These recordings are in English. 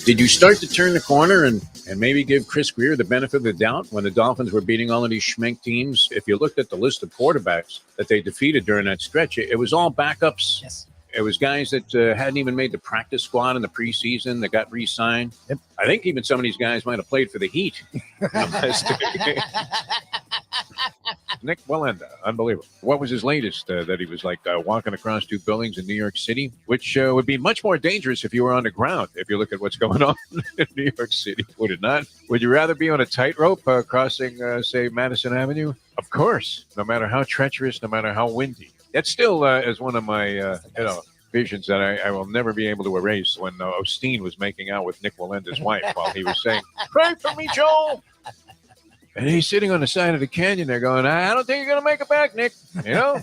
Did you start to turn the corner and maybe give Chris Greer the benefit of the doubt when the Dolphins were beating all of these schmink teams? If you looked at the list of quarterbacks that they defeated during that stretch, it was all backups. Yes. It was guys that hadn't even made the practice squad in the preseason that got re-signed. Yep. I think even some of these guys might have played for the Heat. Nick Wallenda, unbelievable. What was his latest that he was like walking across two buildings in New York City, which would be much more dangerous if you were on the ground, if you look at what's going on in New York City, would it not? Would you rather be on a tightrope crossing, say, Madison Avenue? Of course, no matter how treacherous, no matter how windy. That still is one of my visions that I will never be able to erase when Osteen was making out with Nick Wallenda's wife while he was saying, "Pray for me, Joel." And he's sitting on the side of the canyon there going, "I don't think you're going to make it back, Nick. You know,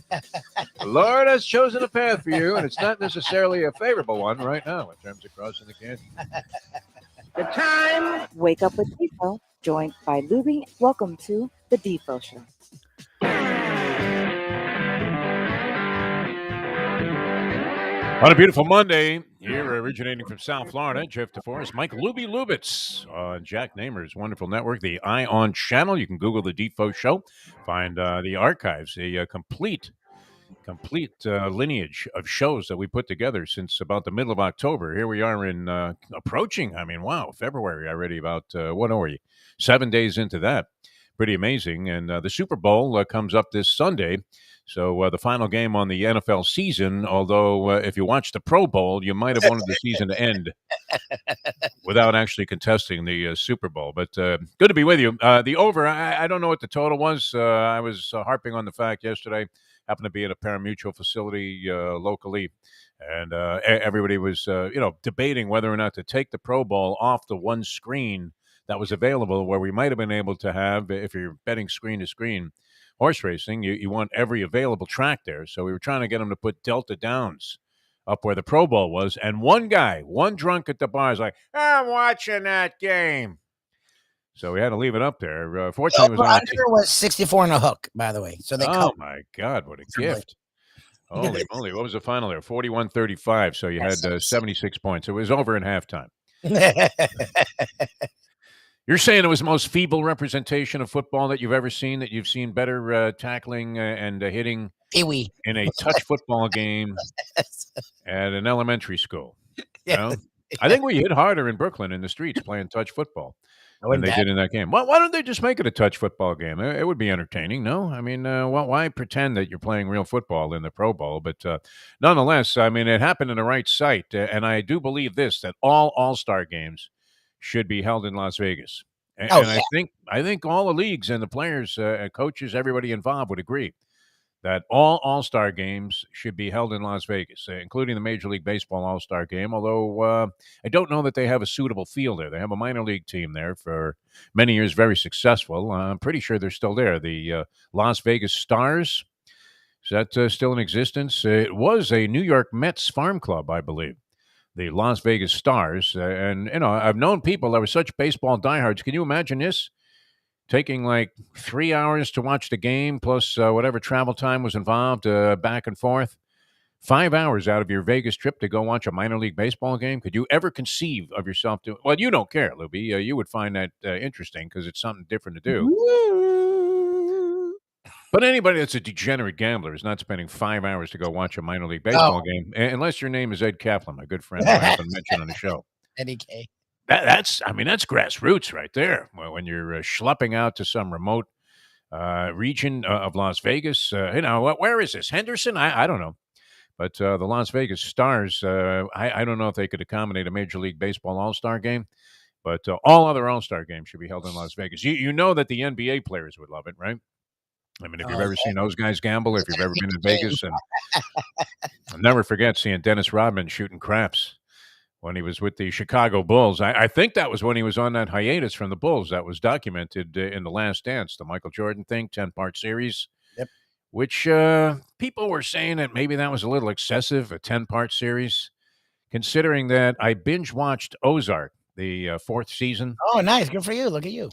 the Lord has chosen a path for you, and it's not necessarily a favorable one right now in terms of crossing the canyon." The time. Wake up with Defo, joined by Lubie. Welcome to the Defo Show. On a beautiful Monday, here originating from South Florida, Jeff Deforrest, Mike Lubitz on Jack Namer's wonderful network, the ION channel. You can Google the Defo Show, find the archives, a complete lineage of shows that we put together since about the middle of October. Here we are in approaching, February already, about, what are we, 7 days into that. Pretty amazing. And the Super Bowl comes up this Sunday. So the final game on the NFL season, although if you watched the Pro Bowl, you might have wanted the season to end without actually contesting the Super Bowl. But good to be with you. The over, I don't know what the total was. I was harping on the fact yesterday, happened to be at a pari-mutuel facility locally, and everybody was, debating whether or not to take the Pro Bowl off the one screen that was available, where we might have been able to have, if you're betting screen to screen, horse racing, you want every available track there. So we were trying to get them to put Delta Downs up where the Pro Bowl was. And one drunk at the bar is like, "I'm watching that game." So we had to leave it up there. Fortunately, it was 64 and a hook, by the way. So they my God, what a gift. Holy moly. What was the final there? 41-35. So you had 76 points. It was over in halftime. You're saying it was the most feeble representation of football that you've ever seen, that you've seen better tackling and hitting Pee-wee in a touch football game at an elementary school. You know? I think we hit harder in Brooklyn in the streets playing touch football than they did in that game. Why don't they just make it a touch football game? It would be entertaining, no? I mean, why pretend that you're playing real football in the Pro Bowl? But nonetheless, I mean, it happened in the right site. And I do believe this, that all All-Star games should be held in Las Vegas. And I think all the leagues and the players, coaches, everybody involved would agree that all All-Star games should be held in Las Vegas, including the Major League Baseball All-Star game, although I don't know that they have a suitable field there. They have a minor league team there for many years, very successful. I'm pretty sure they're still there. The Las Vegas Stars, is that still in existence? It was a New York Mets farm club, I believe. The Las Vegas Stars. And, I've known people that were such baseball diehards. Can you imagine this? Taking like 3 hours to watch the game, plus whatever travel time was involved, back and forth. 5 hours out of your Vegas trip to go watch a minor league baseball game. Could you ever conceive of yourself doing? Well, you don't care, Lubie. You would find that interesting because it's something different to do. But anybody that's a degenerate gambler is not spending 5 hours to go watch a minor league baseball game, unless your name is Ed Kaplan, my good friend, who I haven't mentioned on the show. Eddie K. That's grassroots right there. When you're schlepping out to some remote region of Las Vegas, where is this? Henderson? I don't know. But the Las Vegas Stars, I don't know if they could accommodate a Major League Baseball All-Star game, but all other All-Star games should be held in Las Vegas. You know that the NBA players would love it, right? I mean, if you've ever seen those guys gamble, if you've ever been in Vegas, and I'll never forget seeing Dennis Rodman shooting craps when he was with the Chicago Bulls. I think that was when he was on that hiatus from the Bulls that was documented in The Last Dance, the Michael Jordan thing, 10-part series. Yep. which people were saying that maybe that was a little excessive, a 10-part series, considering that I binge-watched Ozark, the fourth season. Oh, nice. Good for you. Look at you.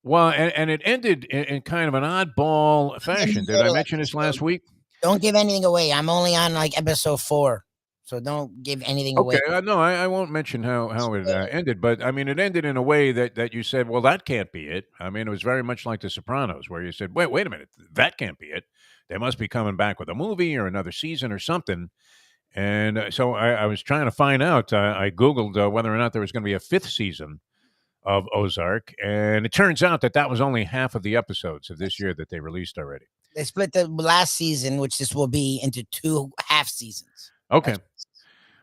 Well, and it ended in kind of an oddball fashion. Did I mention this last week? Don't give anything away. I'm only on like episode 4. So don't give anything away. Okay, no, I won't mention how it ended, but I mean, it ended in a way that you said, well, that can't be it. I mean, it was very much like The Sopranos, where you said, wait a minute, that can't be it. They must be coming back with a movie or another season or something. And so I was trying to find out. I Googled whether or not there was going to be a 5th season of Ozark, and it turns out that was only half of the episodes of this year that they released already. They split the last season, which this will be, into 2 half seasons. Okay.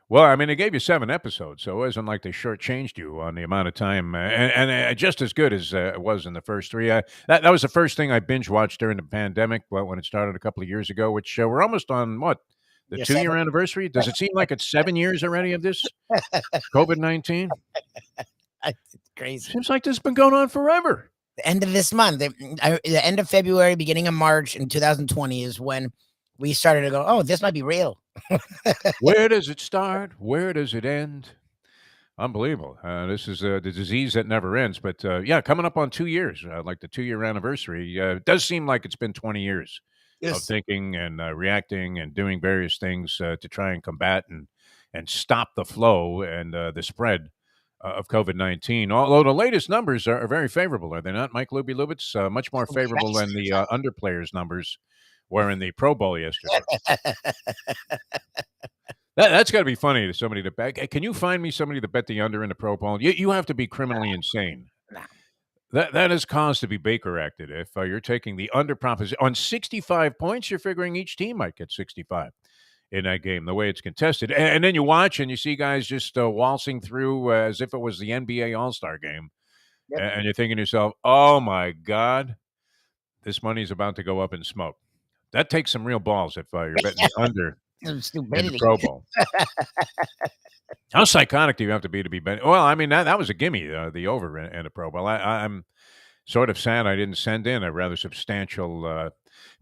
Well, I mean, they gave you 7 episodes, so it wasn't like they shortchanged you on the amount of time, and just as good as it was in the first 3. That was the first thing I binge watched during the pandemic, when it started a couple of years ago. Which we're almost on the 2-year anniversary. Does it seem like it's 7 years already of this COVID-19? It's crazy. Seems like this has been going on forever. The end of this month, the end of February, beginning of March in 2020 is when we started to go, oh, this might be real. Where does it start? Where does it end? Unbelievable. This is the disease that never ends. But yeah, coming up on 2 years, like the 2-year anniversary. It does seem like it's been 20 years of thinking and reacting and doing various things to try and combat and stop the flow and the spread of COVID-19. Although the latest numbers are very favorable, are they not, Mike Lubitz? Much more favorable than the underplayers numbers were in the Pro Bowl yesterday. That's got to be funny to somebody to bet. Can you find me somebody to bet the under in the Pro Bowl? You have to be criminally insane. That is cause to be Baker acted. If you're taking the under proposition on 65 points, you're figuring each team might get 65 in that game, the way it's contested. And then you watch and you see guys just waltzing through as if it was the NBA All-Star game. Yep. And you're thinking to yourself, oh, my God, this money's about to go up in smoke. That takes some real balls if you're betting under in the Pro Bowl. How psychotic do you have to be betting? Well, I mean, that was a gimme, the over in the Pro Bowl. I'm sort of sad I didn't send in a rather substantial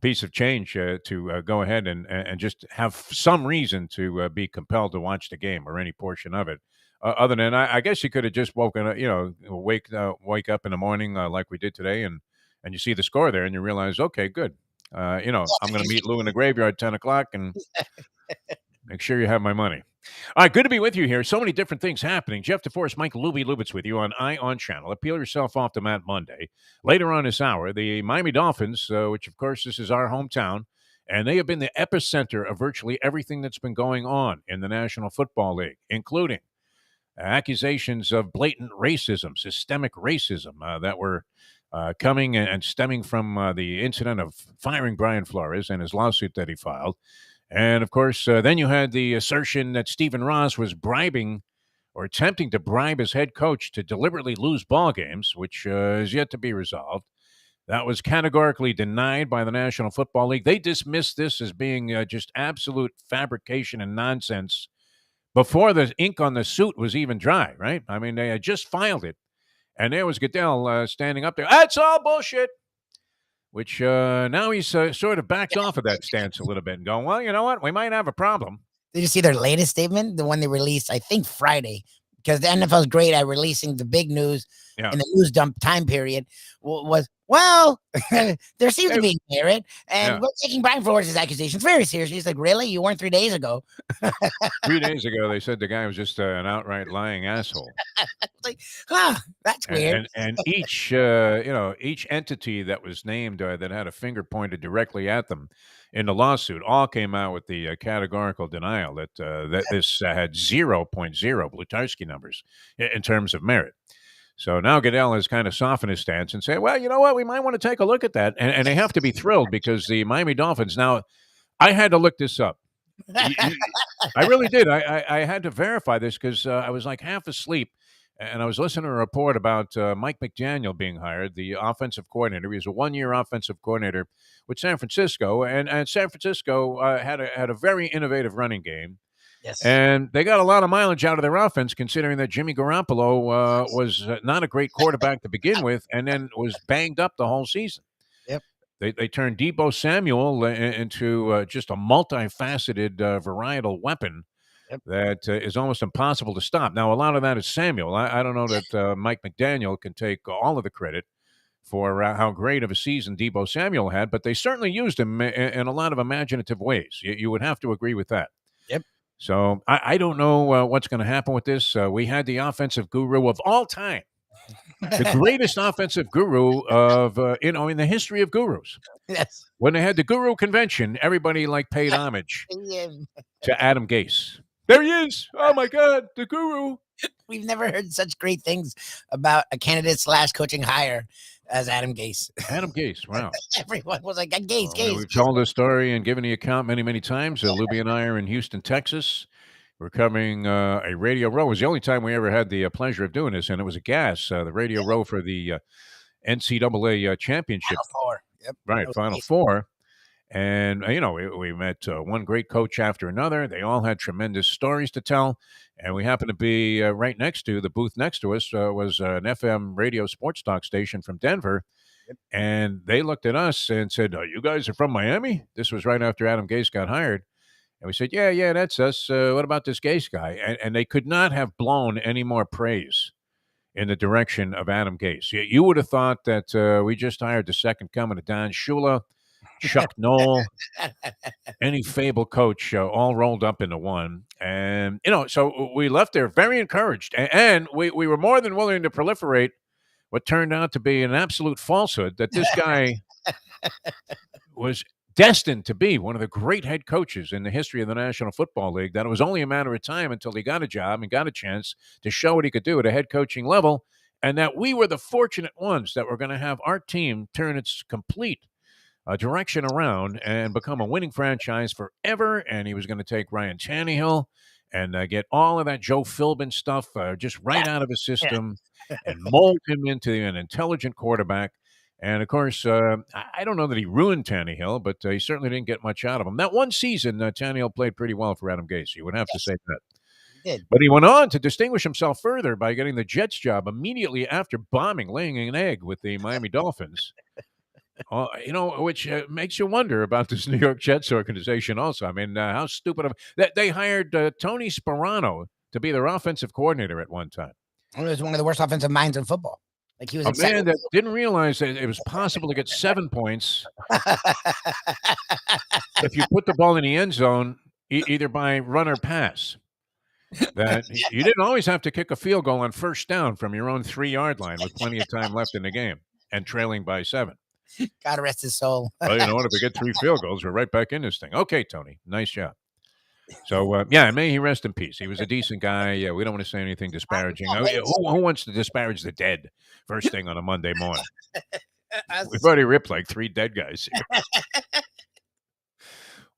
piece of change to go ahead and just have some reason to be compelled to watch the game or any portion of it. Other than, I guess you could have just woken up, wake up in the morning like we did today, and you see the score there, and you realize, okay, good. I'm going to meet Lou in the graveyard at 10 o'clock and make sure you have my money. All right, good to be with you here. So many different things happening. Jeff Deforrest, Mike Lubitz with you on On Channel. Appeal yourself off to Matt Monday. Later on this hour, the Miami Dolphins, which, of course, this is our hometown, and they have been the epicenter of virtually everything that's been going on in the National Football League, including accusations of blatant racism, systemic racism that were coming and stemming from the incident of firing Brian Flores and his lawsuit that he filed. And, of course, then you had the assertion that Stephen Ross was bribing or attempting to bribe his head coach to deliberately lose ball games, which is yet to be resolved. That was categorically denied by the National Football League. They dismissed this as being just absolute fabrication and nonsense before the ink on the suit was even dry, right? I mean, they had just filed it. And there was Goodell standing up there. That's all bullshit. Which now he's sort of backed off of that stance a little bit and going, well, you know what? We might have a problem. Did you see their latest statement? The one they released, I think, Friday. Because the NFL is great at releasing the big news in the news dump time period. Was, well, there seems to be merit. And we're taking Brian Flores' accusations very seriously. He's like, really? You weren't 3 days ago. 3 days ago, they said the guy was just an outright lying asshole. Like, that's weird. And each entity that was named that had a finger pointed directly at them in the lawsuit all came out with the categorical denial that this had 0.0 Blutarski numbers in terms of merit. So now Goodell has kind of softened his stance and said, well, you know what? We might want to take a look at that. And they have to be thrilled because the Miami Dolphins, now, I had to look this up. I really did. I had to verify this because I was like half asleep. And I was listening to a report about Mike McDaniel being hired, the offensive coordinator. He was a 1-year offensive coordinator with San Francisco. And San Francisco had a very innovative running game. Yes. And they got a lot of mileage out of their offense, considering that Jimmy Garoppolo was not a great quarterback to begin with, and then was banged up the whole season. Yep. They turned Deebo Samuel into just a multifaceted varietal weapon that is almost impossible to stop. Now, a lot of that is Samuel. I don't know that Mike McDaniel can take all of the credit for how great of a season Deebo Samuel had, but they certainly used him in a lot of imaginative ways. You would have to agree with that. Yep. So I don't know what's going to happen with this. We had the offensive guru of all time, the greatest offensive guru of in the history of gurus. Yes. When they had the guru convention, everybody paid homage to Adam Gase. There he is. Oh my God, the guru. We've never heard such great things about a candidate / coaching hire as Adam Gase. Adam Gase, wow. Everyone was like, Gase. We've told this story and given the account many, many times. Lubie and I are in Houston, Texas. We're covering a radio row. It was the only time we ever had the pleasure of doing this, and it was a gas, the radio row for the NCAA championship. Final Four. Yep. Right, Final Four. And, we met one great coach after another. They all had tremendous stories to tell. And we happened to be right next to the booth next to us was an FM radio sports talk station from Denver. Yep. And they looked at us and said, you guys are from Miami? This was right after Adam Gase got hired. And we said, yeah, that's us. What about this Gase guy? And they could not have blown any more praise in the direction of Adam Gase. You would have thought that we just hired the second coming of Don Shula, Chuck Noll, any Fable coach, all rolled up into one. And, so we left there very encouraged. And we were more than willing to proliferate what turned out to be an absolute falsehood, that this guy was destined to be one of the great head coaches in the history of the National Football League, that it was only a matter of time until he got a job and got a chance to show what he could do at a head coaching level, and that we were the fortunate ones that were going to have our team turn its complete direction around and become a winning franchise forever. And he was going to take Ryan Tannehill and get all of that Joe Philbin stuff just right out of his system and mold him into an intelligent quarterback. And, of course, I don't know that he ruined Tannehill, but he certainly didn't get much out of him. That one season, Tannehill played pretty well for Adam Gase. You would have to say that. He did. But he went on to distinguish himself further by getting the Jets job immediately after laying an egg with the Miami Dolphins. Which makes you wonder about this New York Jets organization also. I mean, how stupid they hired Tony Sparano to be their offensive coordinator at one time. He was one of the worst offensive minds in football. He was a man that didn't realize that it was possible to get 7 points if you put the ball in the end zone, either by run or pass. That you didn't always have to kick a field goal on first down from your own 3-yard line with plenty of time left in the game and trailing by 7. God rest his soul. Well, you know what? If we get 3 field goals, we're right back in this thing. Okay, Tony. Nice job. So, may he rest in peace. He was a decent guy. Yeah, we don't want to say anything disparaging. Who wants to disparage the dead first thing on a Monday morning? We've already ripped 3 dead guys here.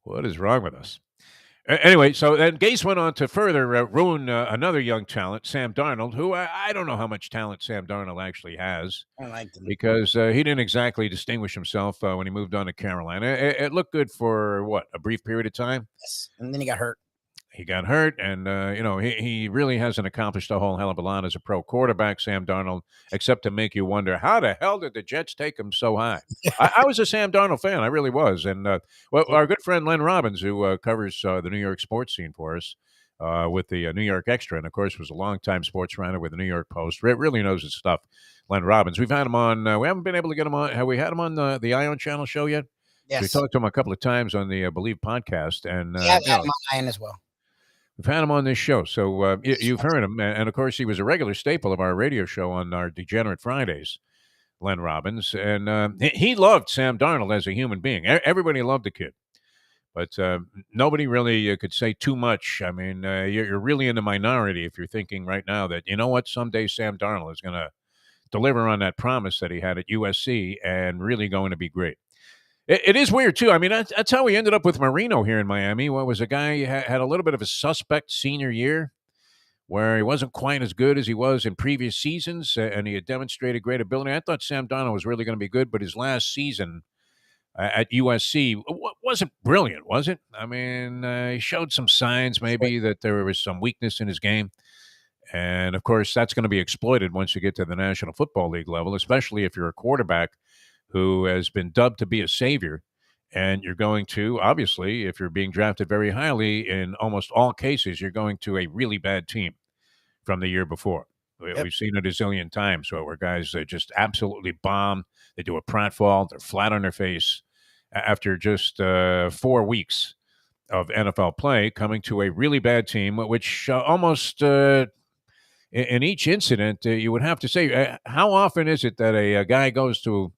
What is wrong with us? Anyway, so then Gase went on to further ruin another young talent, Sam Darnold, who I don't know how much talent Sam Darnold actually has. I liked him. Because he didn't exactly distinguish himself when he moved on to Carolina. It looked good for, a brief period of time? Yes, and then he got hurt. He got hurt, and, he really hasn't accomplished a whole hell of a lot as a pro quarterback, Sam Darnold, except to make you wonder, how the hell did the Jets take him so high? I was a Sam Darnold fan. I really was. And our good friend Len Robbins, who covers the New York sports scene for us with the New York Extra, and, of course, was a longtime sports writer with the New York Post, really knows his stuff, Len Robbins. We've had him on. We haven't been able to get him on. Have we had him on the Ion Channel show yet? Yes. We talked to him a couple of times on the Believe podcast. And yeah, him on Ion as well. We've had him on this show, so you've heard him. And, of course, he was a regular staple of our radio show on our Degenerate Fridays, Len Robbins. And he loved Sam Darnold as a human being. Everybody loved the kid. But nobody really could say too much. I mean, you're really in the minority if you're thinking right now that, you know what, someday Sam Darnold is going to deliver on that promise that he had at USC and really going to be great. It is weird, too. I mean, that's how we ended up with Marino here in Miami. Was a guy who had a little bit of a suspect senior year where he wasn't quite as good as he was in previous seasons, and he had demonstrated great ability. I thought Sam Darnold was really going to be good, but his last season at USC wasn't brilliant, was it? I mean, he showed some signs maybe that there was some weakness in his game. And, of course, that's going to be exploited once you get to the National Football League level, especially if you're a quarterback who has been dubbed to be a savior. And you're going to, obviously, if you're being drafted very highly, in almost all cases, you're going to a really bad team from the year before. We've seen it a zillion times where guys just absolutely bomb. They do a pratfall. They're flat on their face after just 4 weeks of NFL play, coming to a really bad team, which almost in each incident, you would have to say, how often is it that a guy goes to,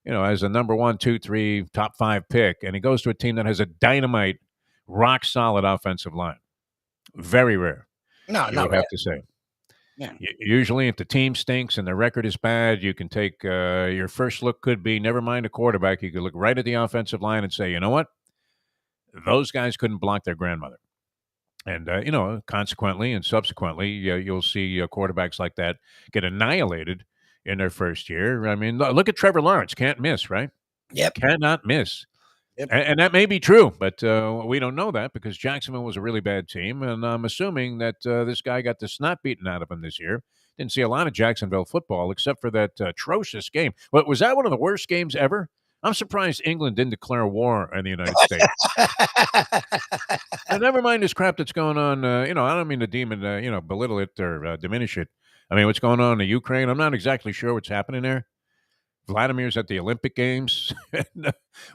as a number 1, 2, 3, top 5 pick, and he goes to a team that has a dynamite, rock solid offensive line? Very rare. No, you would have to say. Yeah. Usually, if the team stinks and the record is bad, you can take your first look could be, never mind a quarterback. You could look right at the offensive line and say, you know what? Those guys couldn't block their grandmother. And, consequently and subsequently, you'll see quarterbacks like that get annihilated in their first year. I mean, look at Trevor Lawrence. Can't miss, right? Yep. Cannot miss. Yep. And that may be true, but we don't know that because Jacksonville was a really bad team. And I'm assuming that this guy got the snot beaten out of him this year. Didn't see a lot of Jacksonville football except for that atrocious game. But was that one of the worst games ever? I'm surprised England didn't declare war in the United States. And never mind this crap that's going on. I don't mean to belittle it or diminish it. I mean, what's going on in the Ukraine? I'm not exactly sure what's happening there. Vladimir's at the Olympic Games.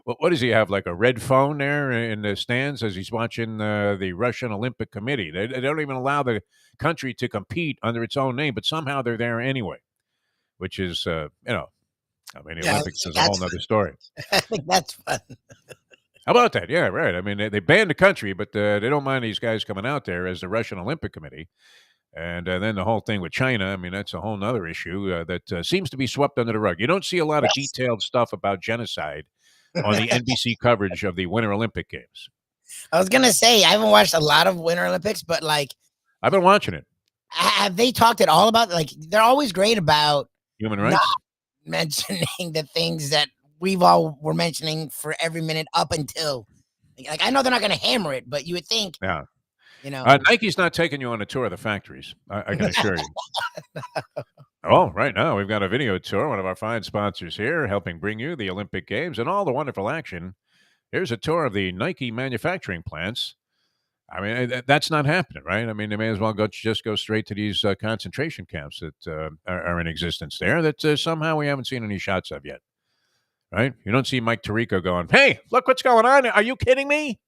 What does he have, like a red phone there in the stands as he's watching the Russian Olympic Committee? They don't even allow the country to compete under its own name, but somehow they're there anyway, which is, the Olympics is a whole nother story. I think that's fun. How about that? Yeah, right. I mean, they banned the country, but they don't mind these guys coming out there as the Russian Olympic Committee. And then the whole thing with China, I mean, that's a whole other issue that seems to be swept under the rug. You don't see a lot of detailed stuff about genocide on the NBC coverage of the Winter Olympic Games. I was going to say, I haven't watched a lot of Winter Olympics, but I've been watching it. Have they talked at all about, they're always great about human rights, not mentioning the things that we've all were mentioning for every minute up until, I know they're not going to hammer it, but you would think, Nike's not taking you on a tour of the factories. I can assure you. Oh, right now we've got a video tour. One of our fine sponsors here, helping bring you the Olympic Games and all the wonderful action. Here's a tour of the Nike manufacturing plants. I mean, that's not happening, right? I mean, they may as well just go straight to these concentration camps that are in existence there that somehow we haven't seen any shots of yet, right? You don't see Mike Tirico going, hey, look what's going on. Are you kidding me?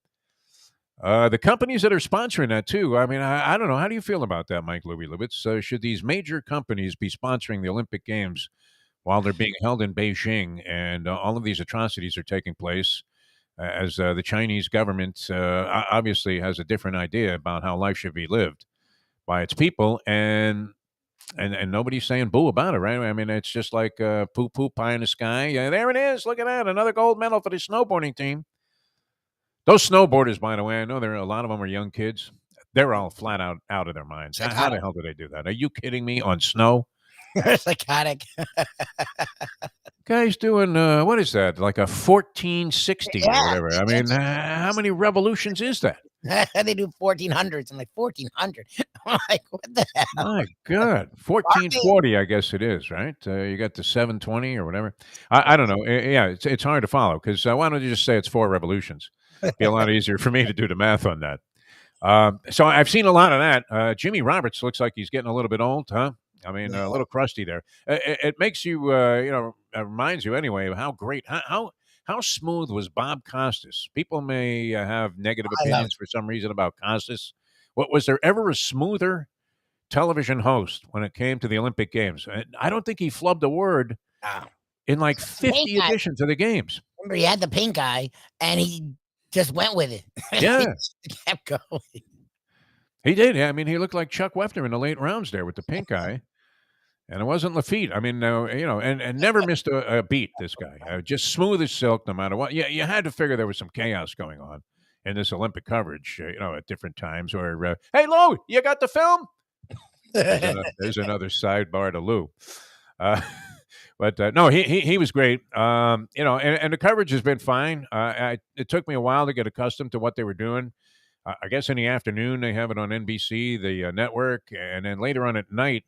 The companies that are sponsoring that, too, I mean, I don't know. How do you feel about that, Mike Lubitz? Should these major companies be sponsoring the Olympic Games while they're being held in Beijing and all of these atrocities are taking place? As the Chinese government obviously has a different idea about how life should be lived by its people, and nobody's saying boo about it, right? I mean, it's just like poo pie in the sky. Yeah, there it is. Look at that, another gold medal for the snowboarding team. Those snowboarders, by the way, I know a lot of them are young kids. They're all flat out of their minds. How the hell do they do that? Are you kidding me? On snow? Psychotic. Guy's doing, what is that? Like a 1460 or whatever. I mean, how many revolutions is that? They do 1400s. I'm like, 1400. I'm like, what the hell? My God. 1440, I guess it is, right? You got the 720 or whatever. I don't know. Yeah, it's hard to follow because why don't you just say it's 4 revolutions? It'd be a lot easier for me to do the math on that. So I've seen a lot of that. Jimmy Roberts looks like he's getting a little bit old, huh? I mean, a little crusty there. It makes you, reminds you anyway of how great, how smooth was Bob Costas. People may have negative opinions for some reason about Costas. Was there ever a smoother television host when it came to the Olympic Games? I don't think he flubbed a word in like 50 editions of the games. Remember, he had the pink eye, and he just went with it. Yeah. He kept going. He did. Yeah. I mean, he looked like Chuck Wefner in the late rounds there with the pink eye. And it wasn't Lafitte. I mean, and never missed a beat, this guy. Just smooth as silk no matter what. Yeah, you had to figure there was some chaos going on in this Olympic coverage, at different times. Or, hey, Lou, you got the film? There's another sidebar to Lou. But no, he was great. And the coverage has been fine. It took me a while to get accustomed to what they were doing. I guess in the afternoon they have it on NBC, the network, and then later on at night,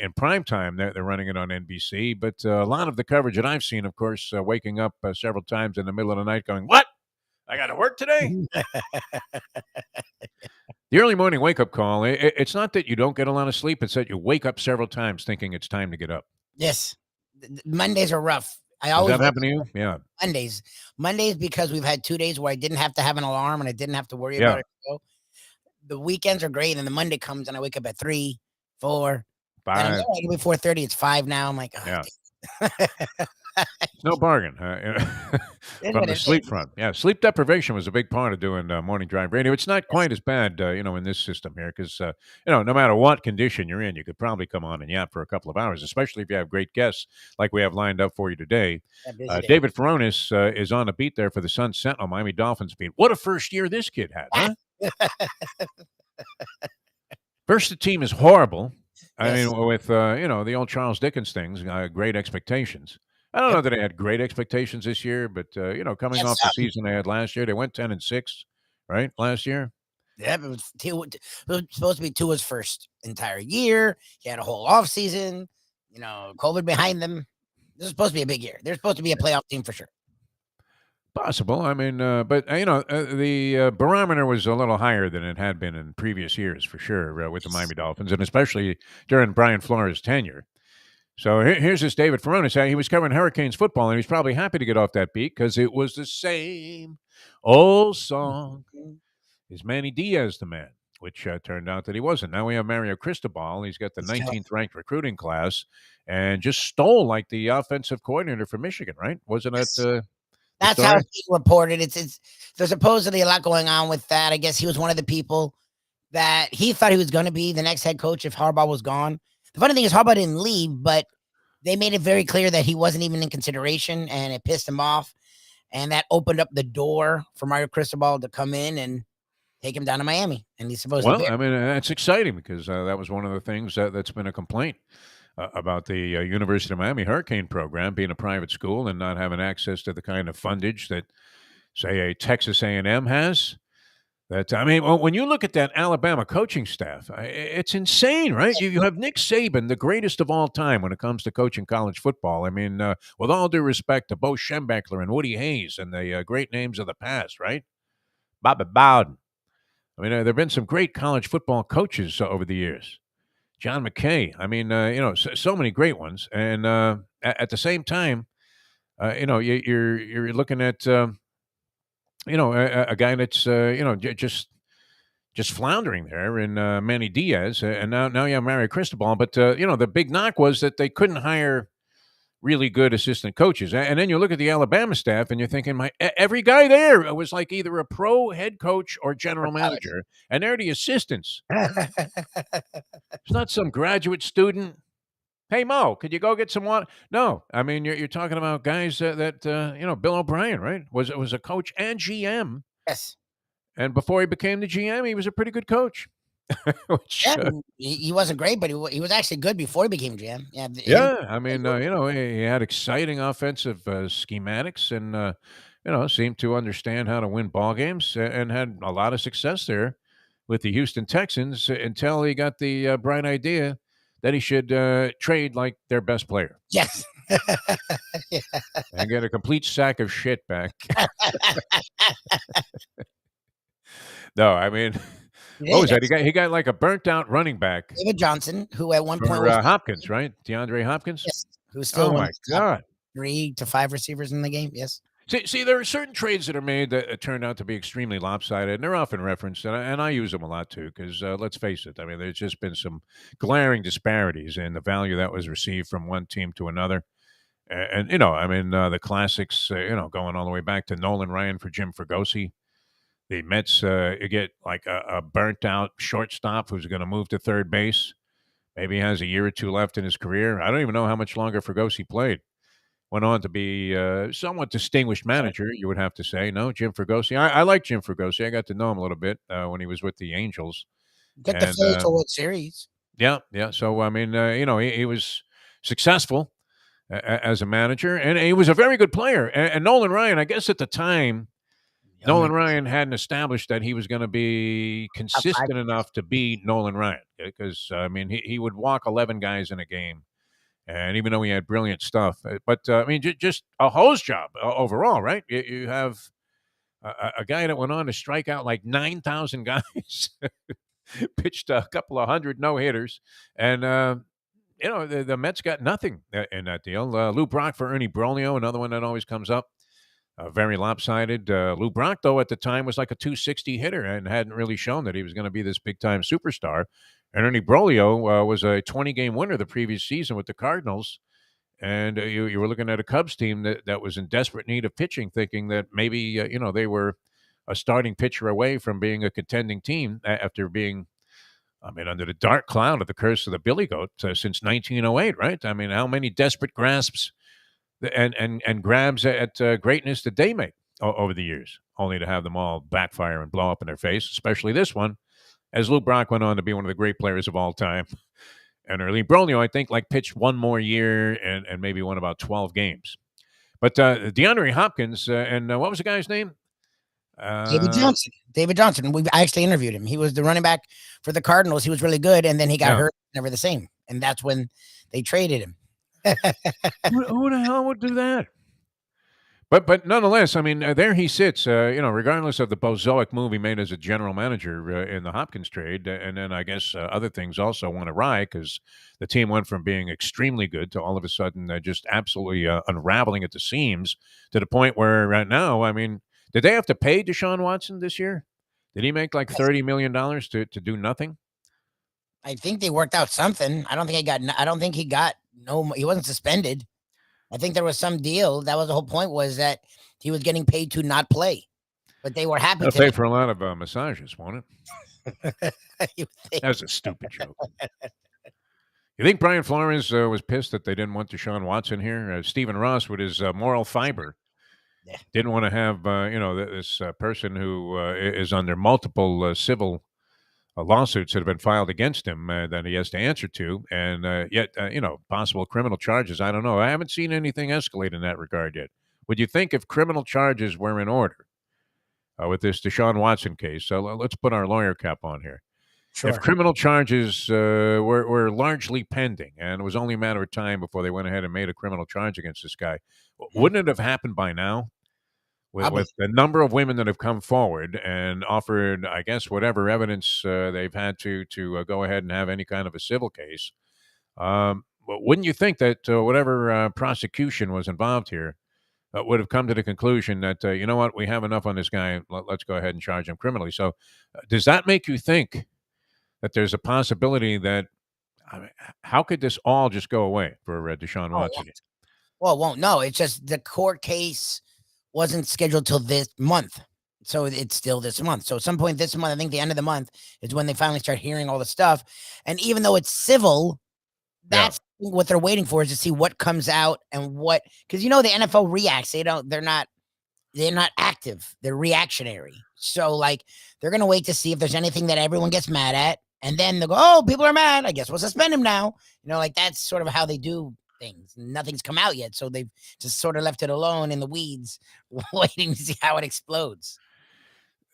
in prime time. They're running it on NBC, but a lot of the coverage that I've seen, of course, waking up several times in the middle of the night going, "What? I got to work today?" The early morning wake-up call, it's not that you don't get a lot of sleep. It's that you wake up several times thinking it's time to get up. Yes. Mondays are rough. Does that happen to you? Yeah. Mondays, because we've had 2 days where I didn't have to have an alarm and I didn't have to worry about it. So the weekends are great, and the Monday comes and I wake up at 3, 4, 5. It'll be 4:30. It's 5 now. I'm like, oh, It's no bargain from the sleep front. Yeah, sleep deprivation was a big part of doing morning drive radio. It's not quite as bad, in this system here because, no matter what condition you're in, you could probably come on and yap for a couple of hours, especially if you have great guests like we have lined up for you today. David Furones is on the beat there for the Sun Sentinel, Miami Dolphins beat. What a first year this kid had, huh? First, the team is horrible. I mean, with, the old Charles Dickens things, great expectations. I don't know that they had great expectations this year, but, coming off the season they had last year, they went 10-6, right, last year? Yeah, it was supposed to be Tua's first entire year. He had a whole offseason, COVID behind them. This is supposed to be a big year. They're supposed to be a playoff team for sure. Possible. I mean, but, the barometer was a little higher than it had been in previous years, for sure, with the Miami Dolphins, and especially during Brian Flores' tenure. So here's this David Furones. He was covering Hurricanes football, and he's probably happy to get off that beat because it was the same old song. Is Manny Diaz the man? Which turned out that he wasn't. Now we have Mario Cristobal. He's got the 19th ranked recruiting class and just stole like the offensive coordinator from Michigan, right? Wasn't that that's how it's reported. There's supposedly a lot going on with that. I guess he was one of the people that he thought he was going to be the next head coach if Harbaugh was gone. The funny thing is Harbaugh didn't leave, but they made it very clear that he wasn't even in consideration, and it pissed him off. And that opened up the door for Mario Cristobal to come in and take him down to Miami. And he's supposed to be. Well, I mean, that's exciting because that was one of the things that's been a complaint about the University of Miami Hurricane program being a private school and not having access to the kind of fundage that, say, a Texas A&M has. That, I mean, when you look at that Alabama coaching staff, it's insane, right? You have Nick Saban, the greatest of all time when it comes to coaching college football. I mean, with all due respect to Bo Schembechler and Woody Hayes and the great names of the past, right? Bobby Bowden. I mean, there have been some great college football coaches over the years. John McKay. I mean, so many great ones. And at the same time, you're looking at a guy that's just floundering there in Manny Diaz, and now you have Mario Cristobal. But the big knock was that they couldn't hire really good assistant coaches. And then you look at the Alabama staff, and you're thinking, every guy there was like either a pro head coach or general manager, and they're the assistants. It's not some graduate student. Hey, Mo, could you go get some water? No, I mean, you're talking about guys that Bill O'Brien, right? Was a coach and GM. Yes. And before he became the GM, he was a pretty good coach. He wasn't great, but he was actually good before he became GM. I mean, he had exciting offensive schematics and, seemed to understand how to win ball games and had a lot of success there with the Houston Texans until he got the bright idea that he should trade like their best player. Yes. And get a complete sack of shit back. No, I mean, what was that? He got like a burnt out running back. David Johnson, who at one point was Hopkins, right? DeAndre Hopkins? Yes. Who's still my God. 3 to 5 receivers in the game. Yes. See, there are certain trades that are made that turn out to be extremely lopsided, and they're often referenced, and I use them a lot too, because let's face it, I mean, there's just been some glaring disparities in the value that was received from one team to another. And the classics, going all the way back to Nolan Ryan for Jim Fregosi. The Mets get like a burnt-out shortstop who's going to move to third base. Maybe he has a year or two left in his career. I don't even know how much longer Fregosi played. Went on to be a somewhat distinguished manager, you would have to say. No, Jim Fregosi. I like Jim Fregosi. I got to know him a little bit when he was with the Angels. Took the Phillies to World Series. Yeah. So, I mean, he was successful as a manager, and he was a very good player. And Nolan Ryan, I guess at the time, Nolan Ryan hadn't established that he was going to be consistent enough to beat Nolan Ryan. Because, I mean, he would walk 11 guys in a game. And even though he had brilliant stuff, but I mean, just a hose job overall, right? You have a guy that went on to strike out like 9,000 guys, pitched a couple of hundred no-hitters, and the Mets got nothing in that deal. Lou Brock for Ernie Broglio, another one that always comes up. Very lopsided. Lou Brock, though, at the time was like a 260 hitter and hadn't really shown that he was going to be this big-time superstar. And Ernie Broglio was a 20-game winner the previous season with the Cardinals. And you were looking at a Cubs team that was in desperate need of pitching, thinking that maybe, they were a starting pitcher away from being a contending team after being, under the dark cloud of the curse of the Billy Goat since 1908, right? I mean, how many desperate grasps and grabs at greatness did they make over the years, only to have them all backfire and blow up in their face, especially this one, as Lou Brock went on to be one of the great players of all time. And Ernie Broglio, I think, pitched one more year and maybe won about 12 games. But DeAndre Hopkins, and what was the guy's name? David Johnson. David Johnson. I actually interviewed him. He was the running back for the Cardinals. He was really good, and then he got hurt, never the same. And that's when they traded him. Who the hell would do that? But nonetheless, I mean, there he sits, regardless of the bozoic move he made as a general manager in the Hopkins trade. And then I guess other things also went awry because the team went from being extremely good to all of a sudden just absolutely unraveling at the seams to the point where right now, I mean, did they have to pay Deshaun Watson this year? Did he make like $30 million to do nothing? I think they worked out something. I don't think he got he wasn't suspended. I think there was some deal. That was the whole point, was that he was getting paid to not play. But they were happy to pay for a lot of massages, won't it? That's a stupid joke. You think Brian Flores was pissed that they didn't want Deshaun Watson here? Stephen Ross, with his moral fiber, didn't want to have this person who is under multiple civil lawsuits that have been filed against him that he has to answer to, and yet, possible criminal charges. I don't know. I haven't seen anything escalate in that regard yet. Would you think if criminal charges were in order with this Deshaun Watson case? So let's put our lawyer cap on here. Sure. If criminal charges were largely pending, and it was only a matter of time before they went ahead and made a criminal charge against this guy, wouldn't it have happened by now? With the number of women that have come forward and offered, I guess, whatever evidence they've had to go ahead and have any kind of a civil case, wouldn't you think that whatever prosecution was involved here would have come to the conclusion that, you know what, we have enough on this guy, let's go ahead and charge him criminally? So does that make you think that there's a possibility that, how could this all just go away for Deshaun Watson? Well, it won't. No, it's just the court case wasn't scheduled till this month. So it's still this month. So at some point this month, I think the end of the month is when they finally start hearing all the stuff. And even though it's civil, that's what they're waiting for, is to see what comes out and what, because the NFL reacts. They're not active. They're reactionary. So they're going to wait to see if there's anything that everyone gets mad at. And then they'll go, oh, people are mad, I guess we'll suspend him now. That's sort of how they do things. Nothing's come out yet, so they've just sort of left it alone in the weeds, waiting to see how it explodes.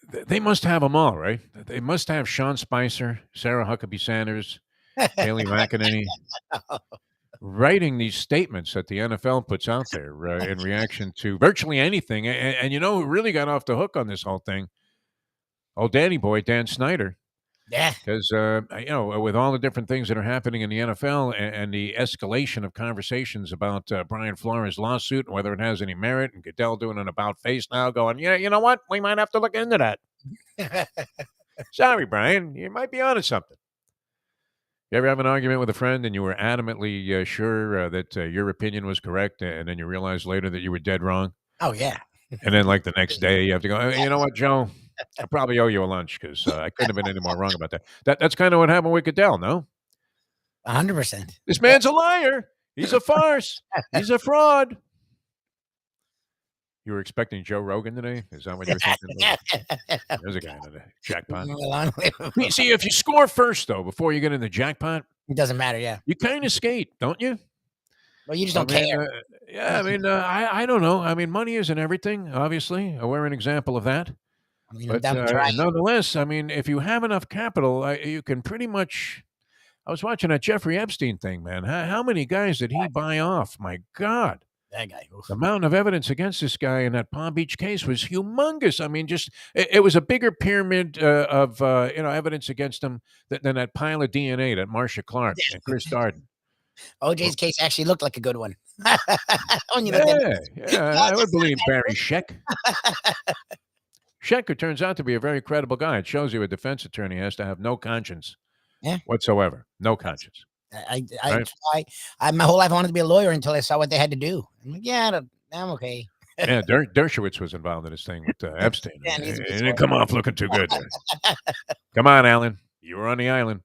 They must have them all, right? They must have Sean Spicer, Sarah Huckabee Sanders, Haley McEnany writing these statements that the NFL puts out there in reaction to virtually anything. And who really got off the hook on this whole thing? Oh, Danny boy, Dan Snyder. Yeah, because with all the different things that are happening in the NFL and the escalation of conversations about Brian Flores' lawsuit and whether it has any merit, and Goodell doing an about face now, going, you know what, we might have to look into that. Sorry, Brian, you might be onto something. You ever have an argument with a friend and you were adamantly sure that your opinion was correct, and then you realize later that you were dead wrong? Oh yeah. And then the next day you have to go, you know what, Joe? I probably owe you a lunch because I couldn't have been any more wrong about that. That's kind of what happened with Goodell, no? 100%. This man's a liar. He's a farce. He's a fraud. You were expecting Joe Rogan today? Is that what you were thinking? There's a guy in the jackpot. See, if you score first, though, before you get in the jackpot, it doesn't matter, yeah. You kind of skate, don't you? Well, you just don't care. I don't know. I mean, money isn't everything, obviously. We're an example of that. I mean, But nonetheless, I mean, if you have enough capital, you can pretty much. I was watching that Jeffrey Epstein thing, man. How many guys did he buy off? My God. That guy. Oof. The amount of evidence against this guy in that Palm Beach case was humongous. I mean, just it was a bigger pyramid of evidence against him than that pile of DNA that Marcia Clark and Chris Darden. OJ's case actually looked like a good one. When you I would believe Barry Scheck. Scheck, who turns out to be a very credible guy. It shows you a defense attorney has to have no conscience whatsoever. No conscience. My whole life I wanted to be a lawyer until I saw what they had to do. I'm like, yeah, I'm okay. Yeah, Dershowitz was involved in this thing with Epstein. It didn't come off looking too good. Come on, Alan. You were on the island.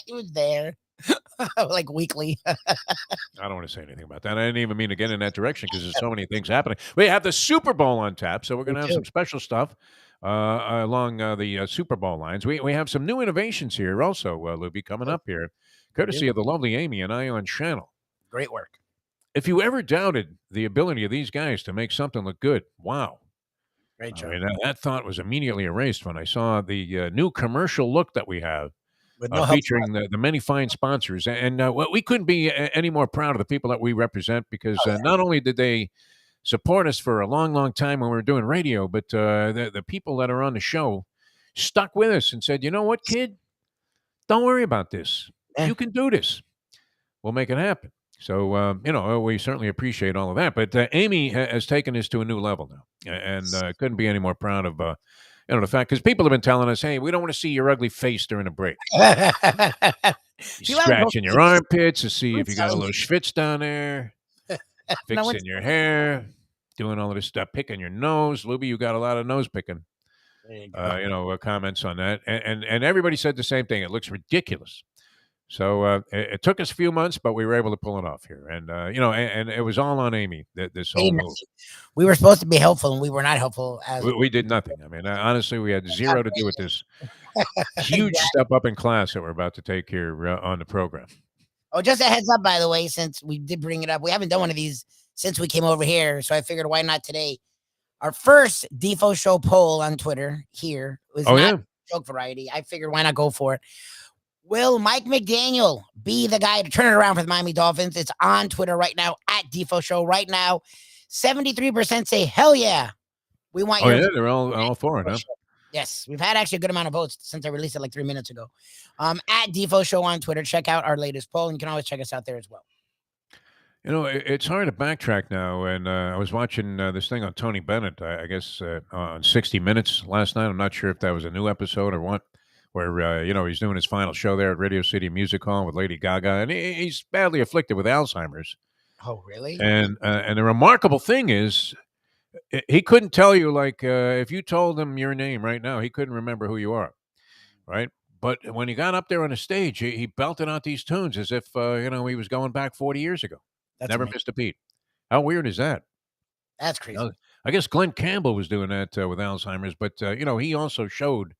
He was there. Like weekly. I don't want to say anything about that. I didn't even mean to get in that direction because there's so many things happening. We have the Super Bowl on tap, so we're going to have some special stuff along the Super Bowl lines. We have some new innovations here also, Lubie, coming up here, courtesy of the lovely Amy and Ion Channel. Great work. If you ever doubted the ability of these guys to make something look good, wow. Great job. I mean, that thought was immediately erased when I saw the new commercial look that we have. Featuring the many fine sponsors. And we couldn't be any more proud of the people that we represent because not only did they support us for a long, long time when we were doing radio, but the people that are on the show stuck with us and said, you know what, kid? Don't worry about this. You can do this. We'll make it happen. So, we certainly appreciate all of that. But Amy has taken this to a new level now. And couldn't be any more proud of the fact, because people have been telling us, hey, we don't want to see your ugly face during a break. You're scratching your armpits to see if you got a little schwitz down there, fixing your hair, doing all of this stuff, picking your nose. Lubie, you got a lot of nose picking. Comments on that. And everybody said the same thing. It looks ridiculous. So it took us a few months, but we were able to pull it off here. And, and it was all on Amy, this whole move. We were supposed to be helpful, and we were not helpful. We did nothing. I mean, honestly, we had zero to do with this huge step up in class that we're about to take here on the program. Oh, just a heads up, by the way, since we did bring it up. We haven't done one of these since we came over here, so I figured why not today? Our first Defo Show poll on Twitter here was joke variety. I figured why not go for it. Will Mike McDaniel be the guy to turn it around for the Miami Dolphins? It's on Twitter right now, at Defo Show right now. 73% say, hell yeah. We want you. Oh, yeah, they're all for it, huh? Yes, we've had actually a good amount of votes since I released it like 3 minutes ago. At Defo Show on Twitter. Check out our latest poll, and you can always check us out there as well. It's hard to backtrack now, and I was watching this thing on Tony Bennett, I guess, on 60 Minutes last night. I'm not sure if that was a new episode or what. Where, he's doing his final show there at Radio City Music Hall with Lady Gaga. And he's badly afflicted with Alzheimer's. Oh, really? And the remarkable thing is, he couldn't tell you, like, if you told him your name right now, he couldn't remember who you are, right? But when he got up there on the stage, he belted out these tunes as if, he was going back 40 years ago. That's Never amazing. missed a beat. How weird is that? That's crazy. I guess Glenn Campbell was doing that with Alzheimer's, but, he also showed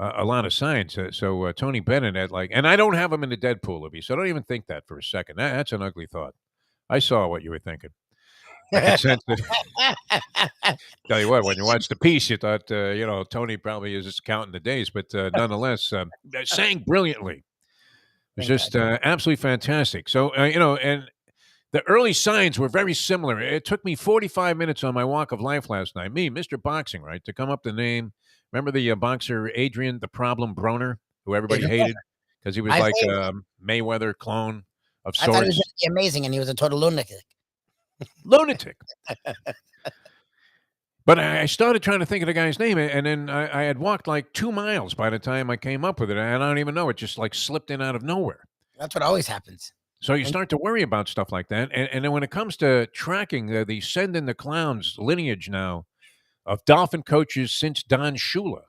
a lot of signs. So Tony Bennett had and I don't have him in the Deadpool of you, so don't even think that for a second. That's an ugly thought. I saw what you were thinking. I could sense it. Tell you what, when you watched the piece, you thought, Tony probably is just counting the days, but nonetheless, sang brilliantly. It was just absolutely fantastic. So, and the early signs were very similar. It took me 45 minutes on my walk of life last night, me, Mr. Boxing, right, to come up the name. Remember the boxer Adrian the Problem Broner, who everybody hated because he was like a Mayweather clone of sorts? I thought he was going to be amazing, and he was a total lunatic. Lunatic. But I started trying to think of the guy's name, and then I had walked like 2 miles by the time I came up with it, and I don't even know. It just slipped in out of nowhere. That's what always happens. So you start to worry about stuff like that. And then when it comes to tracking the Send in the Clowns lineage now, of Dolphin coaches since Don Shula.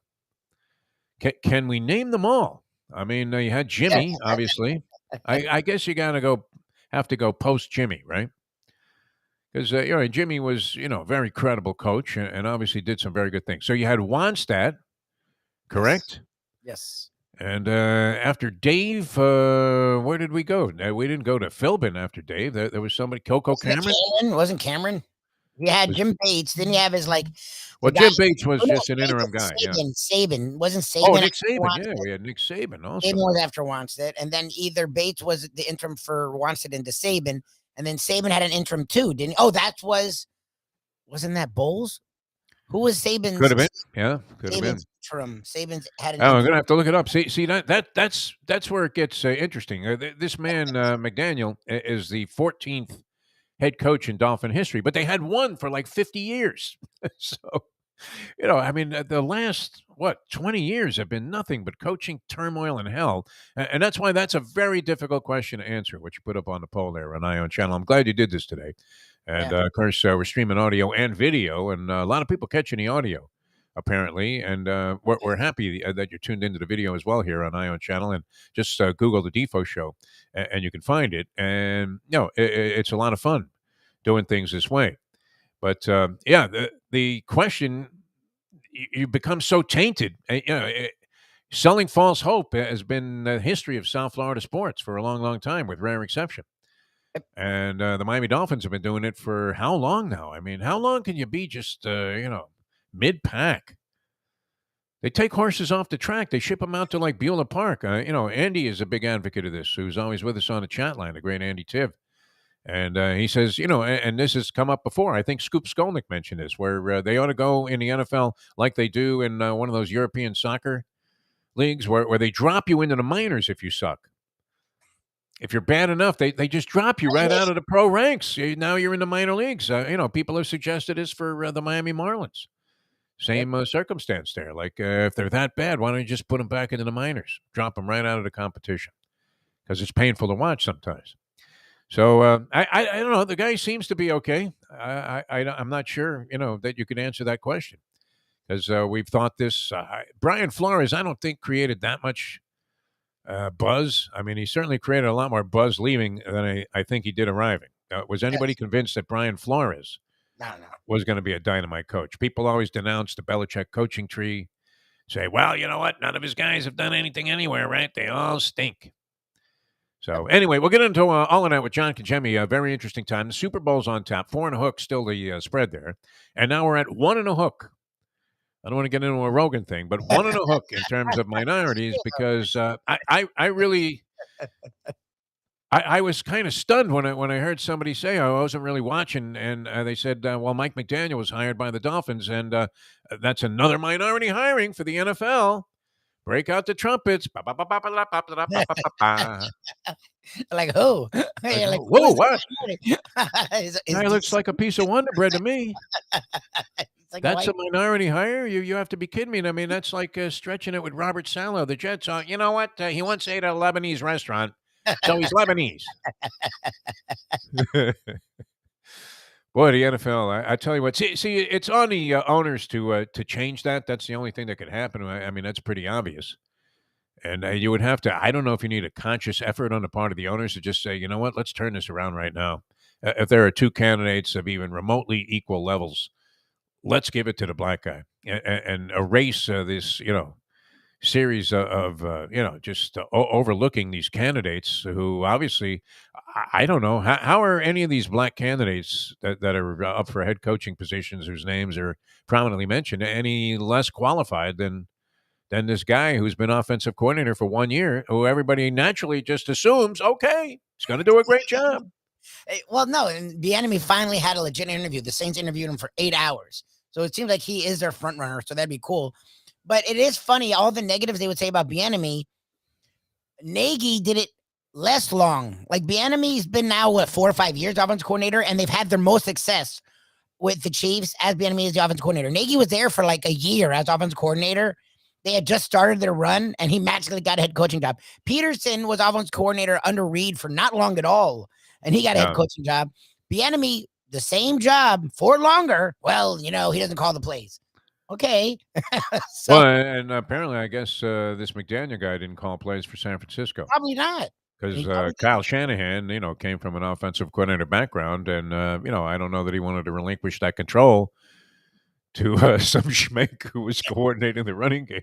Can we name them all? I mean, you had Jimmy, obviously. I guess you have to go post Jimmy, right? Because Jimmy was, very credible coach and obviously did some very good things. So you had Wannstedt, correct? Yes. And after Dave, where did we go? We didn't go to Philbin after Dave. There was somebody, Coco Cameron. Wasn't Cameron? You had Jim Bates. Then you have his like. Well, Jim Bates was just an interim guy. Saban wasn't Saban. Oh, Nick Saban. Yeah, we had Nick Saban also. Saban was after Wannstedt, and then either Bates was the interim for Wannstedt into Saban, and then Saban had an interim too, didn't? Oh, wasn't that Bowles? Who was Saban's? Could have been. Yeah, could have been. Interim. Saban's had an. Oh, I'm gonna have to look it up. See that's where it gets interesting. This man McDaniel is the 14th head coach in Dolphin history, but they had one for like 50 years. So, I mean, the last 20 years have been nothing but coaching turmoil and hell, and that's why that's a very difficult question to answer. What you put up on the poll there on Ion Channel. I'm glad you did this today, and of course we're streaming audio and video, and a lot of people catching the audio apparently, and we're happy that you're tuned into the video as well here on Ion Channel, and just Google the Defo Show, and you can find it. And it's a lot of fun doing things this way. But the question, you become so tainted. Selling false hope has been the history of South Florida sports for a long, long time, with rare exception. And the Miami Dolphins have been doing it for how long now? I mean, how long can you be just mid-pack? They take horses off the track. They ship them out to like Beulah Park. Andy is a big advocate of this, who's always with us on the chat line, the great Andy Tiv. And he says, and this has come up before. I think Scoop Skolnick mentioned this, where they ought to go in the NFL like they do in one of those European soccer leagues where they drop you into the minors if you suck. If you're bad enough, they just drop you right out of the pro ranks. Now you're in the minor leagues. People have suggested this for the Miami Marlins. Same circumstance there. Like, if they're that bad, why don't you just put them back into the minors? Drop them right out of the competition, because it's painful to watch sometimes. So I don't know. The guy seems to be okay. I'm not sure, that you could answer that question, because we've thought this. Brian Flores, I don't think created that much buzz. I mean, he certainly created a lot more buzz leaving than I think he did arriving. Was anybody convinced that Brian Flores was going to be a dynamite coach? People always denounce the Belichick coaching tree, say, well, you know what? None of his guys have done anything anywhere, right? They all stink. So anyway, we'll get into all of that with John Congemi. A very interesting time. The Super Bowl's on tap. 4.5 still the spread there. And now we're at 1.5. I don't want to get into a Rogan thing, but 1.5 in terms of minorities, because I really I was kind of stunned when I heard somebody say, I wasn't really watching, and they said, well, Mike McDaniel was hired by the Dolphins, and that's another minority hiring for the NFL. Break out the trumpets. Like who? Like, whoa, what? Guy looks like a piece of Wonder Bread to me. Like, that's a minority hire? You have to be kidding me. I mean, that's like stretching it with Robert Saleh, the Jets. You know what? He once ate at a Lebanese restaurant, so he's Lebanese. Boy, the NFL, I tell you what. See, it's on the owners to change that. That's the only thing that could happen. I mean, that's pretty obvious. And you would have to, I don't know if you need a conscious effort on the part of the owners to just say, you know what, let's turn this around right now. If there are two candidates of even remotely equal levels, let's give it to the black guy and erase this, series of just overlooking these candidates who obviously, I don't know, how are any of these black candidates that are up for head coaching positions whose names are prominently mentioned any less qualified than this guy who's been offensive coordinator for 1 year, who everybody naturally just assumes, okay, he's going to do a great job. Well, no, and the enemy finally had a legit interview. The Saints interviewed him for 8 hours. So it seems like he is their front runner, so that'd be cool. But it is funny, all the negatives they would say about Bieniemy, Nagy did it less long. Like, Bieniemy's been now, 4 or 5 years offensive coordinator, and they've had their most success with the Chiefs as Bieniemy is the offensive coordinator. Nagy was there for like a year as offensive coordinator. They had just started their run, and he magically got a head coaching job. Peterson was offensive coordinator under Reed for not long at all, and he got a head coaching job. Bieniemy, the same job for longer. Well, he doesn't call the plays. Okay. Well, and apparently, I guess this McDaniel guy didn't call plays for San Francisco. Probably not. Because Kyle Shanahan, came from an offensive coordinator background, and, I don't know that he wanted to relinquish that control to some schmeck who was coordinating the running game.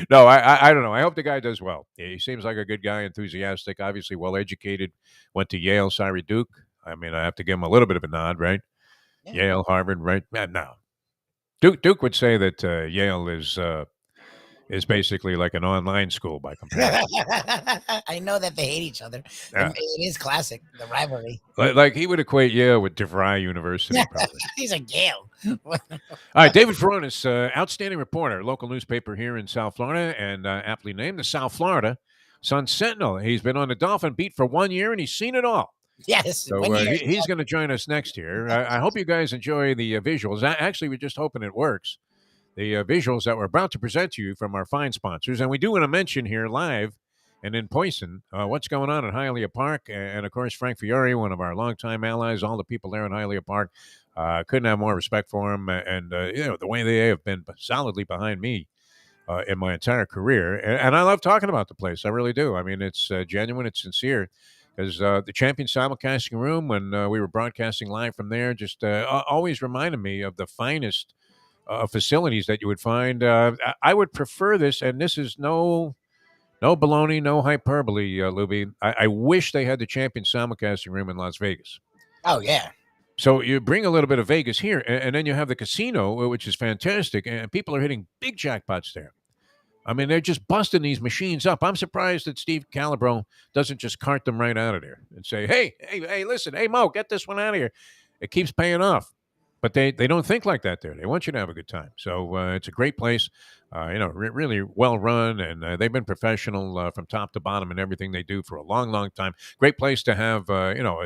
No, I don't know. I hope the guy does well. He seems like a good guy, enthusiastic, obviously well-educated, went to Yale, sorry, Duke. I mean, I have to give him a little bit of a nod, right? Yale, Harvard, right? No. Duke would say that Yale is basically like an online school by comparison. I know that they hate each other. Yeah. It is classic, the rivalry. Like he would equate Yale with DeVry University, probably. He's like Yale. All right, David Furones, outstanding reporter, local newspaper here in South Florida, and aptly named the South Florida Sun Sentinel. He's been on the Dolphin beat for 1 year, and he's seen it all. Yes. So he's going to join us next year. I hope you guys enjoy the visuals. Actually, we're just hoping it works. The visuals that we're about to present to you from our fine sponsors. And we do want to mention here live and in person what's going on at Hialeah Park. And, of course, Frank Fiore, one of our longtime allies, all the people there in Hialeah Park, couldn't have more respect for him. And, the way they have been solidly behind me in my entire career. And I love talking about the place. I really do. I mean, it's genuine. It's sincere. Because the Champion Simulcasting Room, when we were broadcasting live from there, just always reminded me of the finest facilities that you would find. I would prefer this, and this is no baloney, no hyperbole, Lubie. I wish they had the Champion Simulcasting Room in Las Vegas. Oh, yeah. So you bring a little bit of Vegas here, and then you have the casino, which is fantastic, and people are hitting big jackpots there. I mean, they're just busting these machines up. I'm surprised that Steve Calabro doesn't just cart them right out of there and say, hey, listen, hey, Mo, get this one out of here. It keeps paying off. But they don't think like that there. They want you to have a good time. So it's a great place, really well run, and they've been professional from top to bottom in everything they do for a long, long time. Great place to have,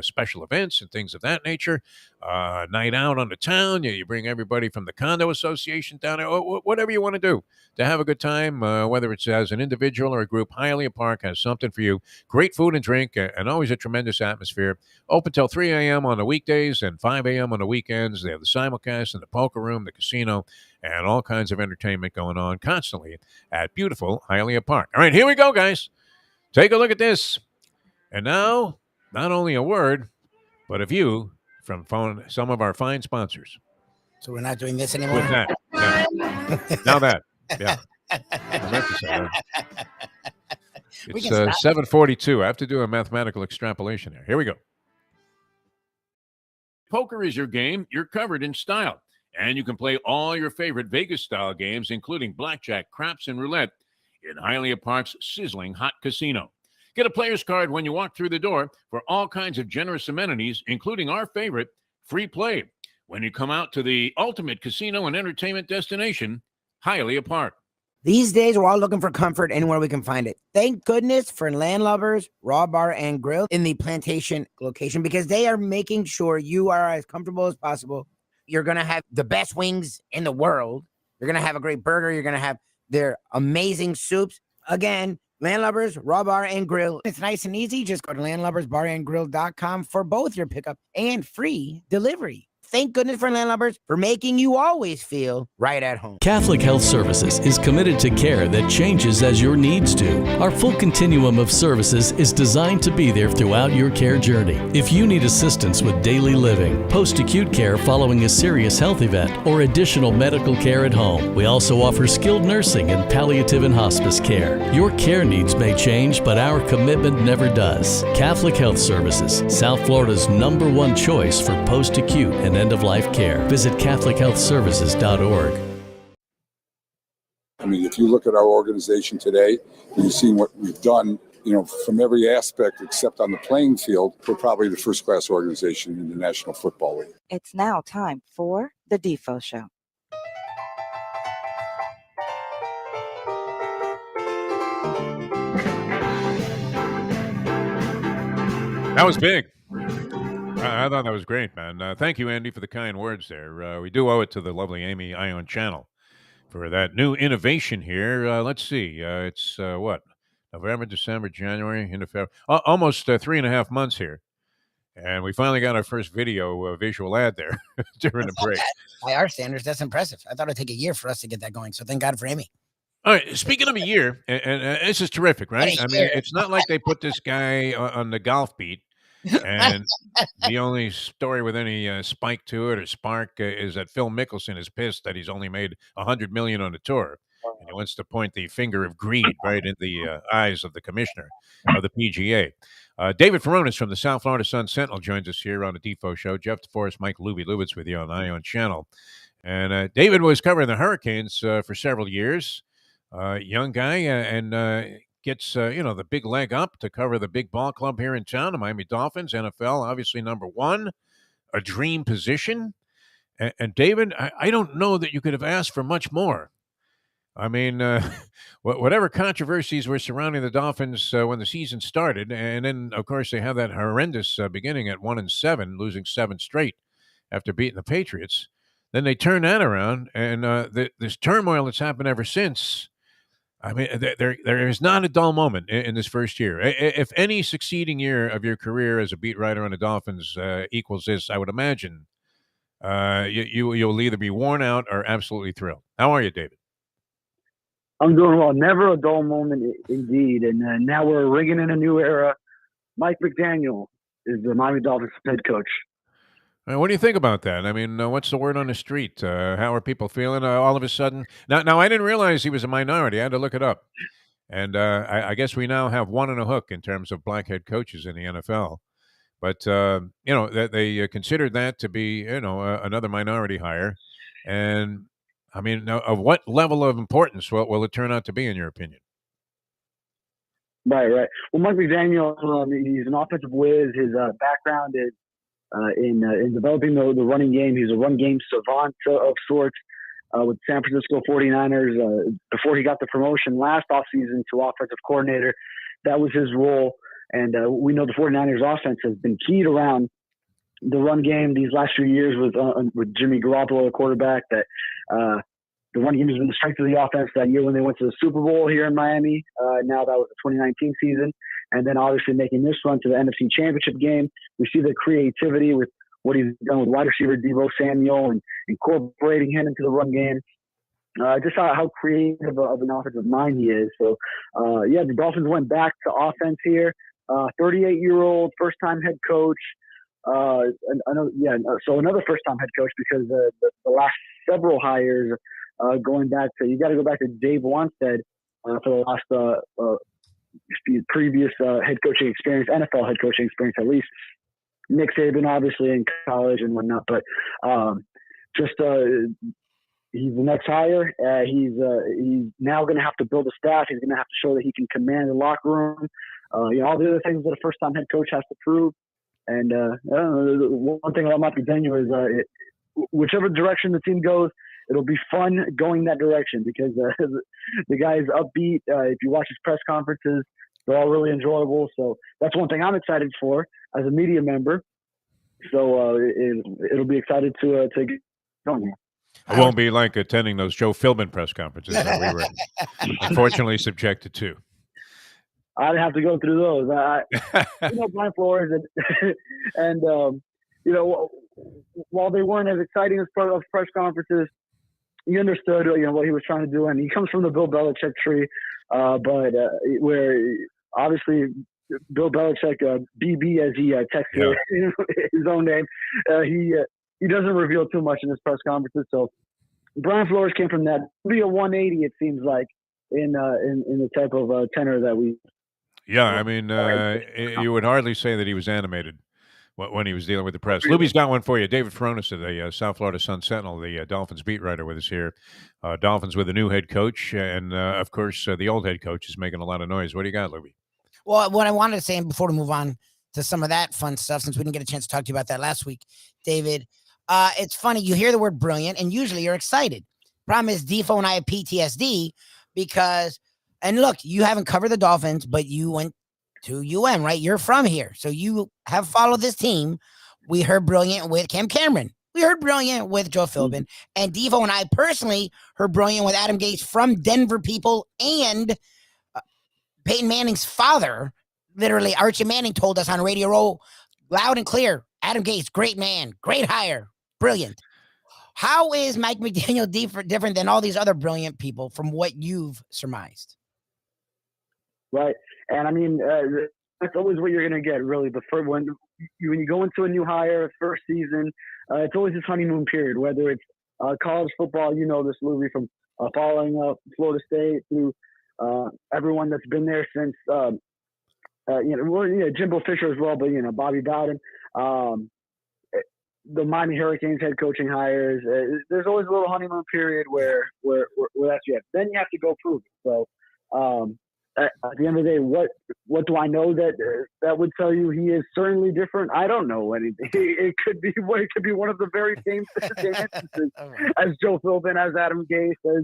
special events and things of that nature. Night out on the town. You bring everybody from the condo association down there, whatever you want to do to have a good time, whether it's as an individual or a group. Hialeah Park has something for you. Great food and drink, and always a tremendous atmosphere. Open till 3 a.m. on the weekdays and 5 a.m. on the weekends. They have the simulcast and the poker room, the casino, and all kinds of entertainment going on constantly at beautiful Hialeah Park. All right, here we go, guys. Take a look at this. And now, not only a word, but a view from some of our fine sponsors. So we're not doing this anymore? With that. Yeah. Now that. Yeah. I meant to say that. It's 7:42. I have to do a mathematical extrapolation here. Here we go. Poker is your game. You're covered in style. And you can play all your favorite Vegas-style games, including blackjack, craps, and roulette in Hialeah Park's sizzling hot casino. Get a player's card when you walk through the door for all kinds of generous amenities, including our favorite, free play, when you come out to the ultimate casino and entertainment destination, Hialeah Park. These days, we're all looking for comfort anywhere we can find it. Thank goodness for Landlubbers Raw Bar and Grill in the Plantation location, because they are making sure you are as comfortable as possible. You're going to have the best wings in the world. You're going to have a great burger. You're going to have their amazing soups. Again, Landlubbers Raw Bar and Grill. It's nice and easy. Just go to landlubbersbarandgrill.com for both your pickup and free delivery. Thank goodness for Landlubbers for making you always feel right at home. Catholic Health Services is committed to care that changes as your needs do. Our full continuum of services is designed to be there throughout your care journey. If you need assistance with daily living, post-acute care following a serious health event, or additional medical care at home, we also offer skilled nursing and palliative and hospice care. Your care needs may change, but our commitment never does. Catholic Health Services, South Florida's #1 choice for post-acute and end-of-life care. Visit CatholicHealthServices.org. I mean, if you look at our organization today, you've seen what we've done, from every aspect except on the playing field. We're probably the first-class organization in the National Football League. It's now time for the Defo Show. That was big. I thought that was great, man. Thank you, Andy, for the kind words there. We do owe it to the lovely Amy Ion Channel for that new innovation here. Let's see. It's November, December, January, into February. Almost 3.5 months here. And we finally got our first video visual ad there during the break. By our standards, that's impressive. I thought it'd take a year for us to get that going. So thank God for Amy. All right. Speaking of a year, and this is terrific, right? I mean, it's not like they put this guy on the golf beat. And the only story with any spike to it or spark is that Phil Mickelson is pissed that he's only made $100 million on the tour. and he wants to point the finger of greed right in the eyes of the commissioner of the PGA. David Furones from the South Florida Sun-Sentinel joins us here on the Defo Show. Jeff Deforrest, Mike Lubie, Lubitz with you on the Ion Channel. And David was covering the Hurricanes for several years. Young guy and gets, the big leg up to cover the big ball club here in town, the Miami Dolphins, NFL, obviously number one, a dream position. And David, I don't know that you could have asked for much more. I mean, whatever controversies were surrounding the Dolphins when the season started, and then, of course, they have that horrendous beginning at 1-7, losing 7 straight after beating the Patriots. Then they turn that around, and this turmoil that's happened ever since. I mean, there is not a dull moment in this first year. If any succeeding year of your career as a beat writer on the Dolphins equals this, I would imagine you'll either be worn out or absolutely thrilled. How are you, David? I'm doing well. Never a dull moment, indeed. And now we're ringing in a new era. Mike McDaniel is the Miami Dolphins head coach. What do you think about that? I mean, what's the word on the street? How are people feeling all of a sudden? Now, I didn't realize he was a minority. I had to look it up. And I guess we now have one on a hook in terms of black head coaches in the NFL. But, they considered that to be, another minority hire. And, I mean, now, of what level of importance will it turn out to be, in your opinion? Right. Well, Mike McDaniel, he's an offensive whiz. His background is in developing the running game. He's a run game savant of sorts with San Francisco 49ers. Before he got the promotion last offseason to offensive coordinator, that was his role. And we know the 49ers offense has been keyed around the run game these last few years with Jimmy Garoppolo, the quarterback, that the run game has been the strength of the offense that year when they went to the Super Bowl here in Miami. Now that was the 2019 season. And then obviously making this run to the NFC Championship game. We see the creativity with what he's done with wide receiver Devo Samuel and incorporating him into the run game. Just how creative of an offensive mind he is. So, the Dolphins went back to offense here. 38-year-old first-time head coach. So another first-time head coach because the last several hires going back to – you got to go back to Dave Wanstead for the last previous head coaching experience, NFL head coaching experience at least. Nick Saban, obviously, in college and whatnot. But he's the next hire. He's now going to have to build a staff. He's going to have to show that he can command the locker room. All the other things that a first-time head coach has to prove. And one thing about Mike McDaniel is whichever direction the team goes, it'll be fun going that direction because the guy's upbeat. If you watch his press conferences, they're all really enjoyable. So that's one thing I'm excited for as a media member. So it'll be excited to get going here. It won't be like attending those Joe Philbin press conferences that we were unfortunately subjected to. I'd have to go through those. Brian Flores and while they weren't as exciting as part of press conferences, he understood what he was trying to do, and he comes from the Bill Belichick tree, but where obviously Bill Belichick, BB as he texts his own name, he doesn't reveal too much in his press conferences. So Brian Flores came from that. It'll be a 180, it seems like, in the type of tenor that we. Yeah, I mean, you would hardly say that he was animated when he was dealing with the press. Lubie's got one for you. David Furones of the South Florida Sun-Sentinel, the Dolphins beat writer with us here. Dolphins with a new head coach, and, of course, the old head coach is making a lot of noise. What do you got, Lubie? Well, what I wanted to say, and before we move on to some of that fun stuff, since we didn't get a chance to talk to you about that last week, David, it's funny. You hear the word brilliant, and usually you're excited. Problem is, Defo and I have PTSD because, and look, you haven't covered the Dolphins, but you went to UM, right? You're from here. So you have followed this team. We heard brilliant with Cam Cameron. We heard brilliant with Joe Philbin. And Defo and I personally heard brilliant with Adam Gase from Denver people, and Peyton Manning's father, literally Archie Manning, told us on Radio Row loud and clear, Adam Gase, great man, great hire, brilliant. How is Mike McDaniel different than all these other brilliant people from what you've surmised? Right. And I mean, that's always what you're going to get, really. The first, when you go into a new hire, first season, it's always this honeymoon period, whether it's college football, this, Lubie, from following up Florida State through everyone that's been there since, Jimbo Fisher as well, but, Bobby Bowden, the Miami Hurricanes head coaching hires. There's always a little honeymoon period where that's it. Then you have to go prove it. So at the end of the day, what do I know that would tell you he is certainly different? I don't know anything. It could be one of the very same instances as Joe Philbin, as Adam Gase, as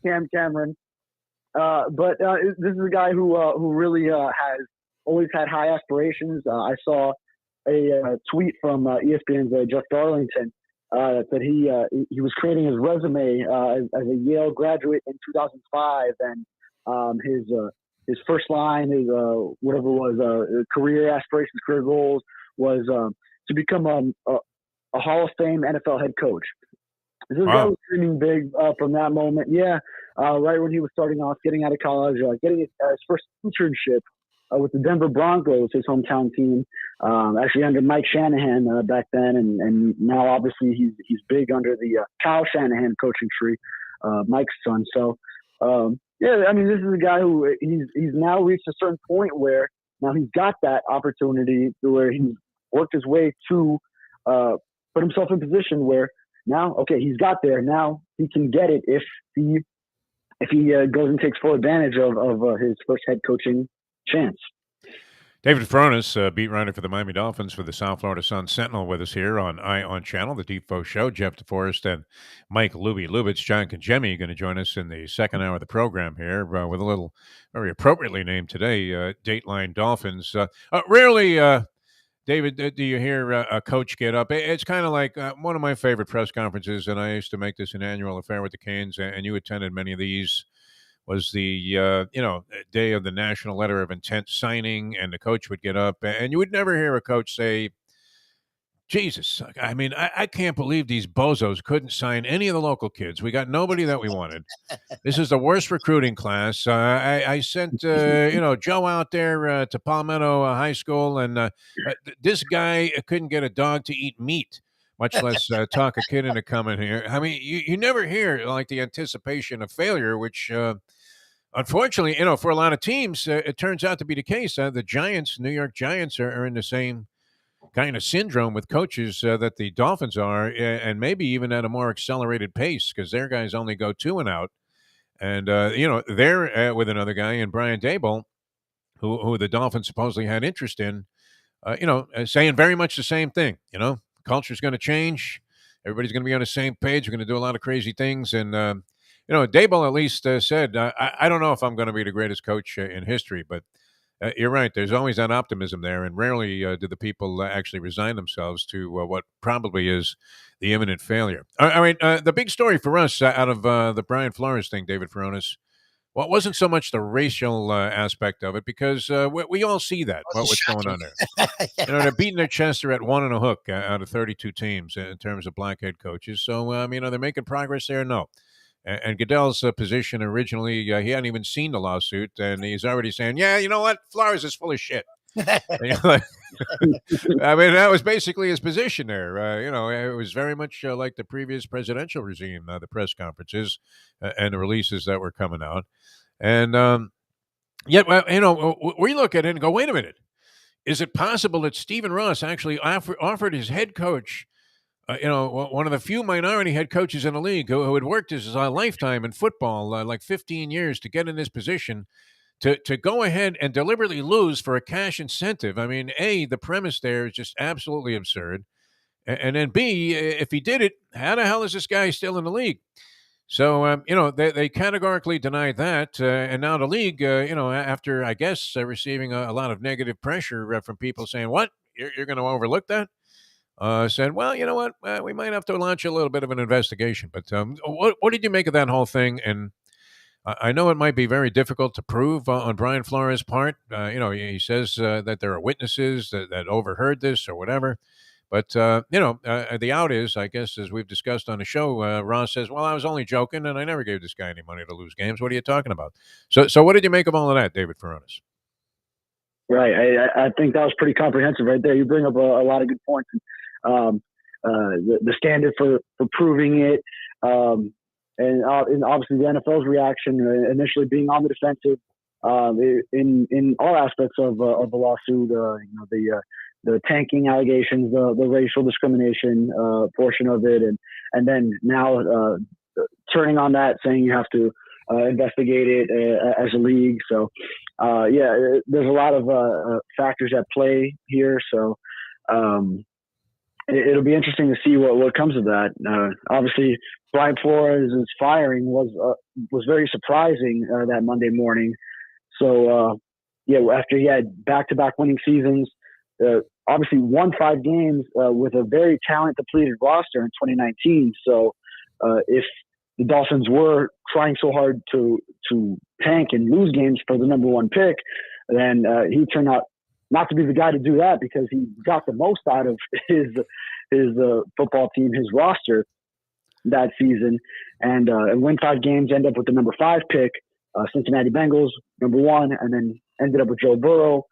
Cam Cameron. But this is a guy who really has always had high aspirations. I saw a tweet from ESPN's Jeff Darlington that said he was creating his resume as a Yale graduate in 2005, and his first line, his whatever it was, career aspirations, career goals, was to become a Hall of Fame NFL head coach. This guy was dreaming big from that moment. Yeah, right when he was starting off, getting out of college, getting his first internship with the Denver Broncos, his hometown team, actually under Mike Shanahan back then, and now obviously he's big under the Kyle Shanahan coaching tree, Mike's son. So yeah, I mean, this is a guy who he's now reached a certain point where now he's got that opportunity where he's worked his way to put himself in a position where now, okay, he's got there. Now he can get it if he goes and takes full advantage of his first head coaching chance. David Furones, beat writer for the Miami Dolphins for the South Florida Sun Sentinel, with us here on On Channel, the Defo Show. Jeff Deforrest and Mike Lubie. Lubitz, John Congemi going to join us in the second hour of the program here with a little very appropriately named today, Dateline Dolphins. Rarely, David, do you hear a coach get up? It's kind of like one of my favorite press conferences, and I used to make this an annual affair with the Canes, and you attended many of these, was the day of the National Letter of Intent signing, and the coach would get up, and you would never hear a coach say, Jesus, I mean, I can't believe these bozos couldn't sign any of the local kids. We got nobody that we wanted. This is the worst recruiting class. I sent, Joe out there to Palmetto High School, and this guy couldn't get a dog to eat meat, much less talk a kid into coming here. I mean, you never hear like the anticipation of failure, which unfortunately, for a lot of teams, it turns out to be the case. The Giants, New York Giants, are in the same kind of syndrome with coaches that the Dolphins are, and maybe even at a more accelerated pace, because their guys only go 2 and out. And, they're with another guy in Brian Daboll, who the Dolphins supposedly had interest in, saying very much the same thing. Culture's going to change. Everybody's going to be on the same page. We're going to do a lot of crazy things. And, Daboll at least said, I don't know if I'm going to be the greatest coach in history, but you're right. There's always that optimism there, and rarely do the people actually resign themselves to what probably is the imminent failure. All right, the big story for us out of the Brian Flores thing, David Furones, well, it wasn't so much the racial aspect of it, because we all see that, what's going on there. They're beating their chest. They're at 1 and a hook out of 32 teams in terms of black head coaches. So, they're making progress there? No. And Goodell's position originally, he hadn't even seen the lawsuit, and he's already saying, yeah, you know what? Flores is full of shit. I mean, that was basically his position there. It was very much like the previous presidential regime, the press conferences and the releases that were coming out. And yet, we look at it and go, wait a minute. Is it possible that Stephen Ross actually offered his head coach, one of the few minority head coaches in the league who had worked his lifetime in football, like 15 years, to get in this position, to go ahead and deliberately lose for a cash incentive? I mean, A, the premise there is just absolutely absurd. And then B, if he did it, how the hell is this guy still in the league? So, they categorically denied that. And now the league, after, I guess, receiving a lot of negative pressure from people saying, what, you're going to overlook that? Said, well, you know what? We might have to launch a little bit of an investigation. But what did you make of that whole thing? And I know it might be very difficult to prove on Brian Flores' part. He says that there are witnesses that overheard this or whatever. But, the out is, I guess, as we've discussed on the show, Ross says, well, I was only joking, and I never gave this guy any money to lose games. What are you talking about? So what did you make of all of that, David Furones? Right. I think that was pretty comprehensive right there. You bring up a lot of good points. The standard for proving it, and obviously the NFL's reaction, initially being on the defensive in all aspects of the lawsuit, the tanking allegations, the racial discrimination portion of it, and then now turning on that, saying you have to investigate it as a league. So there's a lot of factors at play here. So it'll be interesting to see what comes of that. Obviously, Brian Flores' firing was very surprising that Monday morning. So after he had back-to-back winning seasons, obviously won 5 games with a very talent-depleted roster in 2019. So if the Dolphins were trying so hard to tank and lose games for the number 1 pick, then he turned out not to be the guy to do that, because he got the most out of his football team, his roster that season, and win 5 games, end up with the number 5 pick, Cincinnati Bengals, number 1, and then ended up with Joe Burrow.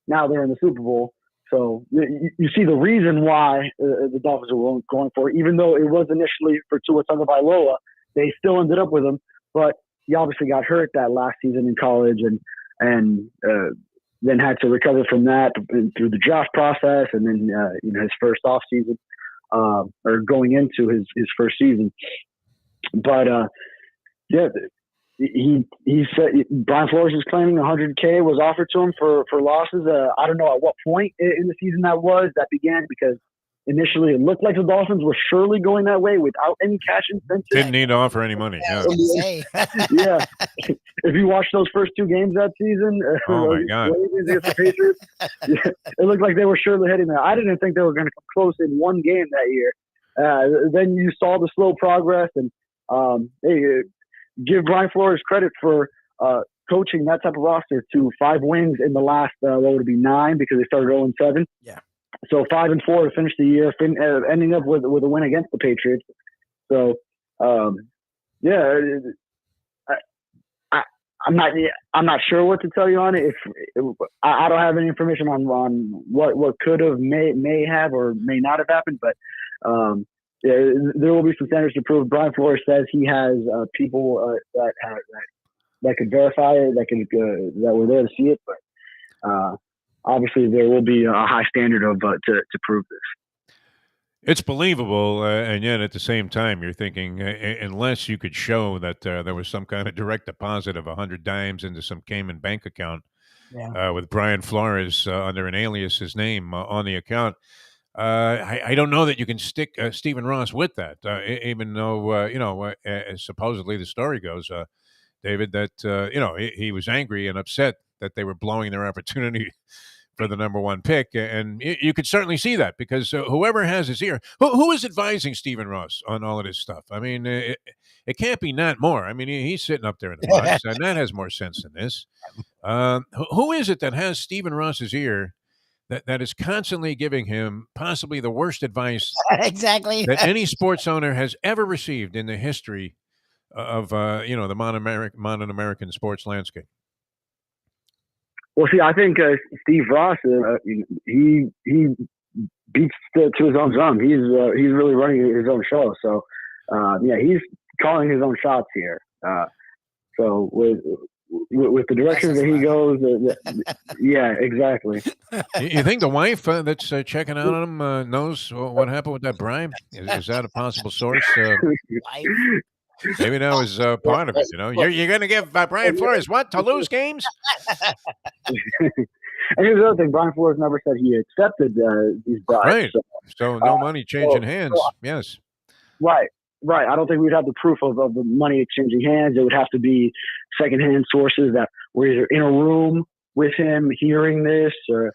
Now they're in the Super Bowl. So you see the reason why the Dolphins are going for it, even though it was initially for Tua Tagovailoa, they still ended up with him. But he obviously got hurt that last season in college, and then had to recover from that through the draft process, and then his first off season, or going into his first season. But he said Brian Flores is claiming $100K was offered to him for losses. I don't know at what point in the season that began, because initially it looked like the Dolphins were surely going that way without any cash incentive. Didn't need to offer any money. Yeah. If you watch those first 2 games that season, oh my God, against the Patriots, it looked like they were surely heading there. I didn't think they were going to come close in 1 game that year. Then you saw the slow progress, and give Brian Flores credit for coaching that type of roster to 5 wins in the last, what would it be, 9, because they started 0-7. Yeah. So 5-4 to finish the year, ending up with a win against the Patriots. So, I'm not sure what to tell you on it. I don't have any information on what could have, may have, or may not have happened, but there will be some standards to prove. Brian Flores says he has people that could verify it, that were there to see it, but obviously there will be a high standard of to prove this. It's believable, and yet at the same time, you're thinking, unless you could show that there was some kind of direct deposit of 100 dimes into some Cayman bank account with Brian Flores under an alias's name on the account, I don't know that you can stick Stephen Ross with that, even though, supposedly the story goes, David, that, he was angry and upset that they were blowing their opportunity for the number 1 pick. And you could certainly see that, because whoever has his ear, who is advising Stephen Ross on all of this stuff? I mean, it can't be Nat Moore. I mean, he's sitting up there in the box. Nat has more sense than this. Who is it that has Stephen Ross's ear that is constantly giving him possibly the worst advice exactly that any sports owner has ever received in the history of the modern American sports landscape? Well, see, I think Steve Ross, he beats to his own drum. He's really running his own show. So, he's calling his own shots here. So with the direction that he goes, yeah, exactly. You think the wife that's checking out on him knows what happened with that bribe? Is that a possible source? Maybe that was part of it. You're going to give Brian Flores what, to lose games? And here's the other thing: Brian Flores never said he accepted these bribes. Right. So no money changing hands. Yes. Right. I don't think we'd have the proof of the money exchanging hands. It would have to be secondhand sources that were either in a room with him hearing this, or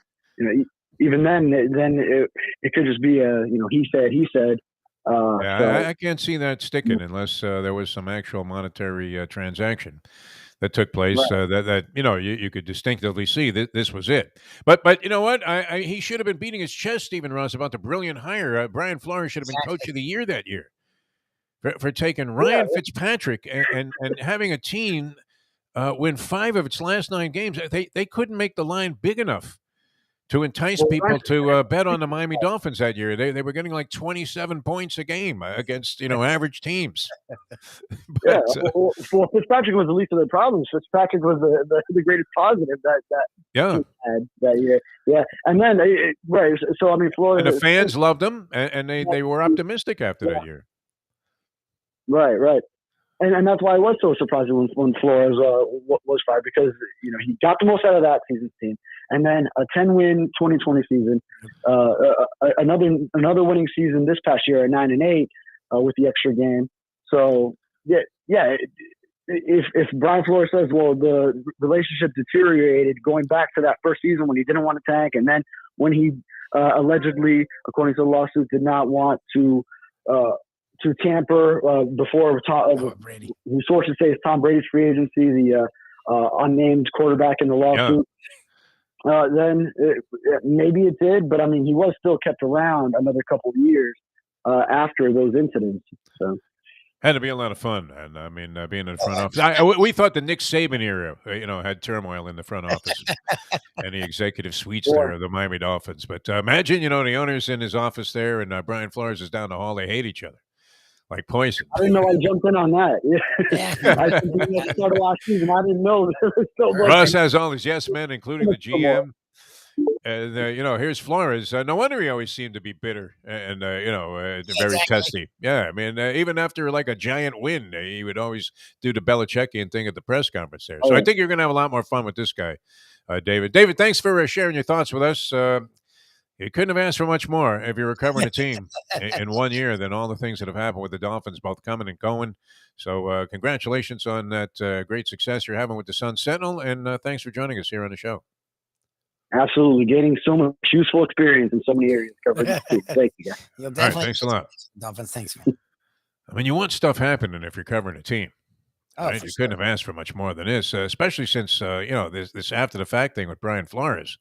even then it could just be he said. I can't see that sticking unless there was some actual monetary transaction that took place, right. that you could distinctively see that this was it. But you know what? He should have been beating his chest, Stephen Ross, about the brilliant hire. Brian Flores should have been Coach of the Year that year for taking Ryan Fitzpatrick and having a team win 5 of its last 9 games. They couldn't make the line big enough to entice people to bet on the Miami Dolphins that year. They were getting like 27 points a game against average teams. But, Fitzpatrick was the least of their problems. Fitzpatrick was the greatest positive that he had that year. Yeah, and then right. So I mean, Flores and the fans loved him, and they were optimistic after that year. Right. And that's why I was so surprising when Flores was fired, because he got the most out of that season's team, and then a 10-win 2020 season, another winning season this past year at 9-8 with the extra game. So if Brian Flores says, well, the relationship deteriorated going back to that first season when he didn't want to tank, and then when he allegedly, according to the lawsuit, did not want to tamper before sources say it's Tom Brady's free agency, the unnamed quarterback in the lawsuit. Then maybe it did, but I mean, he was still kept around another couple of years after those incidents. So had to be a lot of fun, and I mean, being in the front office. We thought the Nick Saban era, had turmoil in the front office and the executive suites there of the Miami Dolphins. But imagine, the owner's in his office there, and Brian Flores is down the hall. They hate each other like poison. I didn't know I jumped in on that. I started last season. I didn't know. Russ has all his yes men, including the GM. And here's Flores. No wonder he always seemed to be bitter and very testy. Yeah, I mean, even after like a giant win, he would always do the Belichickian thing at the press conference there. So I think you're going to have a lot more fun with this guy, David. David, thanks for sharing your thoughts with us. You couldn't have asked for much more if you're recovering a team in 1 year than all the things that have happened with the Dolphins, both coming and going. So congratulations on that great success you're having with the Sun Sentinel, and thanks for joining us here on the show. Absolutely. Gaining so much useful experience in so many areas covered. Thank you, guys. All right, thanks a lot. Dolphins, thanks, man. I mean, you want stuff happening if you're covering a team. Right? You couldn't have asked for much more than this, especially since, this after-the-fact thing with Brian Flores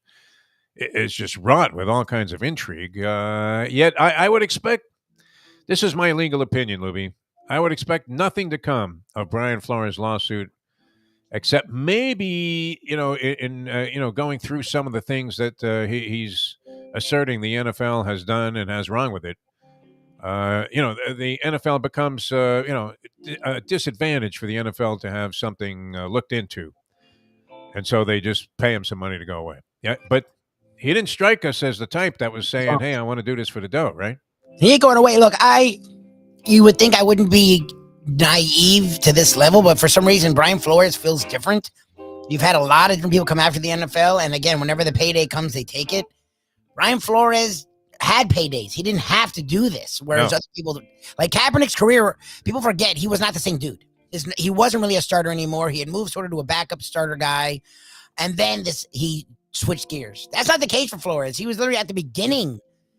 is just wrought with all kinds of intrigue. Yet I would expect, this is my legal opinion, Lubie, I would expect nothing to come of Brian Flores' lawsuit, except maybe, in going through some of the things that he's asserting the NFL has done and has wrong with it. The NFL becomes, a disadvantage for the NFL to have something looked into. And so they just pay him some money to go away. Yeah, but he didn't strike us as the type that was saying, hey, I want to do this for the dough, right? He ain't going away. Look, you would think I wouldn't be naive to this level, but for some reason, Brian Flores feels different. You've had a lot of different people come after the NFL, and again, whenever the payday comes, they take it. Brian Flores had paydays. He didn't have to do this, whereas other people, like Kaepernick's career, people forget he was not the same dude. He wasn't really a starter anymore. He had moved sort of to a backup starter guy, and then he switched gears. That's not the case for Flores. He was literally at the beginning.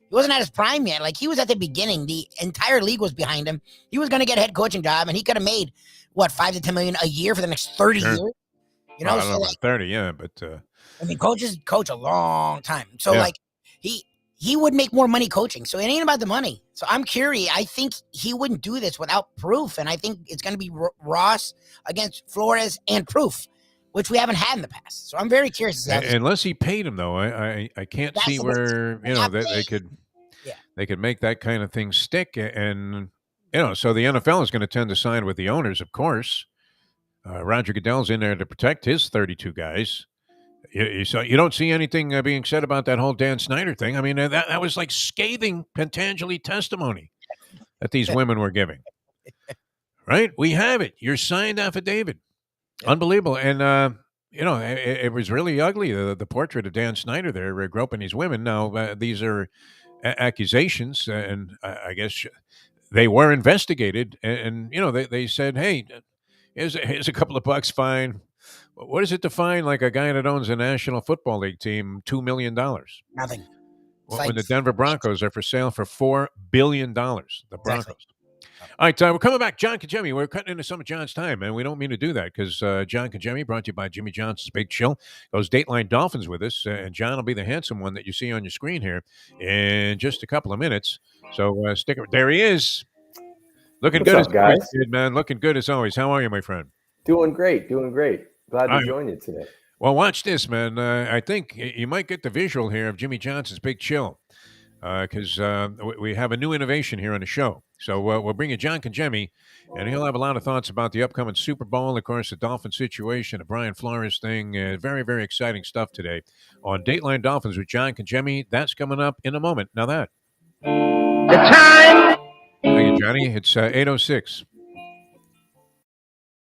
He wasn't at his prime yet. Like, he was at the beginning. The entire league was behind him. He was going to get a head coaching job, and he could have made, $5 to $10 million a year for the next 30 years? I don't know about 30, yeah, but... I mean, coaches coach a long time. So, he would make more money coaching. So it ain't about the money. So I'm curious. I think he wouldn't do this without proof, and I think it's going to be Ross against Flores and proof, which we haven't had in the past. So I'm very curious. Unless he paid him, though, I can't see where they could make that kind of thing stick. And so the NFL is going to tend to side with the owners, of course. Roger Goodell's in there to protect his 32 guys. So you don't see anything being said about that whole Dan Snyder thing. I mean, that was like scathing Pentangeli testimony that these women were giving. Right? We have it. Your signed affidavit. Unbelievable. And, it was really ugly, the portrait of Dan Snyder there groping these women. Now, these are accusations, and I guess they were investigated. And they said, hey, here's a couple of bucks fine. What does it define like a guy that owns a National Football League team, $2 million? Nothing. When the Denver Broncos are for sale for $4 billion, the Broncos. Exactly. All right, we're coming back. John Congemi, we're cutting into some of John's time, and we don't mean to do that because John Congemi, brought to you by Jimmy Johnson's Big Chill, goes Dateline Dolphins with us, and John will be the handsome one that you see on your screen here in just a couple of minutes. So stick it. There he is. Looking good as guys. Always, man. Looking good as always. How are you, my friend? Doing great. Glad to join you today. Well, watch this, man. I think you might get the visual here of Jimmy Johnson's big chill, because we have a new innovation here on the show. So we'll bring you John Congemi, and he'll have a lot of thoughts about the upcoming Super Bowl, of course, the Dolphin situation, the Brian Flores thing. Very, very exciting stuff today on Dateline Dolphins with John Congemi. That's coming up in a moment. Now that. The time. Thank you, Johnny. It's 8:06.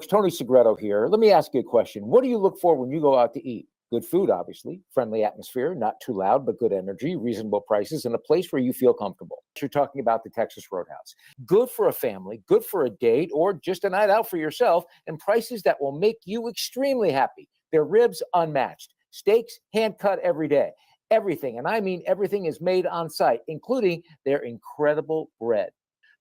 Tony Segreto here. Let me ask you a question. What do you look for when you go out to eat? Good food, obviously, friendly atmosphere, not too loud, but good energy, reasonable prices, and a place where you feel comfortable. You're talking about the Texas Roadhouse. Good for a family, good for a date, or just a night out for yourself, and prices that will make you extremely happy. Their ribs unmatched. Steaks hand-cut every day. Everything, and I mean everything, is made on site, including their incredible bread.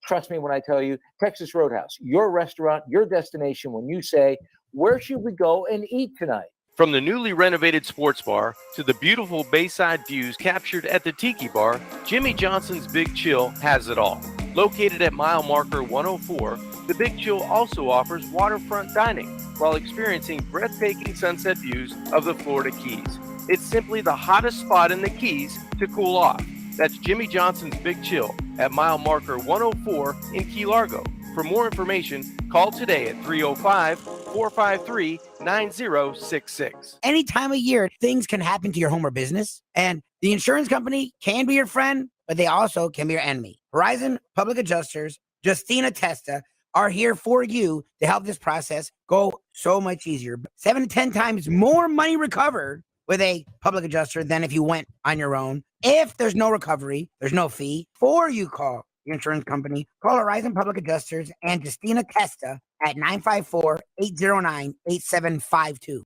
Trust me when I tell you, Texas Roadhouse, your restaurant, your destination when you say, where should we go and eat tonight? From the newly renovated sports bar to the beautiful bayside views captured at the Tiki Bar, Jimmy Johnson's Big Chill has it all. Located at mile marker 104, the Big Chill also offers waterfront dining while experiencing breathtaking sunset views of the Florida Keys. It's simply the hottest spot in the Keys to cool off. That's Jimmy Johnson's Big Chill at mile marker 104 in Key Largo. For more information, call today at 305-453-9066. Any time of year, things can happen to your home or business, and the insurance company can be your friend, but they also can be your enemy. Horizon Public Adjusters, Justina Testa, are here for you to help this process go so much easier. 7 to 10 times more money recovered with a public adjuster than if you went on your own. If there's no recovery, there's no fee. Before you call your insurance company, call Horizon Public Adjusters and Justina Testa at 954-809-8752.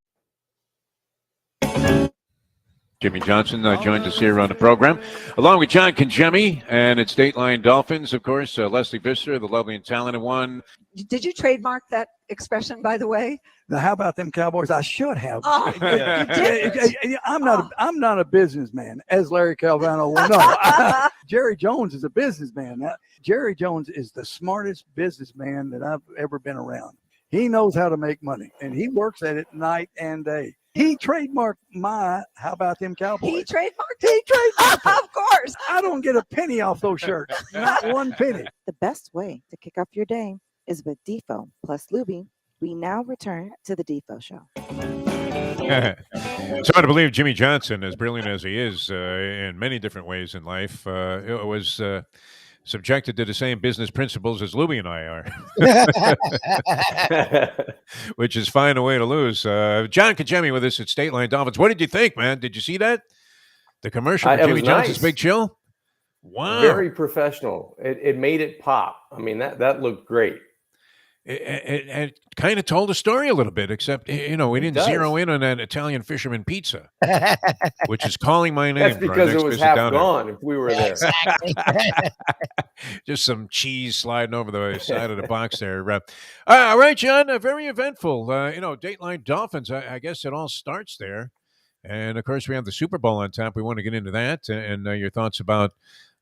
Jimmy Johnson joins us here on the program, along with John Congemi, and it's Dateline Dolphins, of course. Leslie Visser, the lovely and talented one. Did you trademark that expression, by the way? Now, how about them Cowboys? I should have. Oh, I'm not a businessman, as Larry Calvano will know. Jerry Jones is a businessman. Jerry Jones is the smartest businessman that I've ever been around. He knows how to make money, and he works at it night and day. He trademarked my "How about them Cowboys?" He trademarked it? Of course. I don't get a penny off those shirts. Not one penny. The best way to kick off your day is with Defo plus Lubie. We now return to the Defo Show. It's hard to believe Jimmy Johnson, as brilliant as he is in many different ways in life, was subjected to the same business principles as Lubie and I are, which is find a way to lose. John Congemi with us at Dateline Dolphins. What did you think, man? Did you see that? The commercial for Jimmy Johnson's Big Chill? Wow. Very professional. It made it pop. I mean, that looked great. It kind of told a story a little bit, except, we didn't zero in on that Italian fisherman pizza, which is calling my name. That's because it was half gone if we were there. Exactly. Just some cheese sliding over the side of the box there. All right, John, very eventful. Dateline Dolphins, I guess it all starts there. And, of course, we have the Super Bowl on tap. We want to get into that and your thoughts about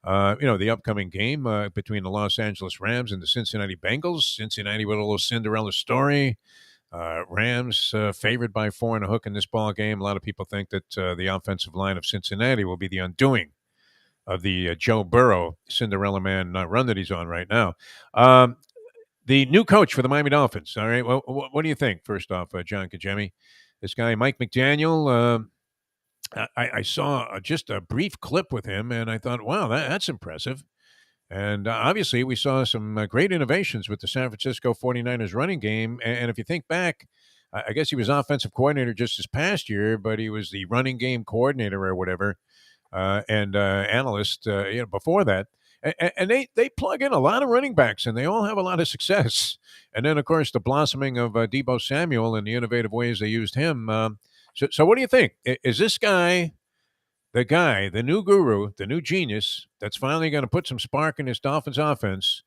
the upcoming game between the Los Angeles Rams and the Cincinnati Bengals. Cincinnati with a little Cinderella story. Rams favored by 4.5 in this ball game. A lot of people think that the offensive line of Cincinnati will be the undoing of the Joe Burrow Cinderella man run that he's on right now. The new coach for the Miami Dolphins. All right, well, what do you think? First off, John Congemi, this guy Mike McDaniel. I saw just a brief clip with him, and I thought, wow, that's impressive. And obviously, we saw some great innovations with the San Francisco 49ers running game. And if you think back, I guess he was offensive coordinator just this past year, but he was the running game coordinator or whatever, and analyst before that. And they plug in a lot of running backs, and they all have a lot of success. And then, of course, the blossoming of Deebo Samuel and the innovative ways they used him. So what do you think? Is this guy, the new guru, the new genius that's finally going to put some spark in this Dolphins offense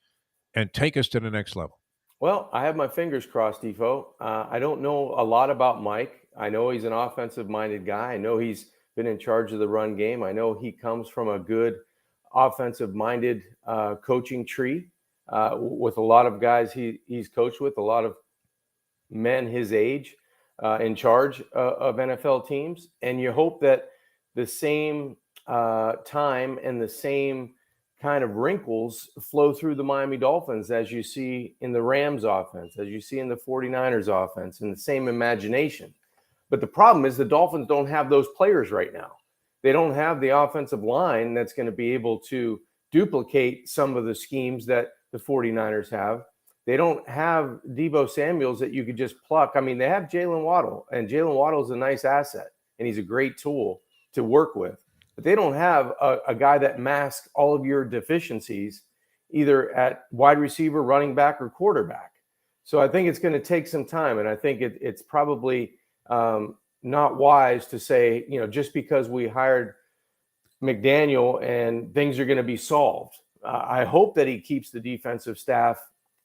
and take us to the next level? Well, I have my fingers crossed, Defo. I don't know a lot about Mike. I know he's an offensive-minded guy. I know he's been in charge of the run game. I know he comes from a good offensive-minded coaching tree with a lot of guys he's coached with, a lot of men his age. in charge of NFL teams, and you hope that the same time and the same kind of wrinkles flow through the Miami Dolphins as you see in the Rams offense, as you see in the 49ers offense, and the same imagination. But the problem is the Dolphins don't have those players right now. They don't have the offensive line that's going to be able to duplicate some of the schemes that the 49ers have. They don't have Deebo Samuels that you could just pluck. I mean, they have Jalen Waddle, and Jalen Waddle is a nice asset, and he's a great tool to work with. But they don't have a guy that masks all of your deficiencies, either at wide receiver, running back, or quarterback. So I think it's going to take some time, and I think it's probably not wise to say, just because we hired McDaniel and things are going to be solved. I hope that he keeps the defensive staff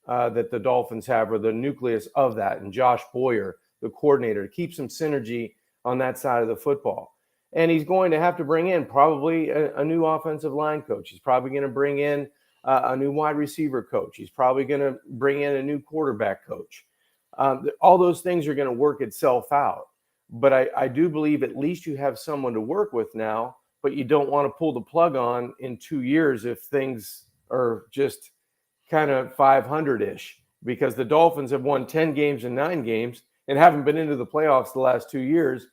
that the Dolphins have, or the nucleus of that, and Josh Boyer, the coordinator, to keep some synergy on that side of the football. And he's going to have to bring in probably a new offensive line coach. He's probably going to bring in a new wide receiver coach. He's probably going to bring in a new quarterback coach. All those things are going to work itself out. But I do believe at least you have someone to work with now, but you don't want to pull the plug on in 2 years if things are just kind of 500-ish, because the Dolphins have won 10 games and 9 games and haven't been into the playoffs the last 2 years.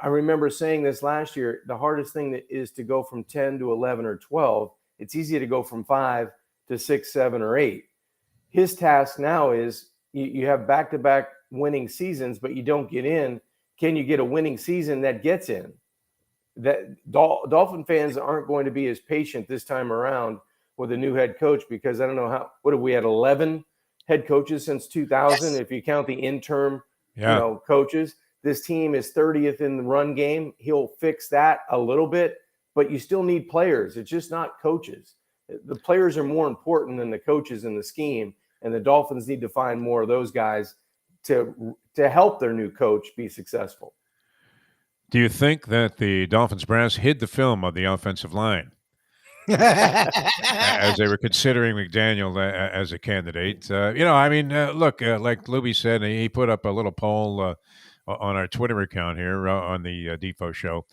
I remember saying this last year, the hardest thing is to go from 10 to 11 or 12. It's easy to go from 5 to 6, 7, or 8. His task now is you have back-to-back winning seasons, but you don't get in. Can you get a winning season that gets in? That Dolphin fans aren't going to be as patient this time around with a new head coach, because I don't know what have we had, 11 head coaches since 2000, if you count the interim coaches. This team is 30th in the run game. He'll fix that a little bit, but you still need players. It's just not coaches. The players are more important than the coaches in the scheme, and the Dolphins need to find more of those guys to help their new coach be successful. Do you think that the Dolphins brass hid the film of the offensive line as they were considering McDaniel as a candidate? Look, like Lubie said, he put up a little poll on our Twitter account here on the Defo Show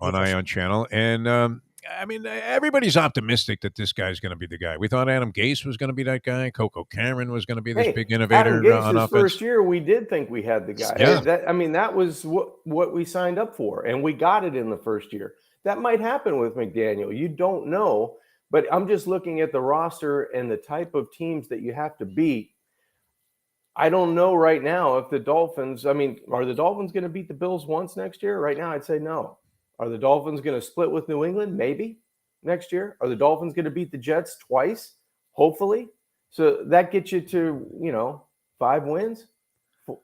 on Ion Channel. And, everybody's optimistic that this guy's going to be the guy. We thought Adam Gase was going to be that guy. Coco Cameron was going to be this big innovator on offense. First year, we did think we had the guy. Yeah. That was what we signed up for, and we got it in the first year. That might happen with McDaniel. You don't know, but I'm just looking at the roster and the type of teams that you have to beat. I don't know right now if the Dolphins, are the Dolphins going to beat the Bills once next year? Right now, I'd say no. Are the Dolphins going to split with New England? Maybe next year. Are the Dolphins going to beat the Jets twice? Hopefully. So that gets you to, 5 wins, 4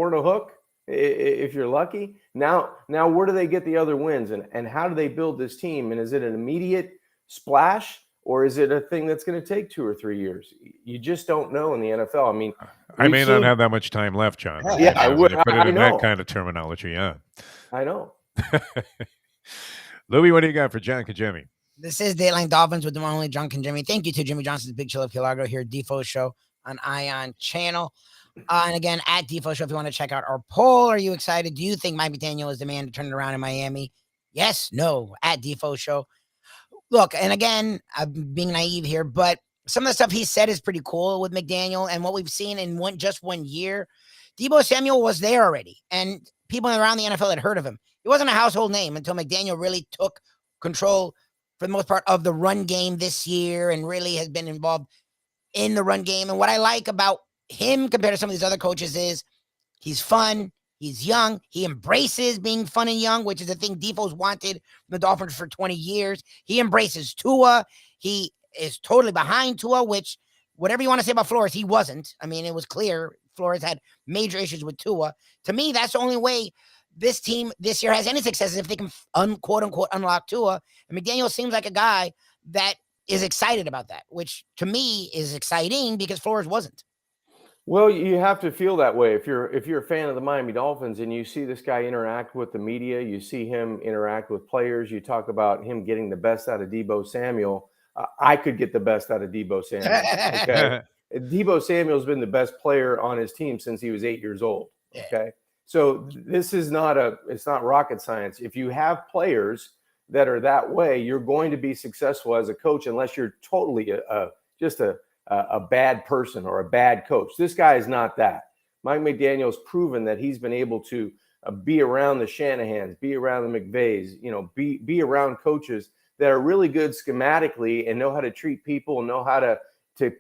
and a hook if you're lucky. Now where do they get the other wins, and how do they build this team? And is it an immediate splash, or is it a thing that's going to take 2 or 3 years? You just don't know in the NFL. I may not have that much time left, John. Yeah, I would. Put it in that kind of terminology, yeah. I know. Louis, what do you got for John Congemi? This is Dateline Dolphins with the one only John Congemi. Thank you to Jimmy Johnson's Big Chill of Key Largo here at Defo Show on Ion Channel. And again, at Defo Show, if you want to check out our poll. Are you excited? Do you think Mike McDaniel is the man to turn it around in Miami? Yes, no, at Defo Show. Look, and again, I'm being naive here, but some of the stuff he said is pretty cool with McDaniel, and what we've seen in just 1 year. Deebo Samuel was there already, and people around the NFL had heard of him. He wasn't a household name until McDaniel really took control, for the most part, of the run game this year and really has been involved in the run game. And what I like about him compared to some of these other coaches is he's fun, he's young, he embraces being fun and young, which is a thing Defoe's wanted from the Dolphins for 20 years. He embraces Tua. He is totally behind Tua, which, whatever you want to say about Flores, he wasn't. It was clear Flores had major issues with Tua. To me, that's the only way this team this year has any success, is if they can quote unquote unlock Tua. And McDaniel seems like a guy that is excited about that, which to me is exciting because Flores wasn't. Well, you have to feel that way if you're a fan of the Miami Dolphins and you see this guy interact with the media, you see him interact with players, you talk about him getting the best out of Deebo Samuel. I could get the best out of Deebo Samuel. Okay? Deebo Samuel's been the best player on his team since he was 8 years old. Okay. So this is it's not rocket science. If you have players that are that way, you're going to be successful as a coach unless you're totally just a bad person or a bad coach. This guy is not that. Mike McDaniel's proven that he's been able to be around the Shanahans, be around the McVays, be around coaches that are really good schematically and know how to treat people and know how to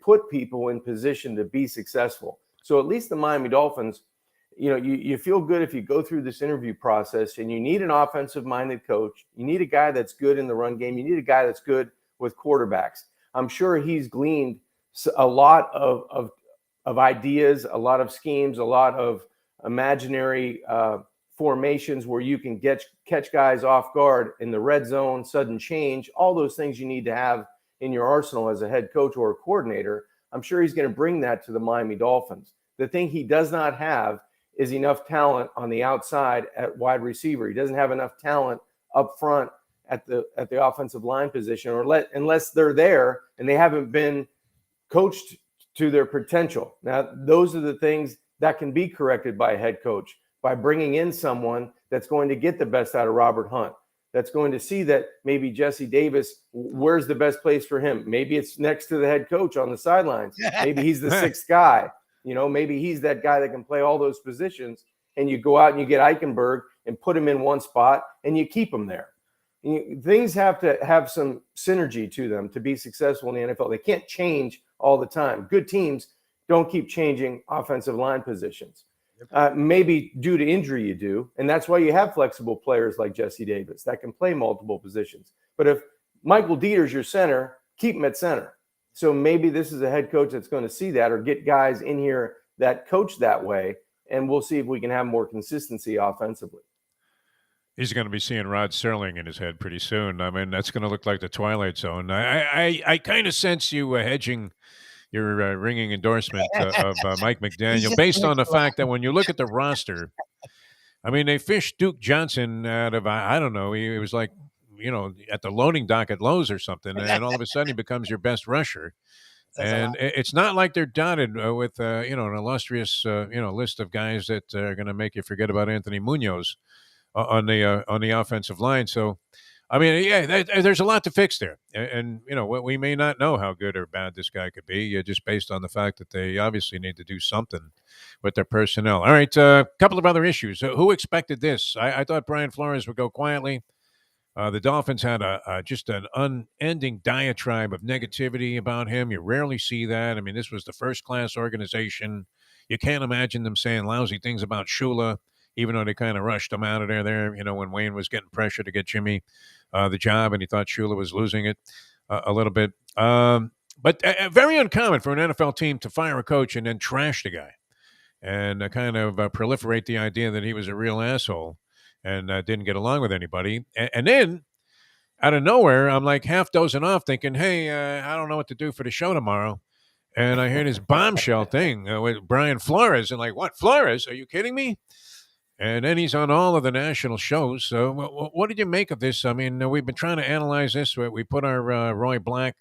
put people in position to be successful. So at least the Miami Dolphins, you feel good if you go through this interview process, and you need an offensive-minded coach. You need a guy that's good in the run game. You need a guy that's good with quarterbacks. I'm sure he's gleaned a lot of ideas, a lot of schemes, a lot of imaginary formations where you can catch guys off guard in the red zone, sudden change, all those things you need to have in your arsenal as a head coach or a coordinator. I'm sure he's going to bring that to the Miami Dolphins. The thing he does not have is enough talent on the outside at wide receiver. He doesn't have enough talent up front at the offensive line position, unless they're there and they haven't been coached to their potential. Now, those are the things that can be corrected by a head coach, by bringing in someone that's going to get the best out of Robert Hunt, that's going to see that maybe Jesse Davis, where's the best place for him? Maybe it's next to the head coach on the sidelines. Maybe he's the sixth guy. Maybe he's that guy that can play all those positions, and you go out and you get Eichenberg and put him in one spot and you keep him there. Things have to have some synergy to them to be successful in the NFL. They can't change all the time. Good teams don't keep changing offensive line positions. Maybe due to injury you do, and that's why you have flexible players like Jesse Davis that can play multiple positions. But if Michael Dieter's your center, keep him at center. So maybe this is a head coach that's going to see that, or get guys in here that coach that way, and we'll see if we can have more consistency offensively. He's going to be seeing Rod Serling in his head pretty soon. I mean, that's going to look like the Twilight Zone. I kind of sense you hedging your ringing endorsement of Mike McDaniel based on the fact that when you look at the roster, I mean, they fished Duke Johnson out of, I don't know, he was like, at the loading dock at Lowe's or something, and all of a sudden he becomes your best rusher. And it's not like they're dotted with, an illustrious, list of guys that are going to make you forget about Anthony Munoz on the offensive line. So, I mean, yeah, there's a lot to fix there. And we may not know how good or bad this guy could be just based on the fact that they obviously need to do something with their personnel. All right, a couple of other issues. Who expected this? I thought Brian Flores would go quietly. The Dolphins had just an unending diatribe of negativity about him. You rarely see that. I mean, this was the first-class organization. You can't imagine them saying lousy things about Shula, even though they kind of rushed him out of there, when Wayne was getting pressure to get Jimmy the job, and he thought Shula was losing it a little bit. But very uncommon for an NFL team to fire a coach and then trash the guy and kind of proliferate the idea that he was a real asshole and didn't get along with anybody. And then, out of nowhere, I'm like half dozing off thinking, hey, I don't know what to do for the show tomorrow. And I heard this bombshell thing with Brian Flores. And like, what, Flores? Are you kidding me? And then he's on all of the national shows. So what did you make of this? I mean, we've been trying to analyze this. We put our Roy Black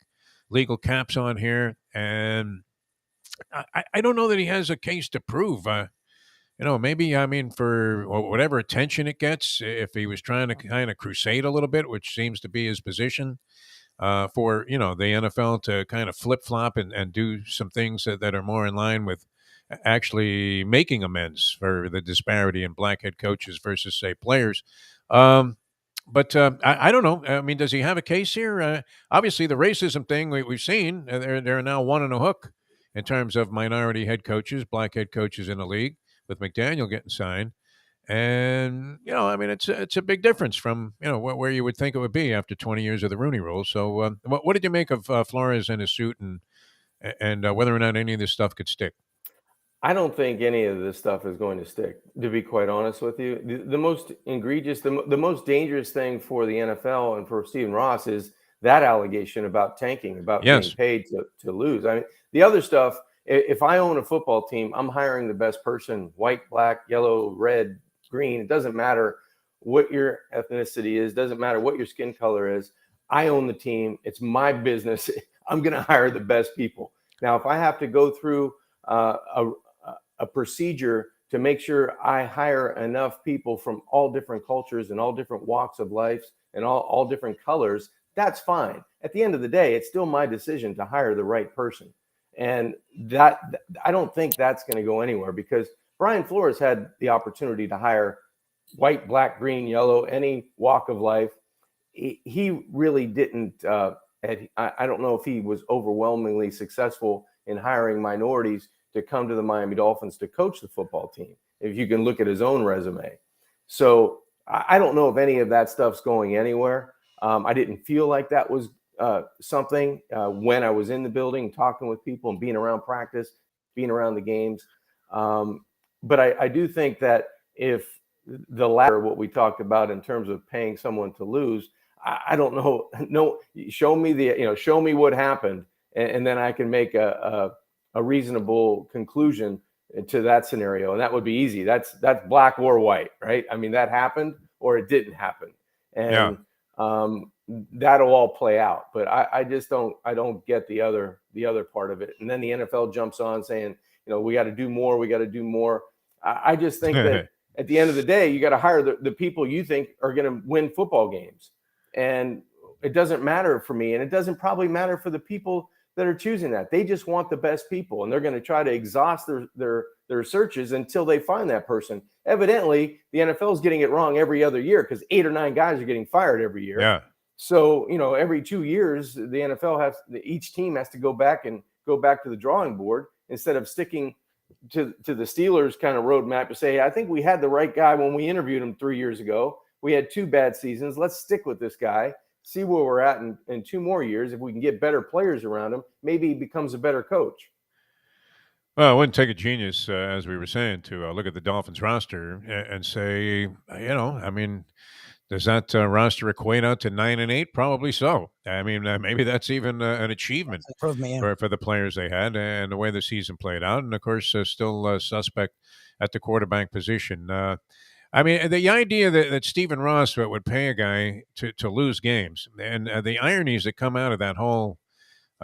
legal caps on here. And I don't know that he has a case to prove. Maybe, for whatever attention it gets, if he was trying to kind of crusade a little bit, which seems to be his position, for, the NFL to kind of flip-flop and do some things that are more in line with actually making amends for the disparity in black head coaches versus, say, players. But I don't know. I mean, does he have a case here? Obviously, the racism thing we've seen, they're now one on a hook in terms of minority head coaches, black head coaches in the league, with McDaniel getting signed. And, it's a big difference from, where you would think it would be after 20 years of the Rooney Rule. So what did you make of Flores and his suit and whether or not any of this stuff could stick? I don't think any of this stuff is going to stick, to be quite honest with you. The most egregious, the most dangerous thing for the NFL and for Stephen Ross is that allegation about tanking, about being paid to lose. I mean, the other stuff, if I own a football team, I'm hiring the best person, white, black, yellow, red, green. It doesn't matter what your ethnicity is. Doesn't matter what your skin color is. I own the team. It's my business. I'm going to hire the best people. Now, if I have to go through a procedure to make sure I hire enough people from all different cultures and all different walks of life and all different colors, that's fine. At the end of the day, it's still my decision to hire the right person. And that I don't think that's going to go anywhere, because Brian Flores had the opportunity to hire white, black, green, yellow, any walk of life. He really didn't. I don't know if he was overwhelmingly successful in hiring minorities to come to the Miami Dolphins to coach the football team, if you can look at his own resume. So I don't know if any of that stuff's going anywhere. I didn't feel like that was something when I was in the building talking with people and being around practice, being around the games. But I do think that if the latter, what we talked about in terms of paying someone to lose, I don't know. No, show me what happened, and then I can make a reasonable conclusion to that scenario, and that would be easy. That's black or white, right? I mean, that happened or it didn't happen, and that'll all play out. But I just don't get the other part of it. And then the NFL jumps on saying, we got to do more. We got to do more. I just think that at the end of the day, you got to hire the people you think are going to win football games. And it doesn't matter for me, and it doesn't probably matter for the people that are choosing that. They just want the best people, and they're going to try to exhaust their searches until they find that person. Evidently, the NFL is getting it wrong every other year, because 8 or 9 guys are getting fired every year. Yeah. So, every 2 years, the NFL each team has to go back to the drawing board, instead of sticking to the Steelers kind of roadmap to say, hey, I think we had the right guy when we interviewed him 3 years ago. We had 2 bad seasons. Let's stick with this guy, see where we're at in 2 more years. If we can get better players around him, maybe he becomes a better coach. Well, it wouldn't take a genius, as we were saying, to look at the Dolphins roster and say, does that roster equate out to 9-8? Probably so. I mean, maybe that's even an achievement for the players they had and the way the season played out. And, of course, still suspect at the quarterback position. The idea that Stephen Ross would pay a guy to lose games, and the ironies that come out of that whole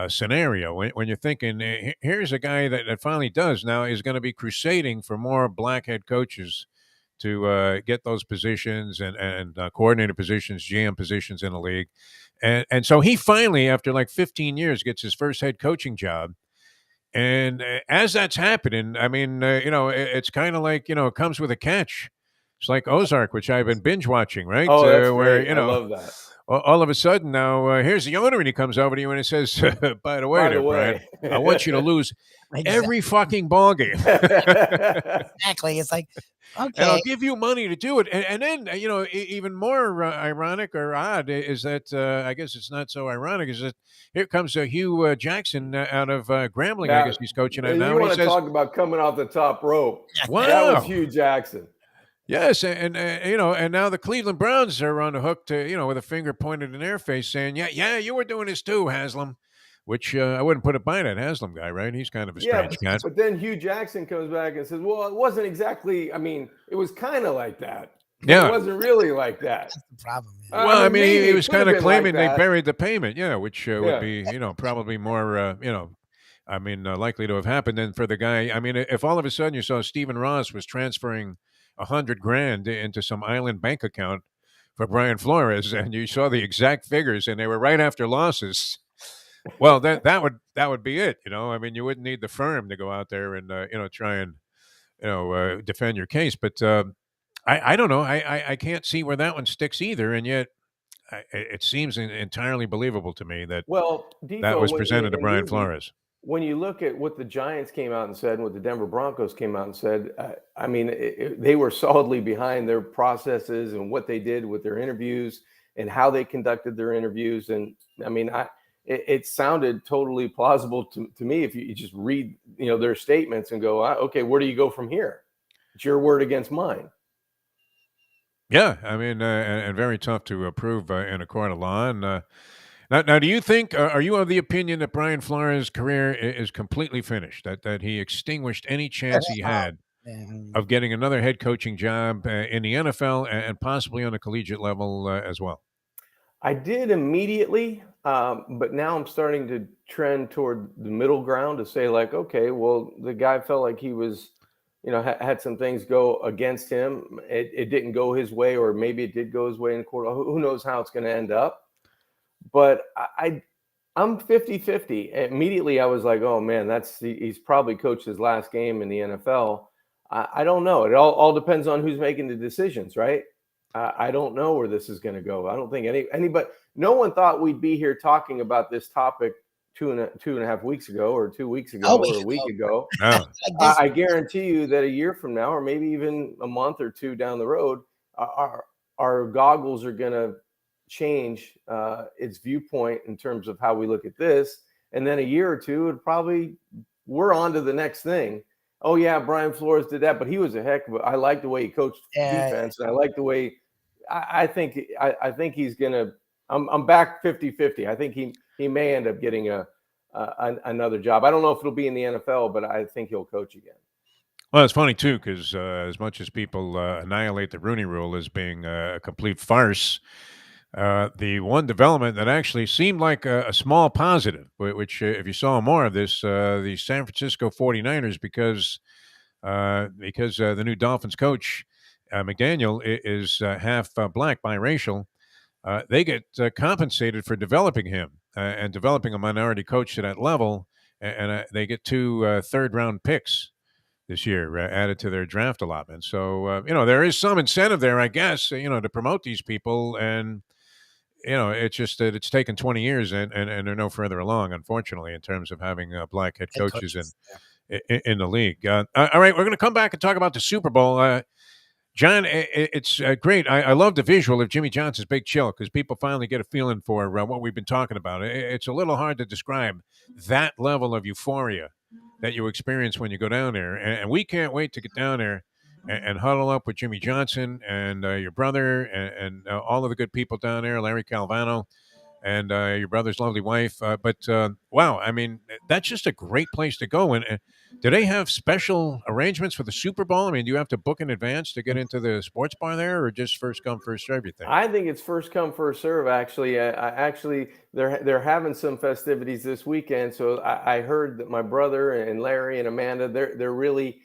scenario, when you're thinking, here's a guy that finally does now is going to be crusading for more black head coaches to get those positions and coordinator positions, GM positions in the league. And so he finally, after like 15 years, gets his first head coaching job. And as that's happening, it's kind of like, it comes with a catch. It's like Ozark, which I've been binge watching, right? Oh, that's great. I love that. All of a sudden now, here's the owner, and he comes over to you and he says, by the way, Brian, I want you to lose every fucking ball game. Exactly. It's like, okay. And I'll give you money to do it. And then, even more ironic or odd is that, I guess it's not so ironic, is that here comes Hugh Jackson out of Grambling. I guess he's coaching it now. You want to talk about coming off the top rope. Wow. That was Hugh Jackson. Yes, and now the Cleveland Browns are on the hook to, with a finger pointed in their face, saying, yeah, you were doing this too, Haslam, which I wouldn't put it by that Haslam guy, right? He's kind of a strange cat. But then Hugh Jackson comes back and says, well, it wasn't exactly, it was kind of like that. Yeah. It wasn't really like that. That's the problem. Well, he was kind of claiming they buried the payment, which would be, probably more, likely to have happened than for the guy. If all of a sudden you saw Stephen Ross was transferring $100,000 into some island bank account for Brian Flores, and you saw the exact figures, and they were right after losses, well, that would be it. You wouldn't need the firm to go out there and try and defend your case. But I don't know. I can't see where that one sticks either, and yet it seems entirely believable to me that that was presented to Brian Flores. When you look at what the Giants came out and said, and what the Denver Broncos came out and said, they were solidly behind their processes and what they did with their interviews and how they conducted their interviews. And it sounded totally plausible to me if you just read, their statements and go, okay, where do you go from here? It's your word against mine. Yeah, and very tough to prove in a court of law. And Now, do you think, are you of the opinion that Brian Flores' career is completely finished, that he extinguished any chance he had of getting another head coaching job in the NFL and possibly on a collegiate level as well? I did immediately, but now I'm starting to trend toward the middle ground to say, like, okay, well, the guy felt like he was had some things go against him. It didn't go his way, or maybe it did go his way in the court. Who knows how it's going to end up? But I'm 50-50. Immediately, I was like, oh, man, he's probably coached his last game in the NFL. I don't know. It all depends on who's making the decisions, right? I don't know where this is going to go. I don't think anybody, no one thought we'd be here talking about this topic two and a half weeks ago, or 2 weeks ago, or a week ago. No. I guarantee you that a year from now, or maybe even a month or two down the road, our goggles are going to change its viewpoint in terms of how we look at this. And then a year or two, we're on to the next thing. Oh yeah, Brian Flores did that, but he was a heck of I like the way he coached defense, and I like the way I think he's gonna. I'm back 50-50. I think he may end up getting another job. I don't know if it'll be in the NFL, but I think he'll coach again. Well, it's funny too, because as much as people annihilate the Rooney Rule as being a complete farce, the one development that actually seemed like a small positive, which if you saw more of this, the San Francisco 49ers, because the new Dolphins coach, McDaniel, is half black, biracial, they get compensated for developing him and developing a minority coach to that level, and they get 2 third-round picks this year added to their draft allotment. So, there is some incentive there, I guess, to promote these people. And, it's just that it's taken 20 years and they're no further along, unfortunately, in terms of having black head coaches in the league. All right, we're going to come back and talk about the Super Bowl. John, it's great. I love the visual of Jimmy Johnson's Big Chill, because people finally get a feeling for what we've been talking about. It's a little hard to describe that level of euphoria that you experience when you go down there. And we can't wait to get down there and huddle up with Jimmy Johnson and your brother and all of the good people down there, Larry Calvano, and your brother's lovely wife. But wow, I mean, that's just a great place to go. And do they have special arrangements for the Super Bowl? I mean, do you have to book in advance to get into the sports bar there, or just first come, first serve, you think? I think it's first come, first serve, actually. They're having some festivities this weekend. So I heard that my brother and Larry and Amanda, they're really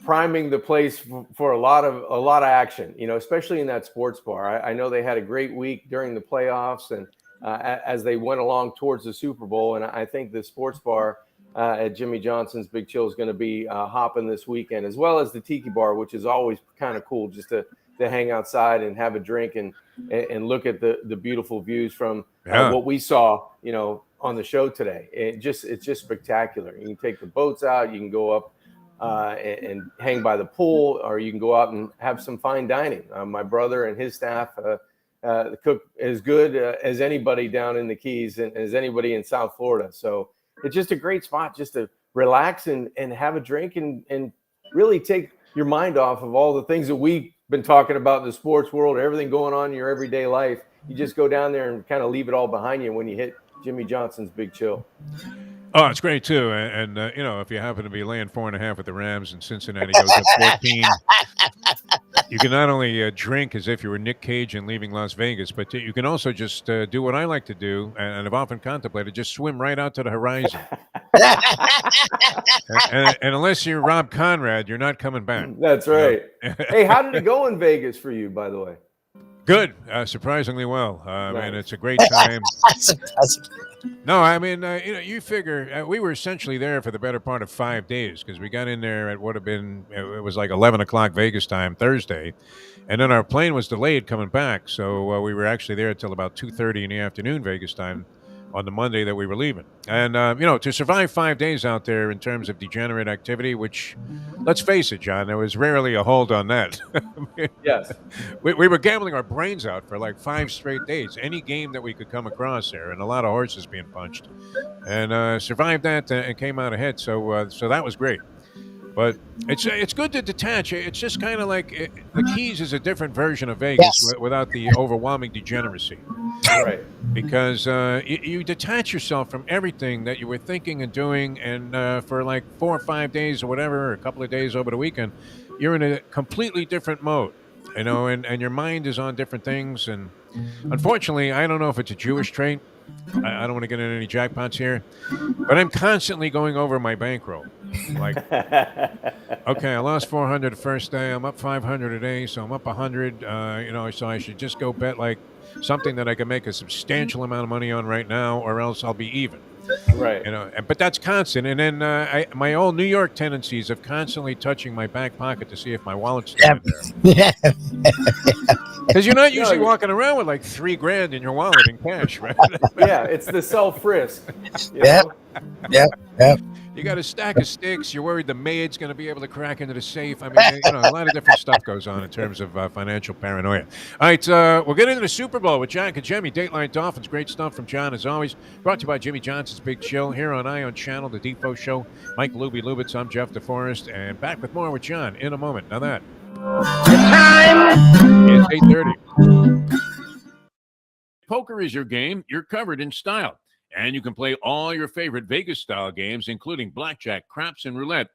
priming the place for a lot of action, especially in that sports bar. I know they had a great week during the playoffs and as they went along towards the Super Bowl. And I think the sports bar at Jimmy Johnson's Big Chill is going to be hopping this weekend, as well as the Tiki Bar, which is always kind of cool just to hang outside and have a drink and look at the beautiful views from what we saw, on the show today. It's just spectacular. You can take the boats out, you can go up and hang by the pool, or you can go out and have some fine dining. My brother and his staff cook as good as anybody down in the Keys and as anybody in South Florida. So it's just a great spot just to relax and have a drink and really take your mind off of all the things that we've been talking about in the sports world, everything going on in your everyday life. You just go down there and kind of leave it all behind you when you hit Jimmy Johnson's Big Chill. Oh, it's great too, and if you happen to be laying 4.5 with the Rams and Cincinnati goes up 14, you can not only drink as if you were Nick Cage and leaving Las Vegas, but you can also just do what I like to do, and have often contemplated, just swim right out to the horizon. and unless you're Rob Conrad, you're not coming back. That's right. Hey, how did it go in Vegas for you, by the way? Good, surprisingly well. Nice. And it's a great time. No, I mean, you figure we were essentially there for the better part of 5 days, because we got in there at what had been, it was like 11 o'clock Vegas time Thursday, and then our plane was delayed coming back, so we were actually there until about 2:30 in the afternoon Vegas time on the Monday that we were leaving. And, to survive 5 days out there in terms of degenerate activity, which, let's face it, John, there was rarely a hold on that. Yes. We were gambling our brains out for like 5 straight days, any game that we could come across there, and a lot of horses being punched. And survived that and came out ahead, so that was great. But it's good to detach. It's just kind of like the Keys is a different version of Vegas without the overwhelming degeneracy. Right. Because you detach yourself from everything that you were thinking and doing, and for like 4 or 5 days or whatever, or a couple of days over the weekend, you're in a completely different mode. and your mind is on different things. And unfortunately, I don't know if it's a Jewish trait. I don't want to get into any jackpots here, but I'm constantly going over my bankroll. Like, okay, I lost 400 the first day. I'm up 500 a day, so I'm up 100. So I should just go bet like something that I can make a substantial amount of money on right now, or else I'll be even. Right. But that's constant. And then my old New York tendencies of constantly touching my back pocket to see if my wallet's still in there. Because you're not usually walking around with like $3,000 in your wallet in cash, right? Yeah, it's the self-risk. Yep. You got a stack of sticks. You're worried the maid's going to be able to crack into the safe. I mean, a lot of different stuff goes on in terms of financial paranoia. All right, we'll get into the Super Bowl with John Congemi, Dateline Dolphins. Great stuff from John, as always. Brought to you by Jimmy Johnson's Big Chill here on Ion Channel, the Defo Show. Mike Lubie, Lubitz. I'm Jeff Deforrest, and back with more with John in a moment. Now that is 8:30. Poker is your game. You're covered in style. And you can play all your favorite Vegas-style games, including blackjack, craps, and roulette,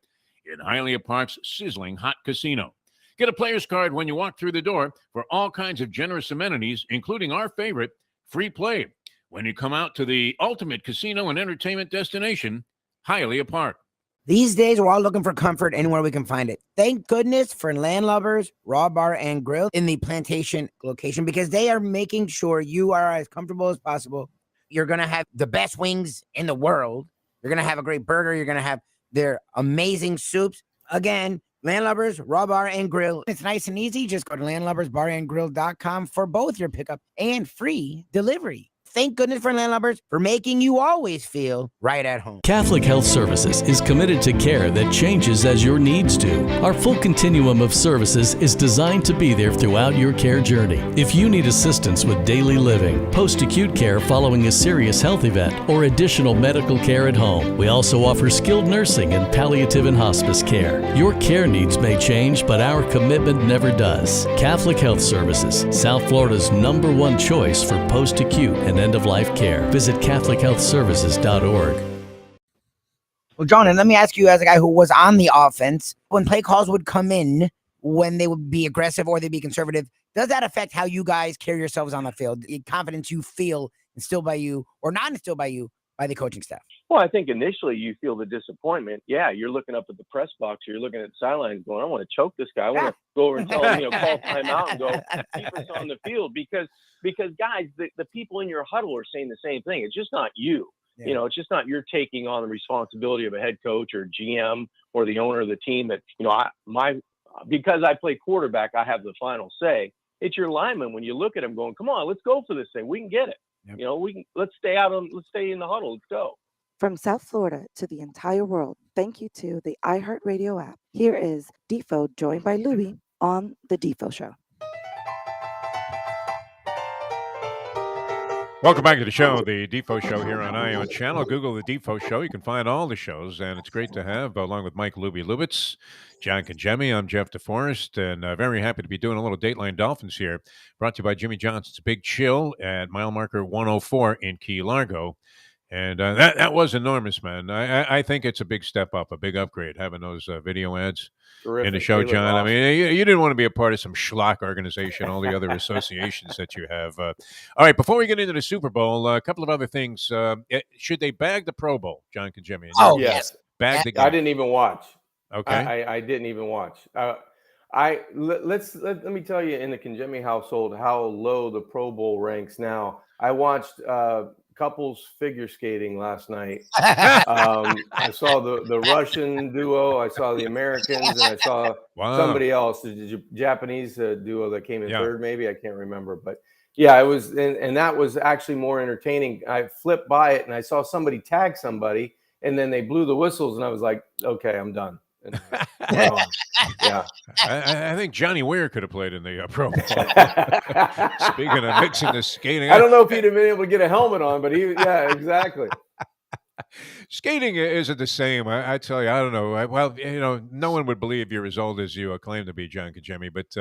in Hialeah Park's sizzling hot casino. Get a player's card when you walk through the door for all kinds of generous amenities, including our favorite, free play, when you come out to the ultimate casino and entertainment destination, Hialeah Park. These days, we're all looking for comfort anywhere we can find it. Thank goodness for Landlubbers Raw Bar and Grill in the Plantation location, because they are making sure you are as comfortable as possible. You're going to have the best wings in the world. You're going to have a great burger. You're going to have their amazing soups. Again, Landlubbers, Raw Bar, and Grill. It's nice and easy. Just go to landlubbersbarandgrill.com for both your pickup and free delivery. Thank goodness for Landlubbers for making you always feel right at home. Catholic Health Services is committed to care that changes as your needs do. Our full continuum of services is designed to be there throughout your care journey. If you need assistance with daily living, post-acute care following a serious health event, or additional medical care at home, we also offer skilled nursing and palliative and hospice care. Your care needs may change, but our commitment never does. Catholic Health Services, South Florida's #1 choice for post-acute and end-of-life care. Visit CatholicHealthServices.org. Well, John, and let me ask you, as a guy who was on the offense, when play calls would come in, when they would be aggressive or they'd be conservative, does that affect how you guys carry yourselves on the field? The confidence you feel instilled by you or not instilled by you by the coaching staff? Well, I think initially you feel the disappointment. Yeah, you're looking up at the press box, you're looking at the sidelines going, I want to choke this guy. I want to go over and tell him, call timeout and go, keep us on the field. Because guys, the people in your huddle are saying the same thing. It's just not you. Yeah. It's just not you're taking on the responsibility of a head coach or GM or the owner of the team that, because I play quarterback, I have the final say. It's your lineman when you look at him going, come on, let's go for this thing. We can get it. Yep. Let's stay in the huddle. Let's go. From South Florida to the entire world, thank you to the iHeartRadio app. Here is Defo joined by Lubie on The Defo Show. Welcome back to the show, the Defo Show here on Ion Channel. Google the Defo Show. You can find all the shows, and it's great to have, along with Mike Lubie Lubitz, John Congemi. I'm Jeff Deforrest, and very happy to be doing a little Dateline Dolphins here, brought to you by Jimmy Johnson's Big Chill at mile marker 104 in Key Largo. And that was enormous, man. I think it's a big step up, a big upgrade, having those video ads in the show, John. Awesome. I mean, you didn't want to be a part of some schlock organization, all the other associations that you have. All right, before we get into the Super Bowl, a couple of other things. Should they bag the Pro Bowl, John Congemi? Oh, yes. Bag the game. I didn't even watch. Okay. I didn't even watch. Let me tell you, in the Congemi household, how low the Pro Bowl ranks now. I watched couples figure skating last night. I saw the Russian duo, I saw the Americans, and I saw somebody else, the Japanese duo that came in third, maybe. I can't remember. But yeah, it was, and that was actually more entertaining. I flipped by it and I saw somebody tag somebody, and then they blew the whistles, and I was like, okay, I'm done. Yeah, I think Johnny Weir could have played in the Pro Bowl. Speaking of mixing the skating, I don't know if he'd have been able to get a helmet on, but exactly. Skating isn't the same. I tell you, I don't know. No one would believe you're as old as you claim to be, John Congemi. But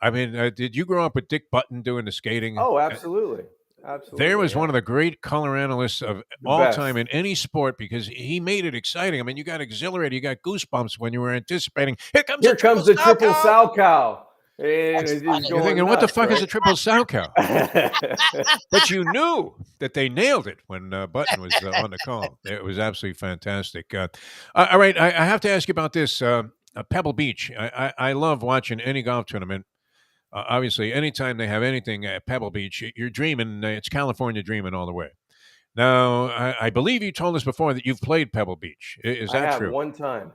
I mean, did you grow up with Dick Button doing the skating? Oh, absolutely. Absolutely. There was one of the great color analysts of all time in any sport, because he made it exciting. I mean, you got exhilarated, you got goosebumps when you were anticipating. Here comes the triple Salchow. And it's just You're going thinking, what the nuts, fuck is right? a triple sow cow? But you knew that they nailed it when Button was on the call. It was absolutely fantastic. All right, I have to ask you about this. Pebble Beach. I love watching any golf tournament. Obviously, anytime they have anything at Pebble Beach, you're dreaming. It's California dreaming all the way. Now, I believe you told us before that you've played Pebble Beach. Is I that have true? one time.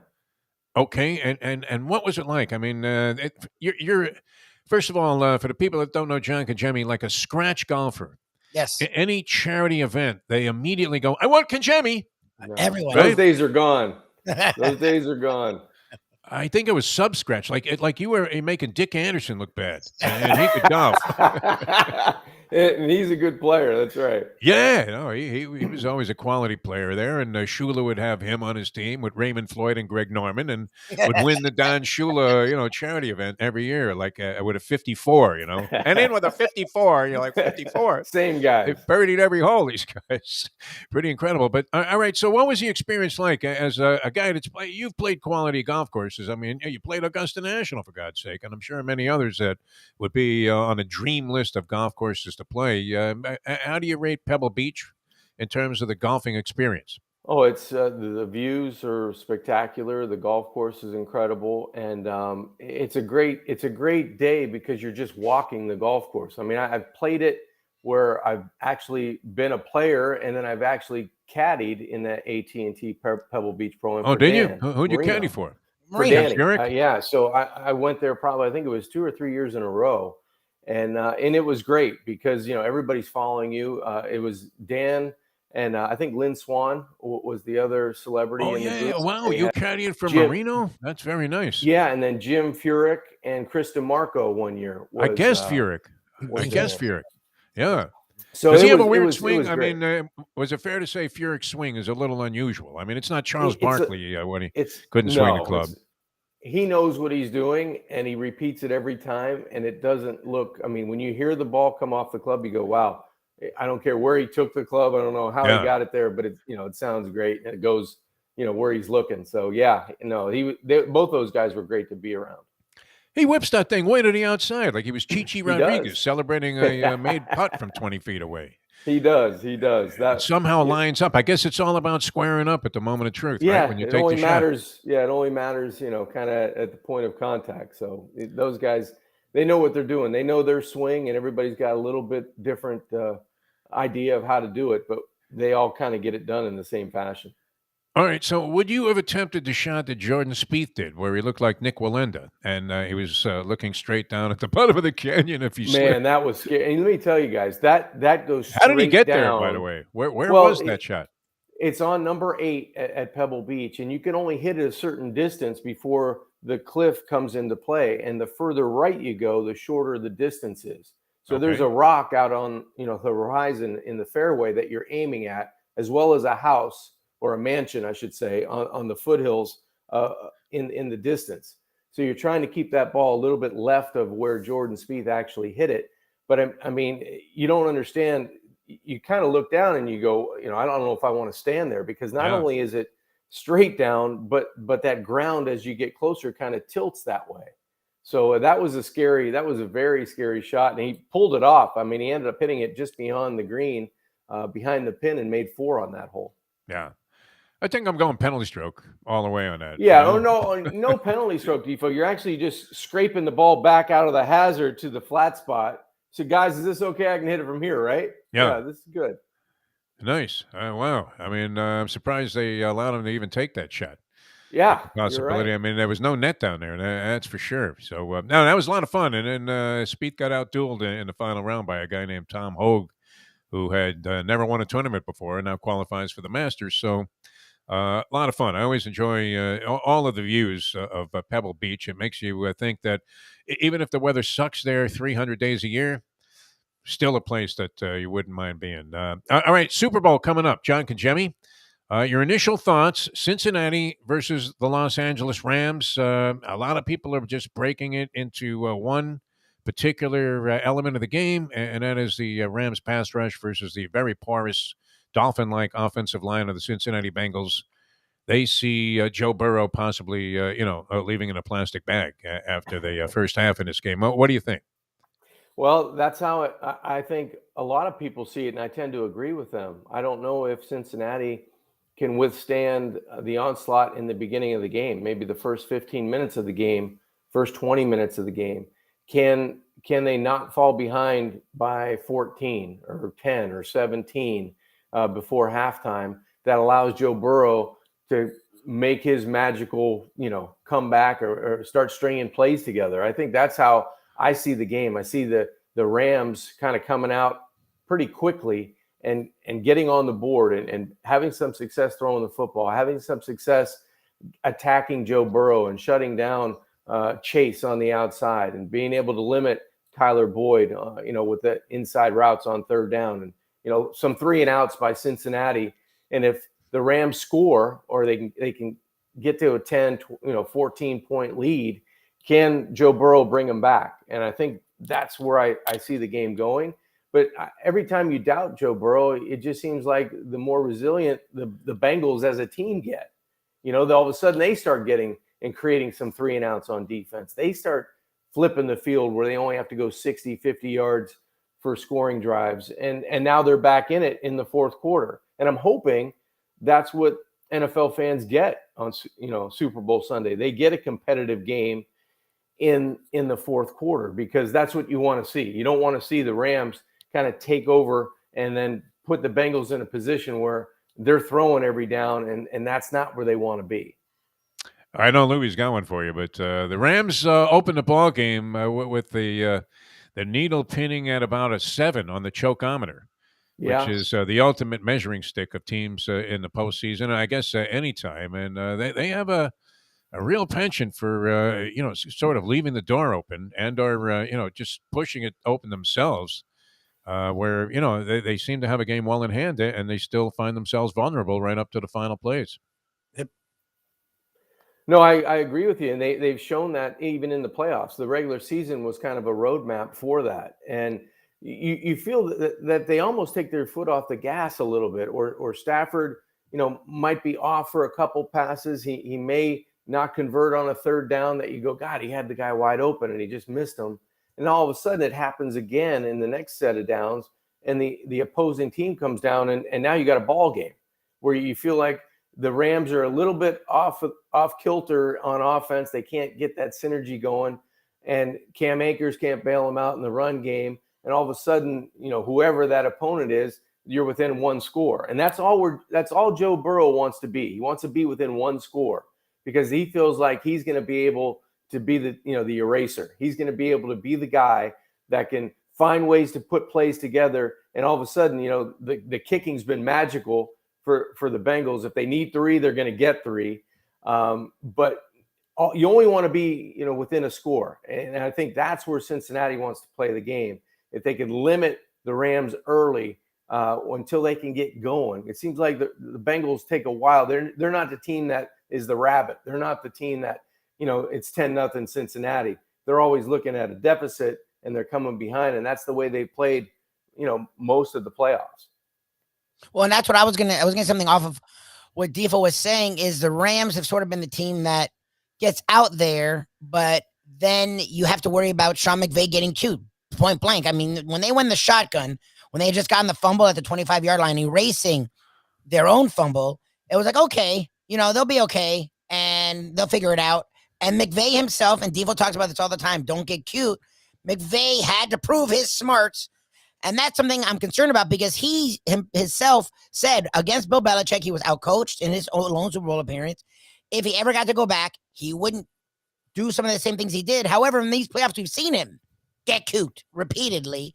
Okay, and what was it like? I mean, you're first of all, for the people that don't know John Congemi, like a scratch golfer. Yes. Any charity event, they immediately go, "I want Congemi." No. Everyone. Those Right? days are gone. Those days are gone. I think it was sub scratch, like you were making Dick Anderson look bad, and he could golf. And he's a good player. That's right. Yeah, no, he was always a quality player there, and Shula would have him on his team with Raymond Floyd and Greg Norman, and would win the Don Shula, charity event every year, like with a 54, and in with a 54, you're like 54. Same guy. They birdied every hole. These guys, pretty incredible. But all right, so what was the experience like as a guy that's you've played quality golf courses? I mean, you played Augusta National for God's sake, and I'm sure many others that would be on a dream list of golf courses to play. How do you rate Pebble Beach in terms of the golfing experience? Oh, it's the views are spectacular. The golf course is incredible, and it's a great day because you're just walking the golf course. I mean, I've played it where I've actually been a player, and then I've actually caddied in that AT&T Pebble Beach Pro. Oh, did you? Who'd you caddy for? For Danny. Yeah, so I went there probably, I think it was 2 or 3 years in a row. And it was great because, everybody's following you. It was Dan and I think Lynn Swan was the other celebrity. Oh, in the group. Wow, you caddying for Marino? That's very nice. Yeah, and then Jim Furyk and Krista Marco one year. I guessed Furyk. Yeah. So does he have a weird swing? I mean, was it fair to say Furyk's swing is a little unusual? I mean, it's not Charles Barkley when he couldn't swing a club. He knows what he's doing, and he repeats it every time, and it doesn't look – I mean, when you hear the ball come off the club, you go, wow, I don't care where he took the club. I don't know how he got it there, but it sounds great, and it goes, where he's looking. So, yeah, both those guys were great to be around. He whips that thing way to the outside like he was Chichi Rodriguez celebrating a made putt from 20 feet away. He does. That somehow lines up. I guess it's all about squaring up at the moment of truth. Yeah, right? When you it take only the matters. shot. Yeah, it only matters. Kind of at the point of contact. So those guys, they know what they're doing. They know their swing, and everybody's got a little bit different idea of how to do it, but they all kind of get it done in the same fashion. All right. So, would you have attempted the shot that Jordan Spieth did, where he looked like Nick Wallenda, and he was looking straight down at the bottom of the canyon? If he man, that was scary. And let me tell you guys, that goes. How did he get down. there? By the way, where was that shot? It's on number 8 at Pebble Beach, and you can only hit it a certain distance before the cliff comes into play. And the further right you go, the shorter the distance is. So there's a rock out on the horizon in the fairway that you're aiming at, as well as a house. Or a mansion, I should say, on the foothills in the distance. So you're trying to keep that ball a little bit left of where Jordan Spieth actually hit it. But I mean, you don't understand. You kind of look down and you go, I don't know if I want to stand there because not only is it straight down, but that ground as you get closer kind of tilts that way. So that was a very scary shot, and he pulled it off. I mean, he ended up hitting it just beyond the green, behind the pin, and made 4 on that hole. Yeah. I think I'm going penalty stroke all the way on that. Yeah, no penalty stroke, Defo. You're actually just scraping the ball back out of the hazard to the flat spot. So, guys, is this okay? I can hit it from here, right? Yeah, this is good. Nice. Wow. I mean, I'm surprised they allowed him to even take that shot. Yeah, possibility. Right. I mean, there was no net down there. That's for sure. So, no, that was a lot of fun. And then Spieth got out-dueled in the final round by a guy named Tom Hogue, who had never won a tournament before and now qualifies for the Masters. So, a lot of fun. I always enjoy all of the views of Pebble Beach. It makes you think that even if the weather sucks there 300 days a year, still a place that you wouldn't mind being. All right, Super Bowl coming up. John Congemi, your initial thoughts, Cincinnati versus the Los Angeles Rams. A lot of people are just breaking it into one particular element of the game, and that is the Rams pass rush versus the very porous Dolphin-like offensive line of the Cincinnati Bengals. they see Joe Burrow possibly, leaving in a plastic bag after the first half in this game. What do you think? Well, that's how I think a lot of people see it, and I tend to agree with them. I don't know if Cincinnati can withstand the onslaught in the beginning of the game, maybe the first 15 minutes of the game, first 20 minutes of the game. Can they not fall behind by 14 or 10 or 17 before halftime that allows Joe Burrow to make his magical, comeback or start stringing plays together? I think that's how I see the game. I see the Rams kind of coming out pretty quickly and getting on the board and having some success throwing the football, having some success attacking Joe Burrow and shutting down Chase on the outside and being able to limit Tyler Boyd, with the inside routes on third down and, some 3 and outs by Cincinnati. And if the Rams score or they can get to a 10, 14 point lead, can Joe Burrow bring them back? And I think that's where I see the game going. But every time you doubt Joe Burrow, it just seems like the more resilient the Bengals as a team get. All of a sudden they start getting and creating some 3 and outs on defense. They start flipping the field where they only have to go 60, 50 yards for scoring drives. And now they're back in it in the fourth quarter. And I'm hoping that's what NFL fans get on, Super Bowl Sunday. They get a competitive game in the fourth quarter because that's what you want to see. You don't want to see the Rams kind of take over and then put the Bengals in a position where they're throwing every down, and that's not where they want to be. I know Louie's got one for you, but the Rams opened the ball game with the needle pinning at about a 7 on the chokeometer, which is the ultimate measuring stick of teams in the postseason. I guess anytime, and they have a real penchant for sort of leaving the door open and or just pushing it open themselves. Where they seem to have a game well in hand, and they still find themselves vulnerable right up to the final plays. No, I agree with you, and they've shown that even in the playoffs. The regular season was kind of a roadmap for that, and you feel that they almost take their foot off the gas a little bit, or Stafford, might be off for a couple passes. He may not convert on a third down that you go, God, he had the guy wide open and he just missed him. And all of a sudden it happens again in the next set of downs, and the opposing team comes down, and now you got a ball game where you feel like the Rams are a little bit off kilter on offense. They can't get that synergy going, and Cam Akers can't bail them out in the run game. And all of a sudden, whoever that opponent is, you're within 1 score. And that's all Joe Burrow wants to be. He wants to be within 1 score because he feels like he's going to be able to be the eraser. He's going to be able to be the guy that can find ways to put plays together. And all of a sudden, the kicking's been magical for the Bengals. If they need 3, they're going to get 3. But you only want to be, within a score. And I think that's where Cincinnati wants to play the game. If they can limit the Rams early until they can get going. It seems like the Bengals take a while. They're not the team that is the rabbit. They're not the team that, it's 10-0 Cincinnati. They're always looking at a deficit and they're coming behind. And that's the way they played, most of the playoffs. Well, and that's what I was gonna say something off of what Defo was saying is the Rams have sort of been the team that gets out there, but then you have to worry about Sean McVay getting cute, point blank. I mean, when they win the shotgun, when they had just gotten the fumble at the 25-yard line, erasing their own fumble, it was like, okay, they'll be okay and they'll figure it out. And McVay himself, and Defo talks about this all the time, don't get cute. McVay had to prove his smarts. And that's something I'm concerned about because he himself said against Bill Belichick, he was outcoached in his lone Super Bowl appearance. If he ever got to go back, he wouldn't do some of the same things he did. However, in these playoffs, we've seen him get cute repeatedly.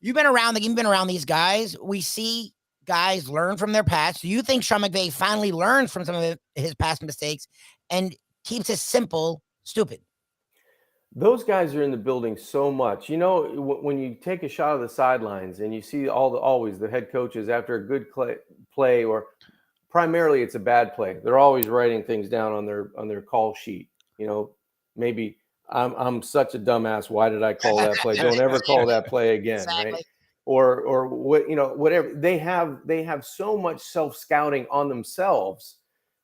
You've been around these guys. We see guys learn from their past. Do you think Sean McVay finally learns from some of his past mistakes and keeps it simple, stupid? Those guys are in the building so much. When you take a shot of the sidelines and you see always the head coaches after a good play, or primarily it's a bad play, they're always writing things down on their call sheet. Maybe I'm such a dumbass. Why did I call that play? Don't ever call that play again, exactly. Right? Or what, whatever. They have so much self-scouting on themselves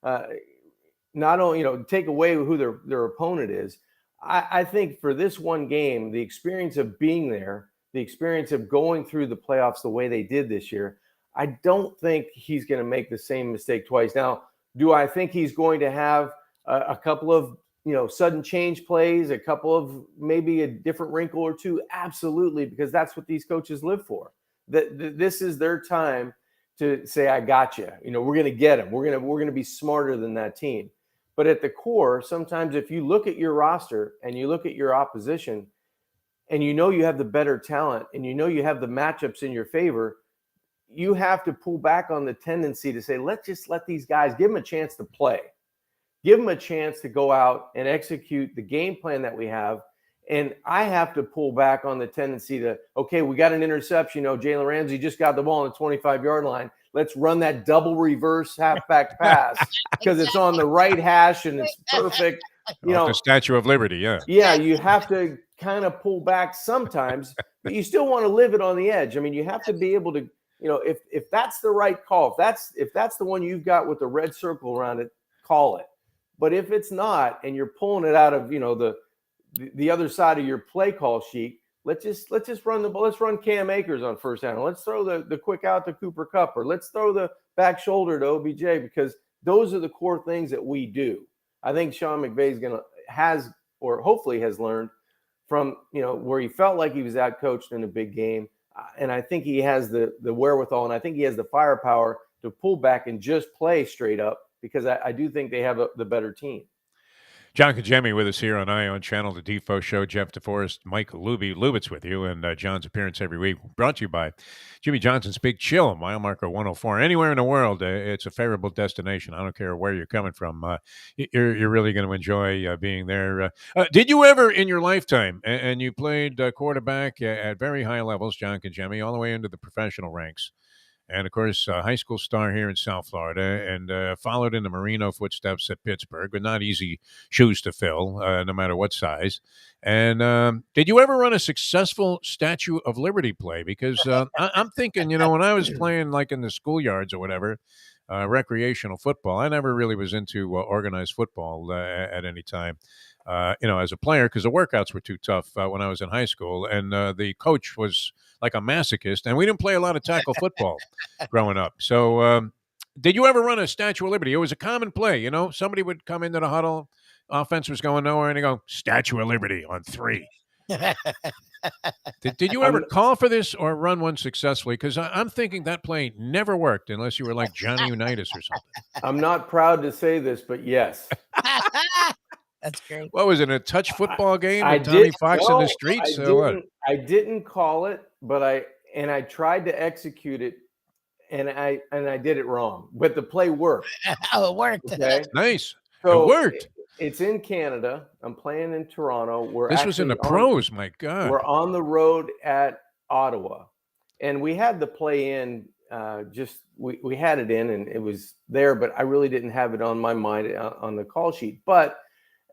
not only, take away who their opponent is. I think for this one game, the experience of being there, the experience of going through the playoffs the way they did this year, I don't think he's going to make the same mistake twice. Now, do I think he's going to have a couple of, sudden change plays, a couple of maybe a different wrinkle or two? Absolutely, because that's what these coaches live for. This is their time to say, I got you. We're going to get him. We're going to be smarter than that team. But at the core, sometimes if you look at your roster and you look at your opposition and you have the better talent and you have the matchups in your favor, you have to pull back on the tendency to say, let's just let these guys, give them a chance to play. Give them a chance to go out and execute the game plan that we have. And I have to pull back on the tendency to, okay, we got an interception. Jalen Ramsey just got the ball on the 25-yard line. Let's run that double reverse halfback pass because it's on the right hash and it's perfect. The Statue of Liberty, yeah. Yeah, you have to kind of pull back sometimes, but you still want to live it on the edge. I mean, you have to be able to, if that's the right call, if that's the one you've got with the red circle around it, call it. But if it's not, and you're pulling it out of, the other side of your play call sheet, let's just run the ball. Let's run Cam Akers on first down. Let's throw the quick out to Cooper Kupp, or let's throw the back shoulder to OBJ, because those are the core things that we do. I think Sean McVay hopefully has learned from, where he felt like he was out-coached in a big game. And I think he has the wherewithal, and I think he has the firepower to pull back and just play straight up, because I do think they have the better team. John Congemi with us here on Ion Channel, the Defo Show. Jeff Deforrest, Mike Lubitz with you, and John's appearance every week brought to you by Jimmy Johnson's Big Chill, mile marker 104. Anywhere in the world, it's a favorable destination. I don't care where you're coming from. You're really going to enjoy being there. Did you ever in your lifetime, and you played quarterback at very high levels, John Congemi, all the way into the professional ranks, and, of course, a high school star here in South Florida, and followed in the Marino footsteps at Pittsburgh, but not easy shoes to fill, no matter what size. And did you ever run a successful Statue of Liberty play? Because I'm thinking, when I was playing like in the schoolyards or whatever, recreational football, I never really was into organized football at any time. As a player, because the workouts were too tough when I was in high school, and the coach was like a masochist, and we didn't play a lot of tackle football growing up. So did you ever run a Statue of Liberty? It was a common play, somebody would come into the huddle, offense was going nowhere, and they go, Statue of Liberty on 3. Did you ever call for this or run one successfully? Because I'm thinking that play never worked unless you were like Johnny Unitas or something. I'm not proud to say this, but yes. That's great. What was it, a touch football game with Tommy Fox in the streets? I didn't call it, but I tried to execute it, and I did it wrong. But the play worked. Oh, it worked. Okay? Nice. So it worked. It's in Canada. I'm playing in Toronto. This was in the pros, my God. We're on the road at Ottawa, and we had the play in. We had it in, and it was there, but I really didn't have it on my mind on the call sheet. But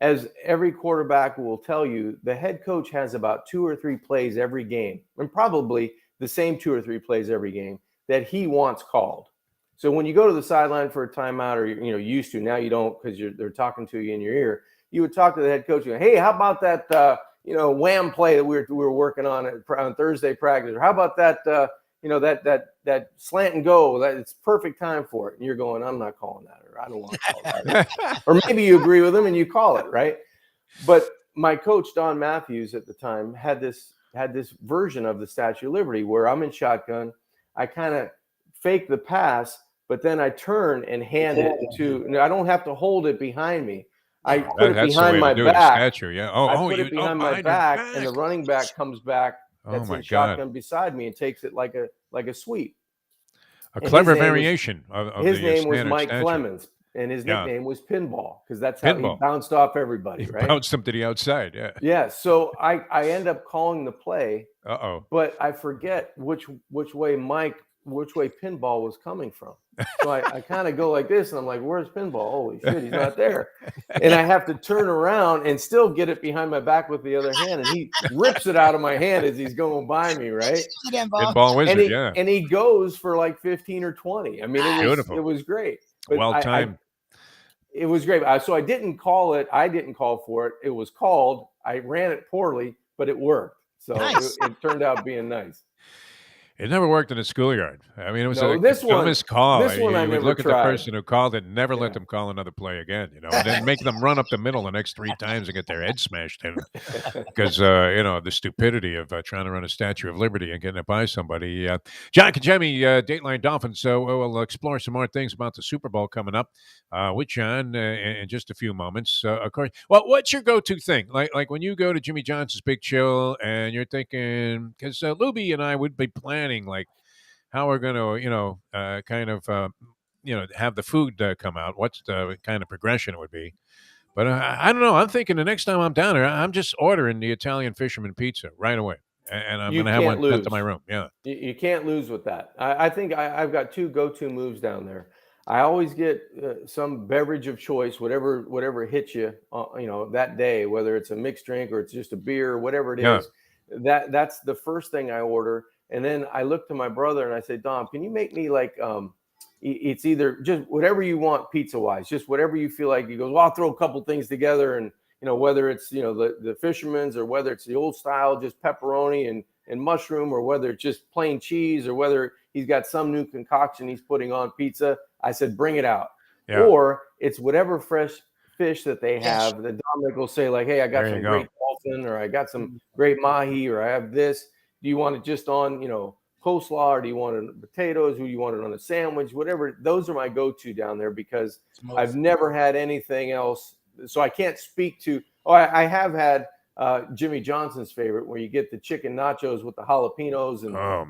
as every quarterback will tell you, the head coach has about 2 or 3 plays every game, and probably the same 2 or 3 plays every game that he wants called. So when you go to the sideline for a timeout, or used to, now you don't, because they're talking to you in your ear, you would talk to the head coach. Hey, how about that wham play that we were working on Thursday practice, or how about that that slant and go, it's perfect time for it. And you're going, I'm not calling that, or I don't want to call that. Or maybe you agree with them and you call it, right? But my coach, Don Matthews, at the time had this version of the Statue of Liberty where I'm in shotgun. I kind of fake the pass, but then I turn and hand it to, I don't have to hold it behind me. I put it behind my back. Statue, yeah. I put it behind my back, and the running back comes back. That's in shotgun beside me and takes it like a sweep. A clever variation of his the name was standard Mike statue. Clemens, and his nickname was Pinball, because that's how he bounced off everybody, right? Bounced him to the outside, yeah. Yeah, so I end up calling the play. But I forget which way Pinball was coming from. So I kind of go like this, and I'm like, where's Pinball? Holy shit, he's not there. And I have to turn around and still get it behind my back with the other hand, and he rips it out of my hand as he's going by me, right? Pinball wizard, yeah. And he goes for like 15 or 20. I mean, it was great. But Well timed. It was great. So I didn't call it. I didn't call for it. It was called. I ran it poorly, but it worked. So Nice. it turned out being nice. It never worked in a schoolyard. I mean, it was No, a this one- dumbest call. this one I you would never look at the tried. person who called it and never let them call another play again, you know, and then make them run up the middle the next 3 times and get their head smashed in because, you know, the stupidity of trying to run a Statue of Liberty and getting it by somebody. John Congemi, Dateline Dolphins. So we'll explore some more things about the Super Bowl coming up with John in just a few moments. Of course, well, what's your go-to thing? Like when you go to Jimmy Johnson's Big Chill and you're thinking, because Lubie and I would be planning like, how we're going to, you know, have the food come out, what's the kind of progression it would be. But I don't know. I'm thinking the next time I'm down there, I'm just ordering the Italian fisherman pizza right away. And I'm going to have one sent to my room. Yeah. You can't lose with that. I think I've got 2 go-to moves down there. I always get some beverage of choice, whatever hits you, you know, that day, whether it's a mixed drink or it's just a beer or whatever it is. That's the first thing I order. And then I look to my brother and I say, Dom, can you make me like, it's either just whatever you want pizza wise, just whatever you feel like. He goes, well, I'll throw a couple things together. And, you know, whether it's, you know, the fisherman's or whether it's the old style, just pepperoni and mushroom, or whether it's just plain cheese, or whether he's got some new concoction he's putting on pizza. I said, bring it out. Yeah. Or it's whatever fresh fish that they have. The Dominic will say like, hey, I got some great dolphin, or I got some great mahi, or I have this. Do you want it just on, you know, coleslaw, or do you want it on potatoes? Do you want it on a sandwich? Whatever. Those are my go-to down there because I've never had anything else. So I can't speak to. Oh, I have had Jimmy Johnson's favorite, where you get the chicken nachos with the jalapenos and you know,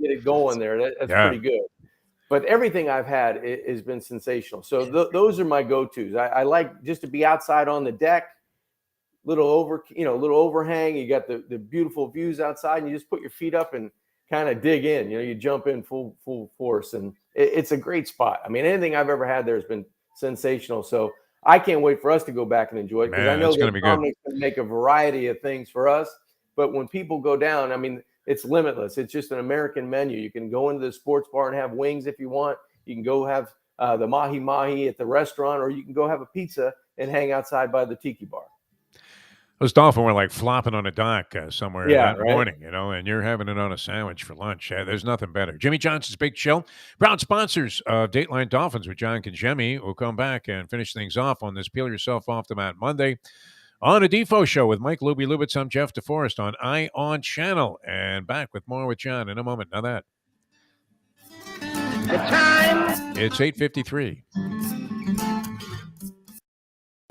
get it going there. That's pretty good. But everything I've had has been sensational. So those are my go-tos. I like just to be outside on the deck. Little overhang. You got the beautiful views outside, and you just put your feet up and kind of dig in. You know, you jump in full force, and it's a great spot. I mean, anything I've ever had there has been sensational. So I can't wait for us to go back and enjoy it, because I know that Dominic's going to make a variety of things for us. But when people go down, I mean, it's limitless. It's just an American menu. You can go into the sports bar and have wings if you want. You can go have the mahi at the restaurant, or you can go have a pizza and hang outside by the tiki bar. Those dolphins were like flopping on a dock somewhere that morning, you know, and you're having it on a sandwich for lunch. There's nothing better. Jimmy Johnson's Big Chill, proud sponsors of Dateline Dolphins with John Congemi. We'll come back and finish things off on this Peel Yourself Off the Mat Monday on a Defo show with Mike Lubie Lubitz. I'm Jeff Deforrest on On Channel, and back with more with John in a moment. Now that the time, it's 8:53.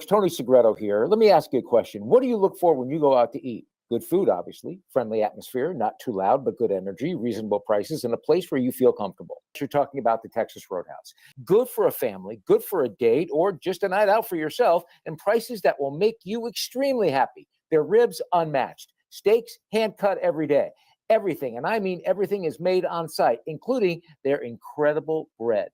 Tony Segreto here. Let me ask you a question. What do you look for when you go out to eat? Good food, obviously, friendly atmosphere, not too loud, but good energy, reasonable prices, and a place where you feel comfortable. You're talking about the Texas Roadhouse. Good for a family, good for a date, or just a night out for yourself, and prices that will make you extremely happy. Their ribs unmatched, steaks hand cut every day. Everything, and I mean everything, is made on site, including their incredible bread.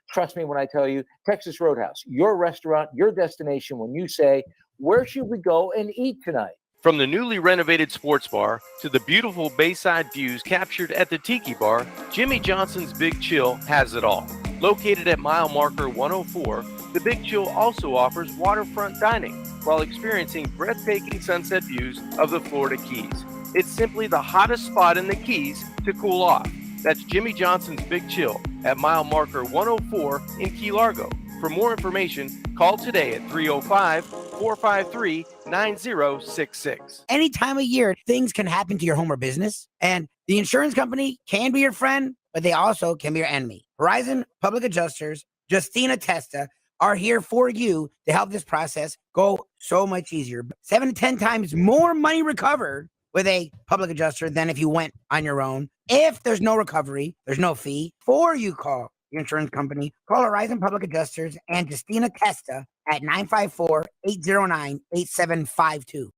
Trust me when I tell you, Texas Roadhouse, your restaurant, your destination when you say, where should we go and eat tonight? From the newly renovated sports bar to the beautiful bayside views captured at the Tiki Bar, Jimmy Johnson's Big Chill has it all. Located at mile marker 104, the Big Chill also offers waterfront dining while experiencing breathtaking sunset views of the Florida Keys. It's simply the hottest spot in the Keys to cool off. That's Jimmy Johnson's Big Chill at mile marker 104 in Key Largo. For more information, call today at 305-453-9066. Any time of year, things can happen to your home or business, and the insurance company can be your friend, but they also can be your enemy. Horizon Public Adjusters, Justina Testa, are here for you to help this process go so much easier. 7 to 10 times more money recovered with a public adjuster than if you went on your own. If there's no recovery, there's no fee. Before you call your insurance company, call Horizon Public Adjusters and Justina Testa at 954-809-8752.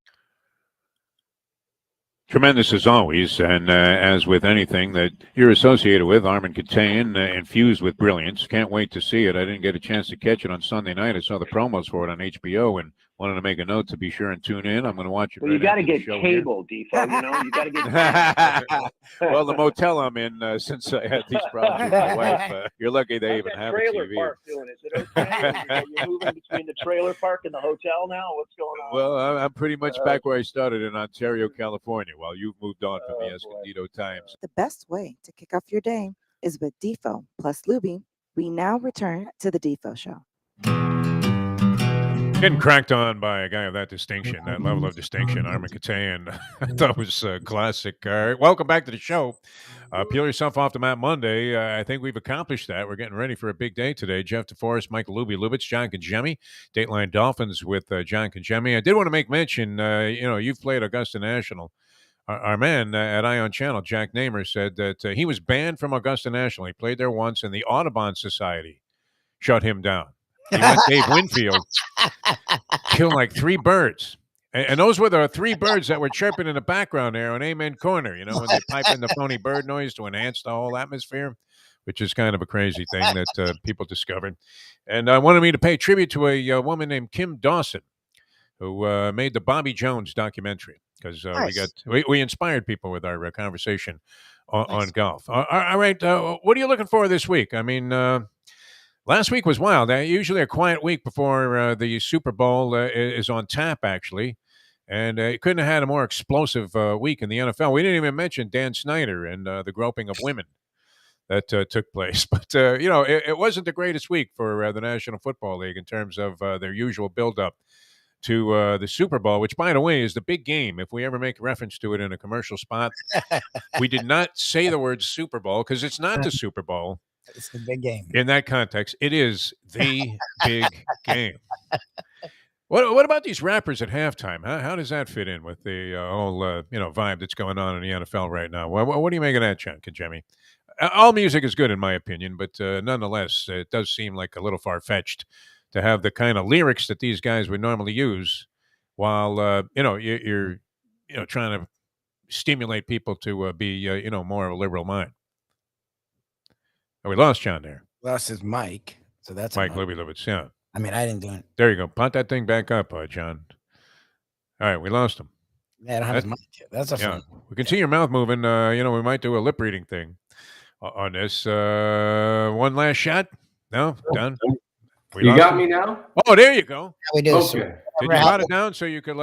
Tremendous as always, and as with anything that you're associated with, Armin Catane, infused with brilliance. Can't wait to see it. I didn't get a chance to catch it on Sunday night. I saw the promos for it on HBO, and wanted to make a note to be sure and tune in. I'm going to watch it. Well, you got to get cable, Defo. You know, you got to get. Well, the motel I'm in, since I had these problems with my wife, you're lucky they even have a trailer TV. park doing it. Is it okay? You're moving between the trailer park and the hotel now. What's going on? Well, I'm pretty much back where I started in Ontario, California, while you've moved on from the Escondido times. The best way to kick off your day is with Defo plus Lubie. We now return to the Defo Show. Getting cracked on by a guy of that distinction, that level of distinction, Armin Katayan, I thought was classic. All right, welcome back to the show. Peel yourself off the mat Monday. I think we've accomplished that. We're getting ready for a big day today. Jeff Deforrest, Michael Lubie, Lubitz, John Congemi, Dateline Dolphins with John Congemi. I did want to make mention, you've played Augusta National. Our man at Ion Channel, Jack Namer, said that he was banned from Augusta National. He played there once, and the Audubon Society shut him down. He let Dave Winfield kill like 3 birds. And those were the 3 birds that were chirping in the background there on Amen Corner, when they pipe in the phony bird noise to enhance the whole atmosphere, which is kind of a crazy thing that people discovered. And I wanted me to pay tribute to a woman named Kim Dawson, who made the Bobby Jones documentary, because we inspired people with our conversation on golf. All right, what are you looking for this week? I mean, last week was wild. Usually a quiet week before the Super Bowl is on tap, actually. And it couldn't have had a more explosive week in the NFL. We didn't even mention Dan Snyder and the groping of women that took place. But, it wasn't the greatest week for the National Football League in terms of their usual buildup to the Super Bowl, which, by the way, is the big game. If we ever make reference to it in a commercial spot, we did not say the word Super Bowl because it's not the Super Bowl. It's the big game. In that context, it is the big game. What about these rappers at halftime? How does that fit in with the whole vibe that's going on in the NFL right now? What do you make of that, John Congemi? All music is good in my opinion, but nonetheless, it does seem like a little far-fetched to have the kind of lyrics that these guys would normally use while you're trying to stimulate people to be more of a liberal mind. Oh, we lost John there. Lost his mic, so that's Mike Lubitz. Yeah. I mean, I didn't do it. There you go. Punt that thing back up, John. All right, we lost him. Yeah, I don't have his mic. That's a fun. We can see your mouth moving. We might do a lip reading thing on this. One last shot. No, done. You got me now? Oh, there you go. Yeah, we do. Okay. Did you jot it down so you could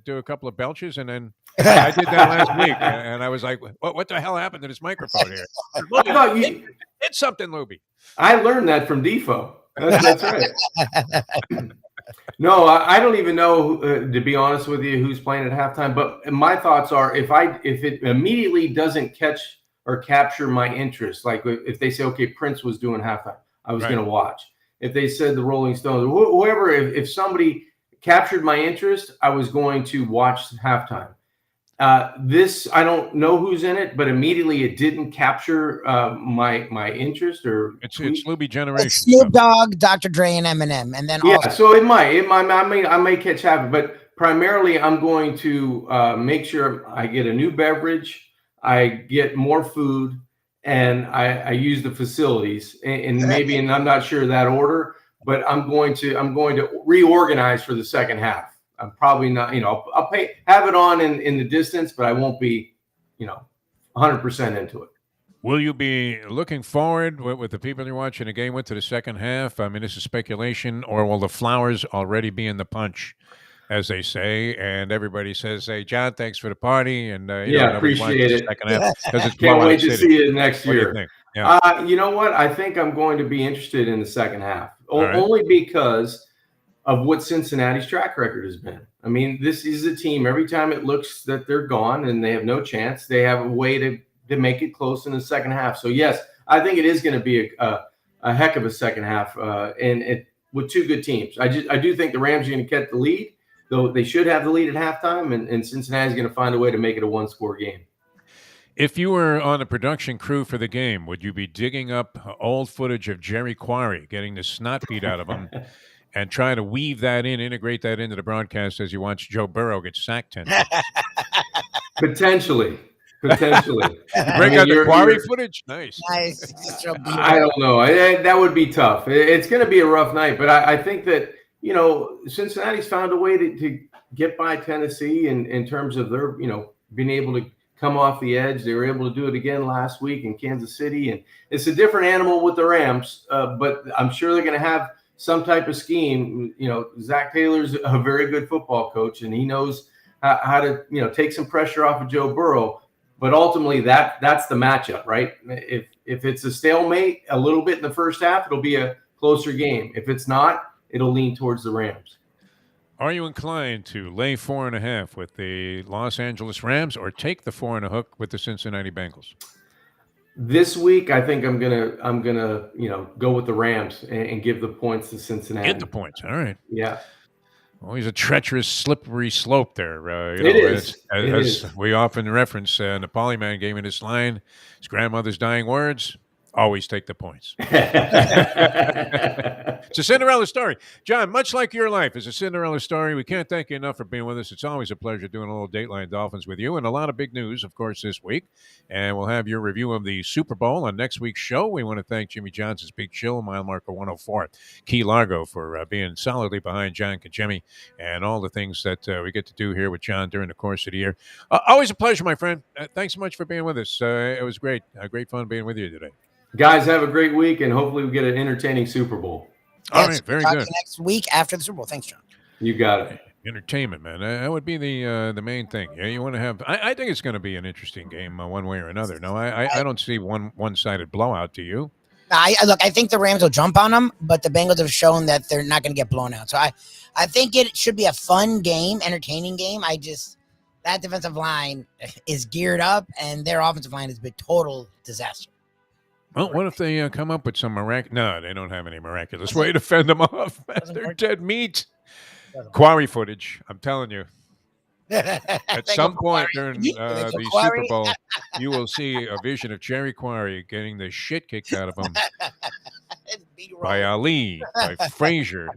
do a couple of belches and then? I did that last week, and I was like, "What the hell happened to this microphone here?" It's something, Lubie. I learned that from Defo. That's right. No, I don't even know, to be honest with you, who's playing at halftime. But my thoughts are, if it immediately doesn't catch or capture my interest, like if they say, "Okay, Prince was doing halftime," I was going to watch. If they said the Rolling Stones, whoever, if somebody captured my interest, I was going to watch halftime. This, I don't know who's in it, but immediately it didn't capture my interest. Or it's Lubie generation. It's Snoop Dogg, Dr. Dre, and Eminem, and then so it might. I may catch half, but primarily I'm going to make sure I get a new beverage, I get more food, and I use the facilities, and maybe, and I'm not sure that order, but I'm going to reorganize for the second half. I'm probably not, I'll have it on in the distance, but I won't be, 100% into it. Will you be looking forward with the people you're watching the game with to the second half? I mean, this is speculation, or will the flowers already be in the punch, as they say? And everybody says, "Hey, John, thanks for the party." And appreciate it. Second half, it's can't wait to see it next year. What do you think? Yeah. You know what? I think I'm going to be interested in the second half, only because of what Cincinnati's track record has been. I mean, this is a team, every time it looks that they're gone and they have no chance, they have a way to make it close in the second half. So, yes, I think it is going to be a heck of a second half, with 2 good teams. I do think the Rams are going to get the lead, though they should have the lead at halftime, and Cincinnati's going to find a way to make it a 1-score game. If you were on the production crew for the game, would you be digging up old footage of Jerry Quarry getting the snot beat out of him and trying to weave that in, integrate that into the broadcast as you watch Joe Burrow get sacked 10 times? Potentially. Bring out the Quarry footage? Nice. I don't know. That would be tough. It's going to be a rough night, but I think that Cincinnati's found a way to get by Tennessee in terms of their, being able to come off the edge. They were able to do it again last week in Kansas City. And it's a different animal with the Rams, but I'm sure they're going to have some type of scheme. Zach Taylor's a very good football coach, and he knows how to, take some pressure off of Joe Burrow. But ultimately, that's the matchup, right? If it's a stalemate a little bit in the first half, it'll be a closer game. If it's not, it'll lean towards the Rams. Are you inclined to lay 4.5 with the Los Angeles Rams or take the 4.5 with the Cincinnati Bengals? This week, I think I'm gonna go with the Rams and give the points to Cincinnati. Get the points. All right. Yeah. Always a treacherous, slippery slope there. It is. As we often reference, the Polyman gave me this line: his grandmother's dying words. Always take the points. It's a Cinderella story. John, much like your life is a Cinderella story, we can't thank you enough for being with us. It's always a pleasure doing a little Dateline Dolphins with you, and a lot of big news, of course, this week. And we'll have your review of the Super Bowl on next week's show. We want to thank Jimmy Johnson's Big Chill, mile marker 104, Key Largo, for being solidly behind John Congemi and all the things that we get to do here with John during the course of the year. Always a pleasure, my friend. Thanks so much for being with us. It was great. Great fun being with you today. Guys, have a great week, and hopefully we get an entertaining Super Bowl. All right, very good. Next week after the Super Bowl. Thanks, John. You got it. Entertainment, man. That would be the main thing. Yeah, you want to have. I think it's going to be an interesting game, one way or another. No, I don't see one-sided blowout. Do you? I think the Rams will jump on them, but the Bengals have shown that they're not going to get blown out. So I think it should be a fun game, entertaining game. That defensive line is geared up, and their offensive line has been total disaster. Well, what if they come up with some miraculous? No, they don't have any miraculous way to fend them off. They're dead meat. Quarry footage, I'm telling you. At some point during the Super Bowl, you will see a vision of Jerry Quarry getting the shit kicked out of him by Ali, by Frazier,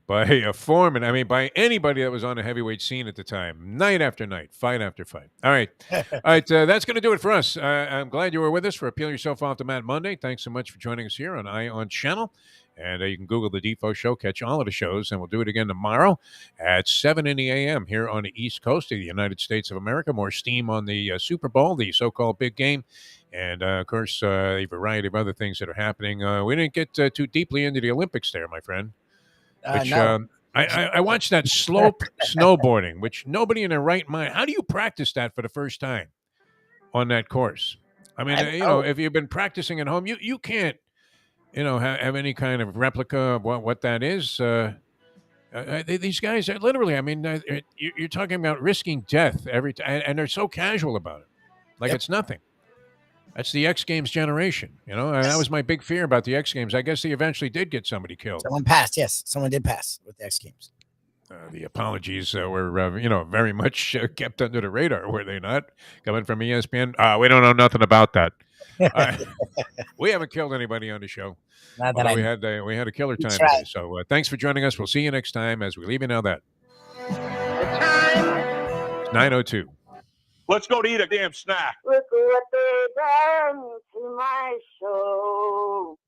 by a Foreman. I mean, by anybody that was on the heavyweight scene at the time, night after night, fight after fight. All right. That's going to do it for us. I'm glad you were with us for Peel Yourself Off the Mat Monday. Thanks so much for joining us here on ION Channel. And you can Google the Defo Show, catch all of the shows, and we'll do it again tomorrow at 7 in the a.m. here on the East Coast of the United States of America. More steam on the Super Bowl, the so-called big game, and, of course, a variety of other things that are happening. We didn't get too deeply into the Olympics there, my friend. No. I watched that slope snowboarding, which nobody in their right mind. How do you practice that for the first time on that course? I mean, if you've been practicing at home, you can't, have any kind of replica of what that is. These guys are literally. I mean, you're talking about risking death every time, and they're so casual about it, like it's nothing. That's the X Games generation, and that was my big fear about the X Games. I guess they eventually did get somebody killed. Someone passed, yes. Someone did pass with the X Games. The apologies were, very much kept under the radar, were they not? Coming from ESPN, we don't know nothing about that. We haven't killed anybody on the show. Not that we had a killer time today. So thanks for joining us. We'll see you next time as we leave you now that. It's 9:02. Let's go to eat a damn snack. Look what they done to my soul.